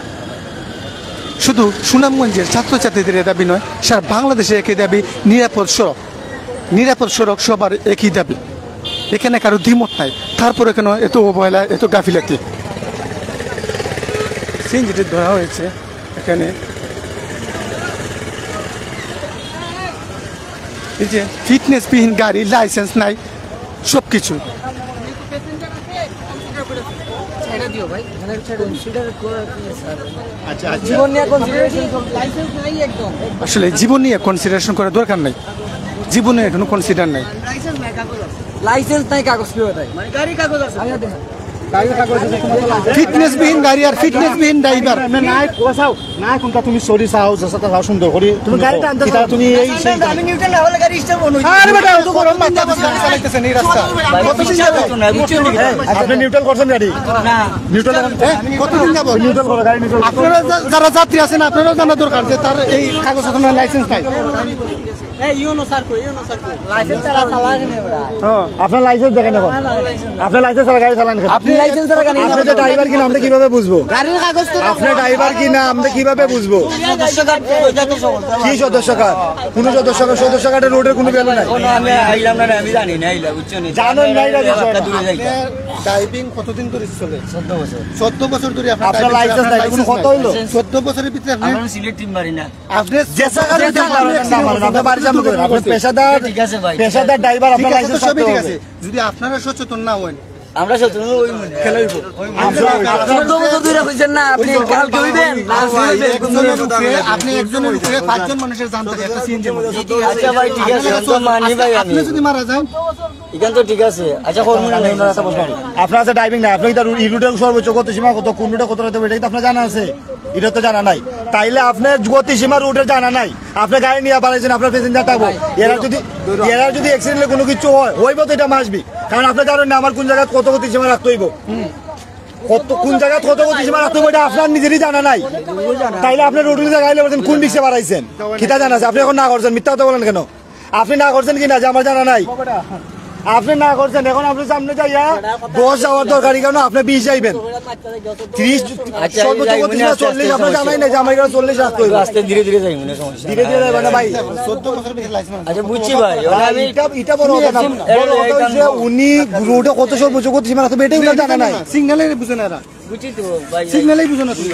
শুধু সুনামগঞ্জের ছাত্রছাত্রীদের দাবি নয়, সারা বাংলাদেশে একই দাবি, নিরাপদ সড়ক। নিরাপদ সড়ক সবার একই দাবি, এখানে কারো দ্বিমত নাই। তারপরে কেন এত অবহেলা, এত গাফিলাতি? সিএনজিটি ধরা হয়েছে এখানে, এই যে ফিটনেসবিহীন গাড়ি, লাইসেন্স নাই, সব কিছু। যদিও ভাই এখানে কনসিডার করে স্যার আচ্ছা আচ্ছা জীবন নিয়ে কনসিডারেশন লাইসেন্স নাই একদম আসলে জীবন নিয়ে কনসিডারেশন করার দরকার নাই জীবনে কোনো কনসিডার নাই লাইসেন্স নাই কাগজ কি হয় মানে গাড়ি কাগজ আছে আগে দেখা ফিটনেসবিহীন গাড়ি আর ফিটনেসবিহীন ড্রাইভার নাই কোসাও নাই কোনটা তুমি সরি চাও জসাটা চাও সুন্দর করে তুমি গাড়িটা আনতে তুমি এই সেই আমি নিউট্রাল না হলে গাড়ি স্টার্ট বন্ধ আরে বেটা তো গরম মাথা গাড়ি চালাইতেছেন এই রাস্তা কতদিন যাবে আপনি নিউট্রাল করছেন গাড়ি না নিউট্রাল কতদিন যাবে নিউট্রাল করো গাড়ি নিউট্রাল আপনারা যারা যাত্রী আছেন আপনারাও জানা দরকার যে তার এই কাগজ আপনার লাইসেন্স নাই এই ইউনো স্যার কই লাইসেন্স ছাড়া চালান না বড়া হ্যাঁ আপনার লাইসেন্স দেখেন এখন আপনার লাইসেন্স ছাড়া গাড়ি চালান আপনি লাইসেন্স ছাড়া গাড়ি আপনি যে ড্রাইভার কিনা আমরা কিভাবে বুঝবো গাড়ির কাগজ তো আপনি ড্রাইভার কিনা আমরা কিভাবে বুঝবো কি সদস্য কার্ড কোন সদস্য কার্ডের রোডের কোনো ভ্যালু নাই আমি আইলাম না আমি জানি না আইলা বুঝছো নি জানেন নাই না দূরে যাইতা ড্রাইভিং কতদিন ধরে চলে 14 বছর ধরে আপনার লাইসেন্স নাই কোনো কত হইলো 14 বছরের ভিতরে আপনি আমরা সিলেট টিম মারি না আপনি যে আপনি বাড়ি যাবেন আপনি পেশাদার ঠিক আছে ভাই পেশাদার ড্রাইভার আপনার লাইসেন্স সবই ঠিক আছে যদি আপনারা সচেতন না হন আমরা সত্যি ওই খেলা হইব আপনারা তো দূরে হইছেন না আপনি কাল কইবেন আপনি একজনের উপরে 5 জন মানুষের জান থাকে একটা সিএনজি আচ্ছা ভাই ঠিক আছে তো মানি ভাই আমি আপনি যদি মারা যান এখান তো ঠিক আছে আচ্ছা হরমোন না ওনারা সাপোর্ট করেন আপনার আছে ড্রাইভিং না আপনি তার ইরুটের সর্বোচ্চ গতি সীমা কত কোন রুটে কত রাখতে হবে এটা আপনার জানা আছে এটা তো জানা নাই তাইলে আপনার গতি সীমা রুটের জানা নাই আপনি গাড়ি নিয়ে পালাইছেন আপনার প্যাসেঞ্জার থাকবো এরা যদি অ্যাক্সিডেন্টে কোনো কিছু হয় হইব তো এটা মাসবি কারণ আপনি জানেন না আমার কোন জায়গায় কত গতি সীমা রাখতে হইব কোন জায়গায় কত গতি সীমা রাখতে হইব এটা আপনার নিজেরই জানা নাই তাইলে আপনি রোডের জায়গায় বলছেন কোন দিকে বাড়াইছেন কিটা জানা আছে আপনি এখন না করছেন মিথ্যা কথা বলেন কেন আপনি না করছেন কিনা যে আমার জানা নাই আপনি না করছেন এখন আপনি সামনে যাইয়া 10 যাওয়ার দরকারি কেন আপনি 20 যাইবেন 30 সর্বোচ্চ গতি 40 আপনি জানাই না যে আমার 40 রাখতে হইব আস্তে ধীরে ধীরে যাই মনে সমস্যা ধীরে ধীরে যাবেন না ভাই 14 বছর বেশি লাইসেন্স আচ্ছা বুঝছি ভাই আমি এটা বড় কথা না বড় কথা হচ্ছে উনি রোডে কত সর্বোচ্চ গতি সীমা রাখতে এটাই উনি জানা নাই সিগন্যালে বুঝে না এরা বুঝছি তো ভাই সিগন্যালেই বুঝো না তুমি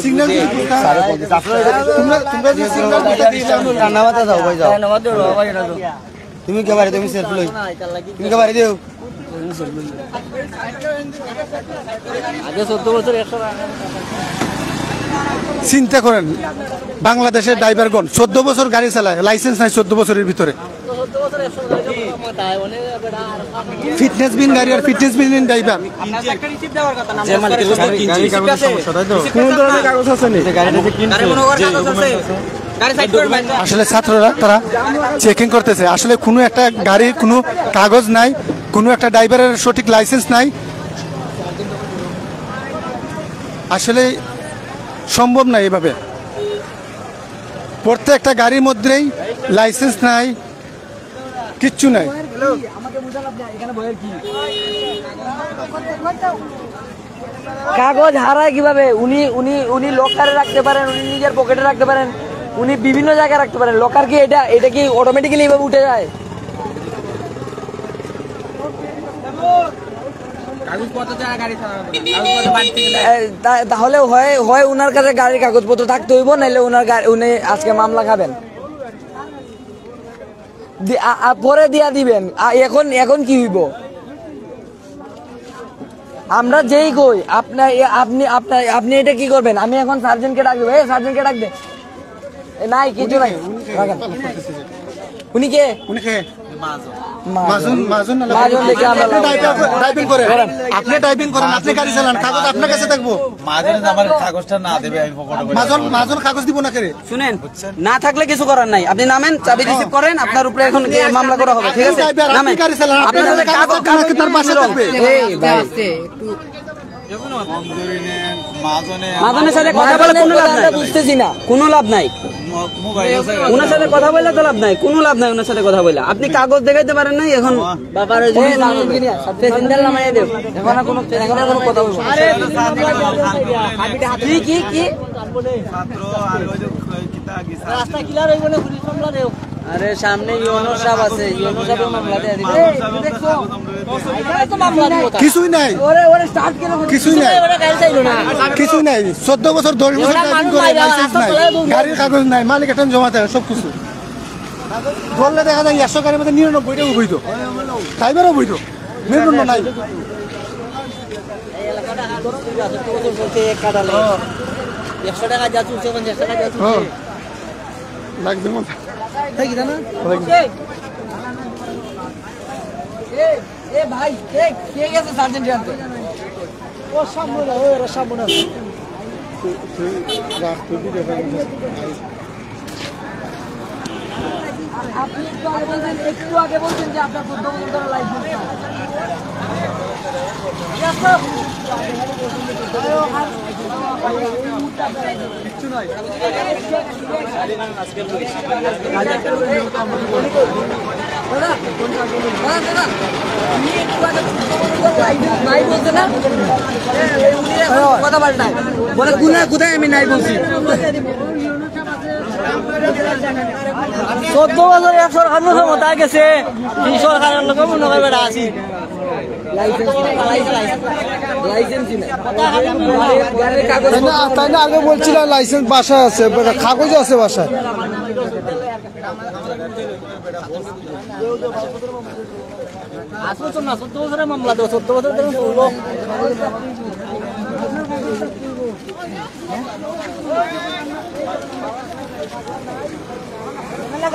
সিগন্যাল তোমরা যে সিগন্যাল দিতে নামাতে দাও ভাই যাও নামাতে দাও ভাই না তুমি কে বাড়ি তুমি সেলফি লই তুমি কে বাড়ি দিও আগে 14 বছর 100 চিন্তা করেন বাংলাদেশের ড্রাইভারগণ 14 বছর গাড়ি চালায় লাইসেন্স নাই 14 বছরের ভিতরে ফিটনেসবিহীন গাড়ি আর ফিটনেসবিহীন ড্রাইভার কোন ধরনের কাগজ আছে নি গাড়িটা যে কিনছে আসলে ছাত্ররা তারা চেকিং করতেছে আসলে কোনো একটা গাড়ির কোনো কাগজ নাই কোনো একটা ড্রাইভারের সঠিক লাইসেন্স নাই আসলে সম্ভব না এভাবে প্রত্যেকটা গাড়ির মধ্যেই লাইসেন্স নাই কিচ্ছু নাই কাগজ হারায় কিভাবে উনি উনি উনি লকারে রাখতে পারেন উনি নিজের পকেটে রাখতে পারেন উনি বিভিন্ন জায়গায় রাখতে পারেন লকার কি এটা কি অটোমেটিক্যালি এভাবে উঠে যায় তাহলে হয় উনার কাছে গাড়ির কাগজপত্র থাকতে হইব নাইলে উনি আজকে মামলা খাবেন পরে দিয়া দিবেন এখন কি হইব আমরা যেই কই আপনি এটা কি করবেন আমি এখন সার্জেন্টকে ডাকবো সার্জেন্টকে ডাকবে নাই কিছু নাই উনি কে আপনি ড্রাইভিং করেন আপনি গাড়ি চালান কাগজ আপনার কাছে থাকবো কাগজটা না দেবে মাজন কাগজ দিব না করে শুনেন না থাকলে কিছু করার নাই আপনি নামেন চাবি রিসিভ করেন আপনার উপরে এখন মামলা করা হবে ঠিক আছে নামেন গাড়ি চালান আপনার কাগজ তার পাশে থাকবে মাদনের সাথে কথা বলে কোনো লাভ নাই বুঝতেছি না কোনো লাভ নাই ওনার সাথে কথা বললে তো লাভ নাই কোনো লাভ নাই ওনার সাথে কথা বললে আপনি কাগজ দেখাইতে পারেন নাই এখন বাবার প্যাসেঞ্জার নামাইয়া দেব এখন কোনো কথা বলবো কি রাস্তা ক্লিয়ার হইব না পুলিশ মামলা দেও আরে সামনে ইউনো সাহেব আছে ইউনো সাহেব মামলা দিয়ে দিবে দেখছো তো মামলা দিব কিছুই নাই ওরে স্টার্ট কেন কিছুই নাই ওরে গাড়ি চাইলো না কিছুই নাই 14 বছর 10 বছর ড্রাইভিং করে লাইসেন্স নাই গাড়ির কাগজ নাই মালিক এখন জমা দেয় সব কিছু বললে দেখা যায় 100 গাড়ির মধ্যে 99টা বৈধ ড্রাইভারও বৈধ মেরুদণ্ড নাই 100 টাকা যা চলছে 50 টাকা যা চলছে লাগবে মত ঠিক না এ ভাই কে গেছে সার্জেন্ট আনতে ও সামনে না ওরা সামনে না আপনি একটু আগে বলছেন যে আপনার 14 বছর ধরে লাইসেন্স কিচ্ছু নাই কথা বল না বলে কোথায় আমি নাই বলছি 14 বছর এক সরকার ক্ষমতা গেছে এই সরকারের লোক মনে করে বেড়া আছি তাই না আগে বলছিলাম লাইসেন্স বাসায় আছে কাগজ আছে বাসায় আসো না 14 বছরের মামলা তো 14 বছর ধরে চললো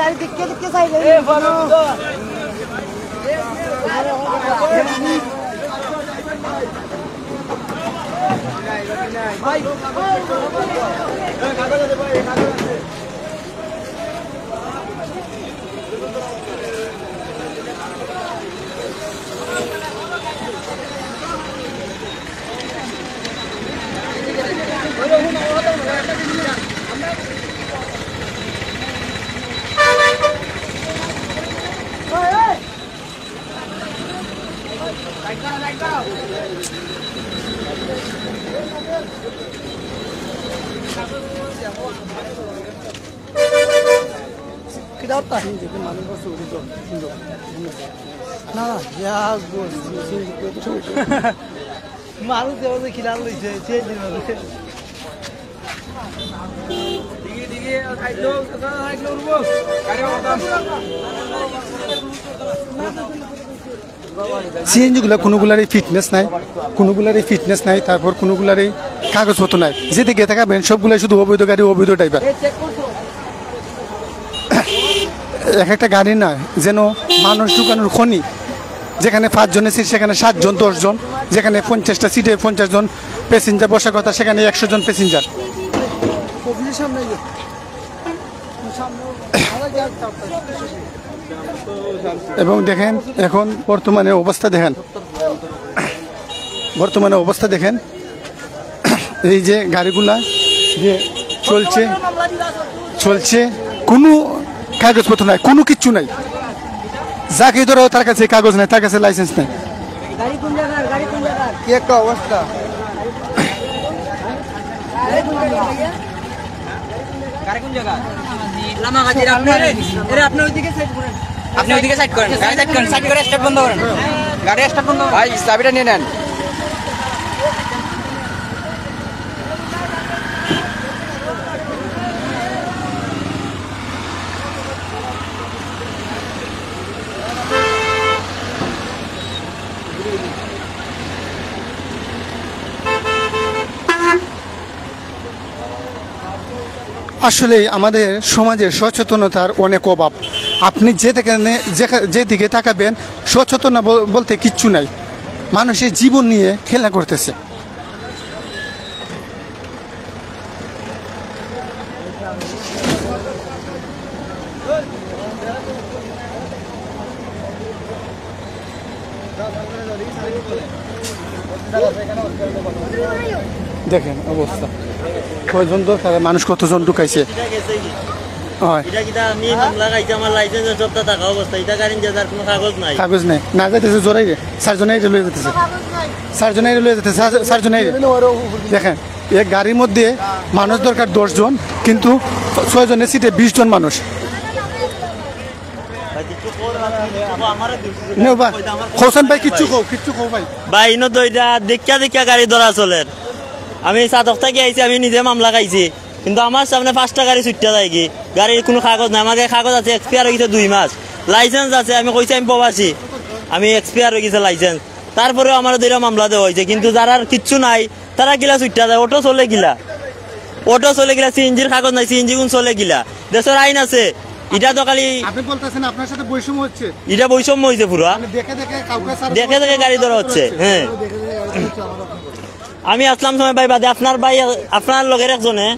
গাড়ি দিকে চাইবে এ ফারুক ভাই মানুষ খিলাল লইছে সিএনজি গুলা কোনোগুলারই ফিটনেস নাই তারপর কোনোগুলারই কাগজপত্র নাই যেদিকে থাকাবেন সবগুলাই শুধু অবৈধ গাড়ি অবৈধ ড্রাইভার এক একটা গাড়ি না যেন মানুষ ঢুকানোর খনি যেখানে 5 জনের সিট সেখানে 7 জন 10 জন যেখানে 50টা সিটে 50 জন প্যাসেঞ্জার বসার কথা সেখানে 100 জন প্যাসেঞ্জার এবং দেখেন এখন বর্তমানে অবস্থা দেখেন এই যে গাড়িগুলা যে চলছে কোনো কাগজপত্র নাই কোনো কিচ্ছু নাই যাকে ধরো তার কাছে কাগজ নাই তার কাছে লাইসেন্স নাই কি একটা অবস্থা আপনি ওইদিকে সাইড করেন সাইড করে স্টার্ট বন্ধ করেন গাড়ি স্টার্ট বন্ধ ভাই চাবিটা নিয়ে নেন আসলে আমাদের সমাজে সচেতনতার অনেক অভাব আপনি যেদিকে তাকাবেন সচেতন বলতে কিচ্ছু নাই মানুষের জীবন নিয়ে খেলা করতেছে দেখেন অবস্থা কয়জন দরকার মানুষ কতজন ঢুকাইছে কাগজ নেই না যাইতেছে জোরাই রে চারজনে লয়ে যেতেছে দেখেন এক গাড়ির মধ্যে মানুষ দরকার 10 জন কিন্তু 6 জনের সিটে 20 জন মানুষ হোসেন ভাই কিচ্ছু কও ভাই ইনো তো এটা দেখা গাড়ি ধরা চলে আমি সাতক থেকে আইছি আমি নিজে মামলা খাইছি কিন্তু আমার সামনে 5টা গাড়ি ছুটতে যায় কি গাড়ির কোনো কাগজ নাই আমার কাগজ আছে এক্সপায়ার হয়ে গেছে 2 মাস লাইসেন্স আছে আমি কইছি আমি প্রবাসী আমি এক্সপায়ার হয়ে গেছে লাইসেন্স তারপরেও আমার দুইটা মামলা দেওয়া হয়েছে, কিন্তু যারা কিচ্ছু নাই তারা গিলা ছুটটা যায়। অটো চলে গিলা, সিএনজির কাগজ নাই, সিএনজি গুণ চলে গিলা। দেশের আইন আছে, এটা তো খালি আপনি বলতেছেন আপনার সাথে বৈষম্য হচ্ছে। এটা বৈষম্য হয়েছে পুরো, দেখে দেখে গাড়ি ধরা হচ্ছে। হ্যাঁ, আমি আসলাম সময় ভাই বাদে আপনার লগের একজনে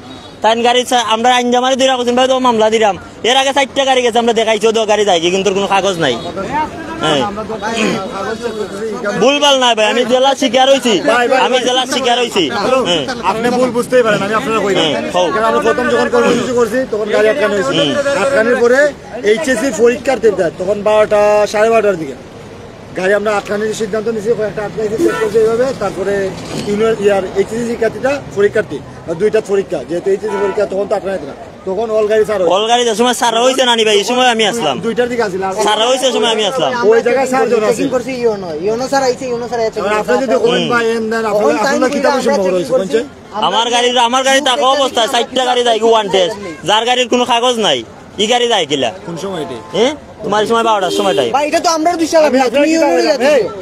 তাই গাড়ি আমরা আইন জামারি দুইটা করছেন ভাই, তো মামলা দিলাম। এর আগে 4টা গাড়ি গেছে, আমরা দেখাইছি তো গাড়ি যাই, কিন্তু কোনো কাগজ নাই। হ্যাঁ, ভুলভাল নাই ভাই, আমি জেলা শিকার হয়েছি, আপনি ভুল বুঝতেই পারেন, আমি আপনারা কই আমরা প্রথম যখন কর্মসূচি করছি তখন গাড়ি আটকানো হয়েছিল। আটকানোর পরে এইচএসসি পরীক্ষার্থীর তখন 12টা 12:30টার দিকে গাড়ি আমরা আটকানোর সিদ্ধান্ত নিয়েছি, একটা আটকাইছি চেক করছে এইভাবে। তারপরে এইচএসসি শিক্ষার্থীটা পরীক্ষার্থী, 2টা পরীক্ষা, যেহেতু এইচএসসি পরীক্ষা তখন তো আটকানো না, তখন অল গাড়ি সময় সারা হয়েছে নানি ভাই, এই সময় আমি আসলাম 2টার দিকে আসলাম, সারা হয়েছে সময় আমি আসলাম। ওই জায়গায় 4 জন আছে। আপনি যদি কোন ভাই এন দেন আপনারা কিতাব সম্ভব হয়েছে। আমার গাড়ি থাকা অবস্থায় 4টা গাড়ি যায় ওয়ান টেস্ট, যার গাড়ির কোনো কাগজ নাই, ই গাড়ি যায় কিলা কোন সময় এটা? হ্যাঁ, তোমার সময় 12টার সময়টাই ভাই, এটা তো আমরা দিশা লাগবে। তুমি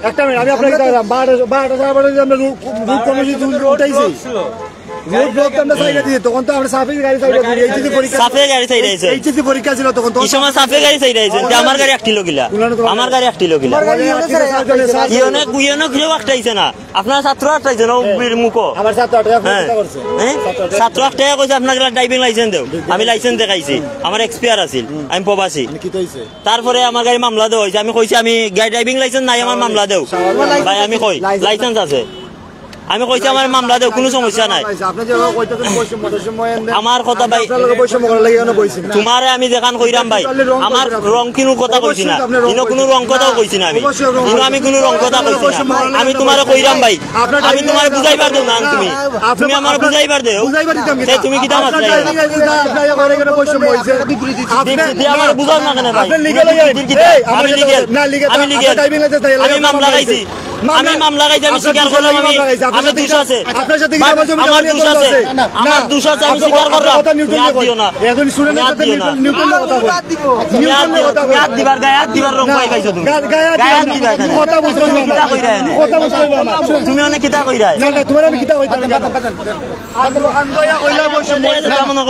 একটা মিনিট, আমি আপনাকে দিলাম 12টা আমরা রুট কমিটি উঠাইছি, রোড ব্লক আমরা সাইডে দিয়ে, তখন তো আমরা সাফের গাড়ি সাইডে দিয়ে এইচএসসি পরীক্ষা, সাফের গাড়ি সাইডে আছে, এইচএসসি পরীক্ষা ছিল তখন তো এই সময় সাফের গাড়ি সাইডে আছে। আমার গাড়ি একটি লগিলা, আমার গাড়ি একটি লগিলা, ইয়নে কেউ একটাইছে না, আপনারা ছাত্র একটাইছে না, বীর মুখো আমার ছাত্র একটা করছে, ছাত্র একটা কইছে আপনার ড্রাইভিং লাইসেন্স দেও, আমি লাইসেন্স দেখাইছি, আমার এক্সপায়ার আছিল, আমি প্রবাসী। তারপরে আমার গাড়ি মামলা দেওয়া হয়েছে, আমি কইছি আমি গাড়ি ড্রাইভিং লাইসেন্স নাই, আমার মামলা দেও ভাই। আমি কই লাইসেন্স আছে, আমি কইছি আমার মামলা দেও, কোনো সমস্যা নাই। আমার কথা ভাই, তোমারে আমি দেখান কইরাম ভাই, আমার রং কিনু কথা কইছি না, কোনো রং কথাও কইছি না, আমি কোনো রং কথা কইছি না, আমি তোমারে কইরাম ভাই, আমি তোমারে বুঝাইবার দেও না, তুমি আমার বুঝাইবার দেও, তুমি কি আমার আমার বুঝাও না কেন ভাই? আমি মামলা গাইছি, আমি স্বীকার করলাম, আমি দোষ আছে, আমার দোষ আছে, আমার দোষ আছে, আমি স্বীকার করলাম। দিবার গায়ে হাত দিবার রং পাই পাইছো তুমি, গায়ে হাত দিবার তুমি অনেক কিতা কইরা,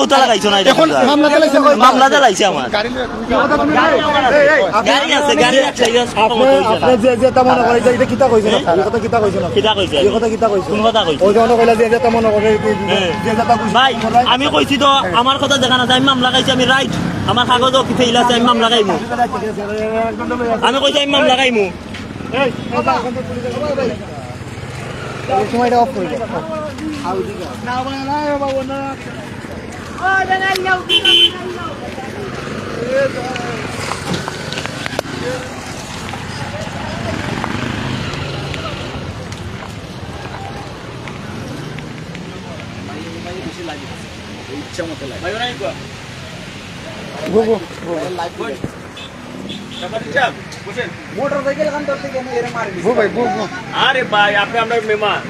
কথা লাগাইছো না, মামলা চালাইছে আমার গাড়ি আছে, গাড়ি আছে, আমি কইছি তো আমার কথা দেখা না, আমি মামলা গাইছি, আমি রাইট, আমার কাগজ ফেইল আছে, আমি মামলা গাইমু, আমি কইছি আমি মামলা গাইমু। সময়টা অফ করে ইচ্ছা মতো লাগে মোটরসাইকেল কান ধরতে গেলে এর মারবি আরে ভাই আপনি আমরা মেহমান